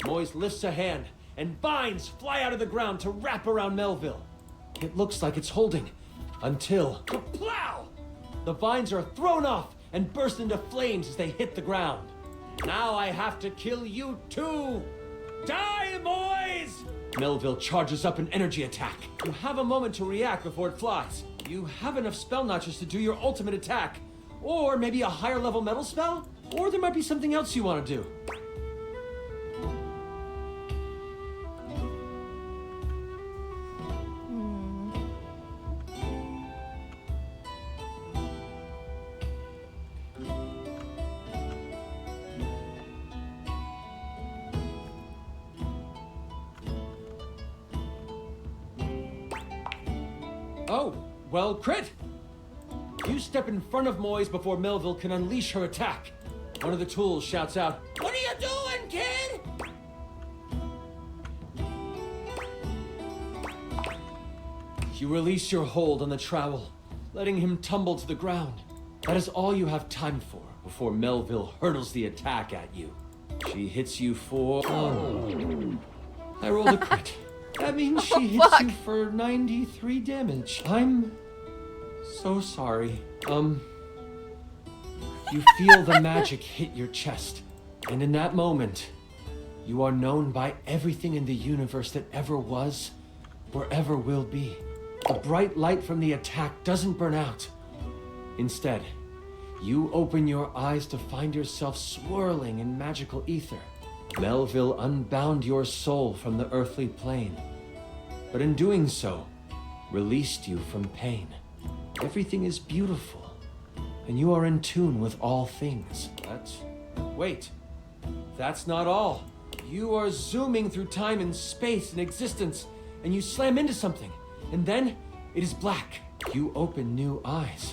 Moise lifts a hand, and vines fly out of the ground to wrap around Melville. It looks like it's holding, until... Kaplow! The vines are thrown off and burst into flames as they hit the ground. Now I have to kill you too! Die, boys! Melville charges up an energy attack. You have a moment to react before it flies. You have enough spell notches to do your ultimate attack. Or maybe a higher level metal spell? Or there might be something else you want to do. Oh, well, crit! You step in front of Moise before Melville can unleash her attack. One of the tools shouts out, "What are you doing, kid?" You release your hold on the trowel, letting him tumble to the ground. That is all you have time for before Melville hurtles the attack at you. She hits you for... Oh. I rolled a crit. That means she hits you for 93 damage. I'm so sorry. You feel the magic hit your chest, and in that moment, you are known by everything in the universe that ever was or ever will be. The bright light from the attack doesn't burn out. Instead, you open your eyes to find yourself swirling in magical ether. Melville unbound your soul from the earthly plane, but in doing so, released you from pain. Everything is beautiful, and you are in tune with all things. But wait, that's not all. You are zooming through time and space and existence, and you slam into something, and then it is black. You open new eyes,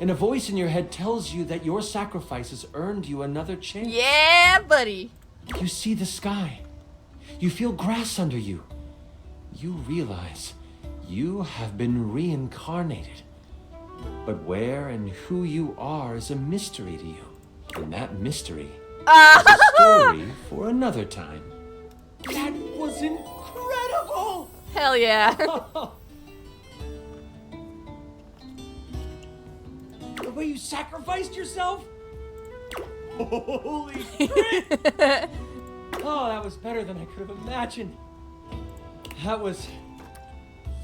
and a voice in your head tells you that your sacrifice has earned you another chance. Yeah, buddy. You see the sky. You feel grass under you. You realize you have been reincarnated. But where and who you are is a mystery to you. And that mystery is a story for another time. That was incredible! Hell yeah. The way you sacrificed yourself? Holy crap! Oh, that was better than I could have imagined. That was...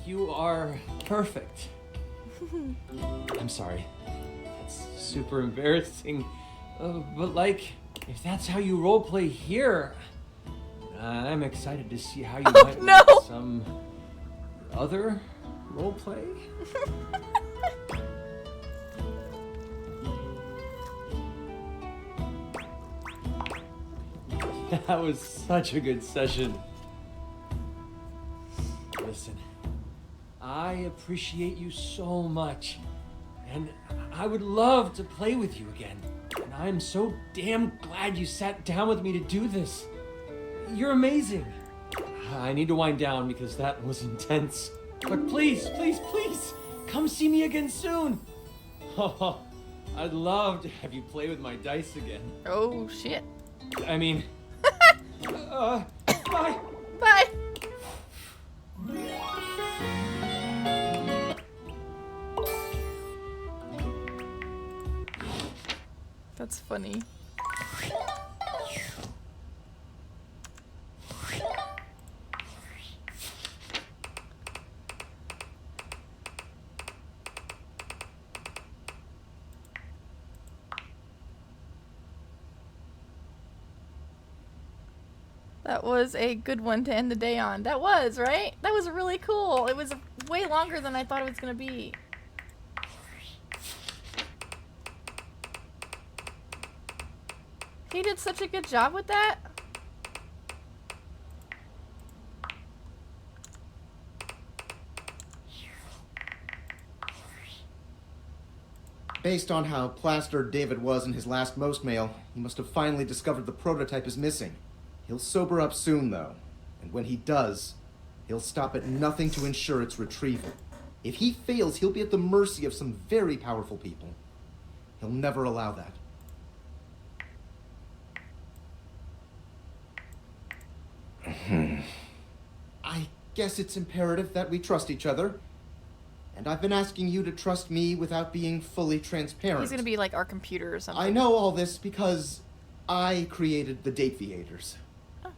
You are perfect. I'm sorry. That's super embarrassing. But like, if that's how you roleplay here, I'm excited to see how you might like some other roleplay. That was such a good session. Listen, I appreciate you so much, and I would love to play with you again. And I'm so damn glad you sat down with me to do this. You're amazing. I need to wind down because that was intense. But please, please, please, come see me again soon. Oh, I'd love to have you play with my dice again. Oh, shit. I mean... bye. Bye. That's funny. That was a good one to end the day on. That was, right? That was really cool. It was way longer than I thought it was going to be. He did such a good job with that. Based on how plastered David was in his last most mail, he must have finally discovered the prototype is missing. He'll sober up soon, though, and when he does, he'll stop at nothing to ensure its retrieval. If he fails, he'll be at the mercy of some very powerful people. He'll never allow that. I guess it's imperative that we trust each other, and I've been asking you to trust me without being fully transparent. He's gonna be like our computer or something. I know all this because I created the date theaters. Oh.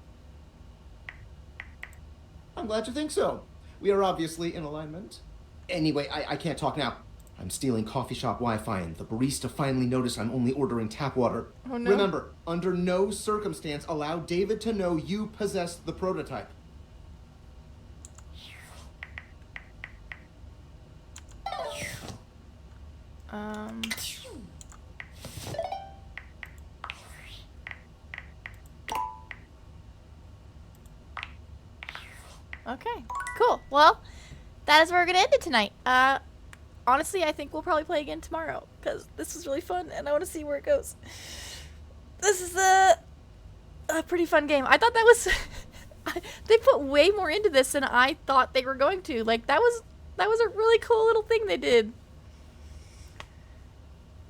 I'm glad you think so. We are obviously in alignment. Anyway, I can't talk now. I'm stealing coffee shop Wi-Fi, and the barista finally noticed I'm only ordering tap water. Oh, no. Remember, under no circumstance allow David to know you possess the prototype. Okay, cool. Well, that is where we're gonna end it tonight. Honestly, I think we'll probably play again tomorrow because this was really fun and I want to see where it goes. This is a pretty fun game. I thought that was they put way more into this than I thought they were going to. Like that was a really cool little thing they did.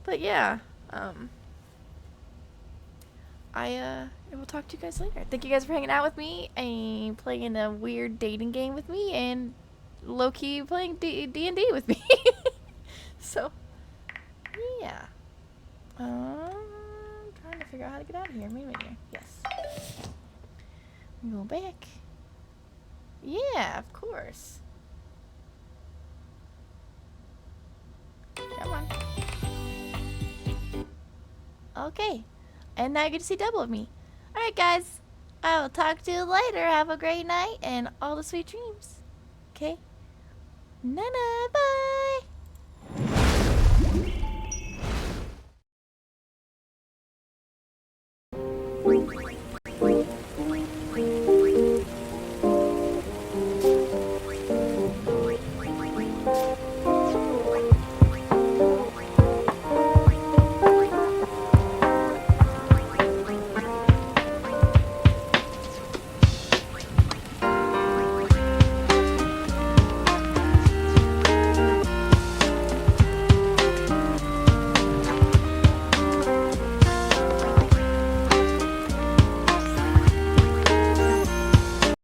But yeah, I will talk to you guys later. Thank you guys for hanging out with me and playing a weird dating game with me and low-key playing D&D with me. So, yeah. Trying to figure out how to get out of here. Main menu. Yes. Go back. Yeah, of course. Come on. Okay. And now you get to see double of me. Alright, guys. I will talk to you later. Have a great night and all the sweet dreams. Okay? Nana, bye!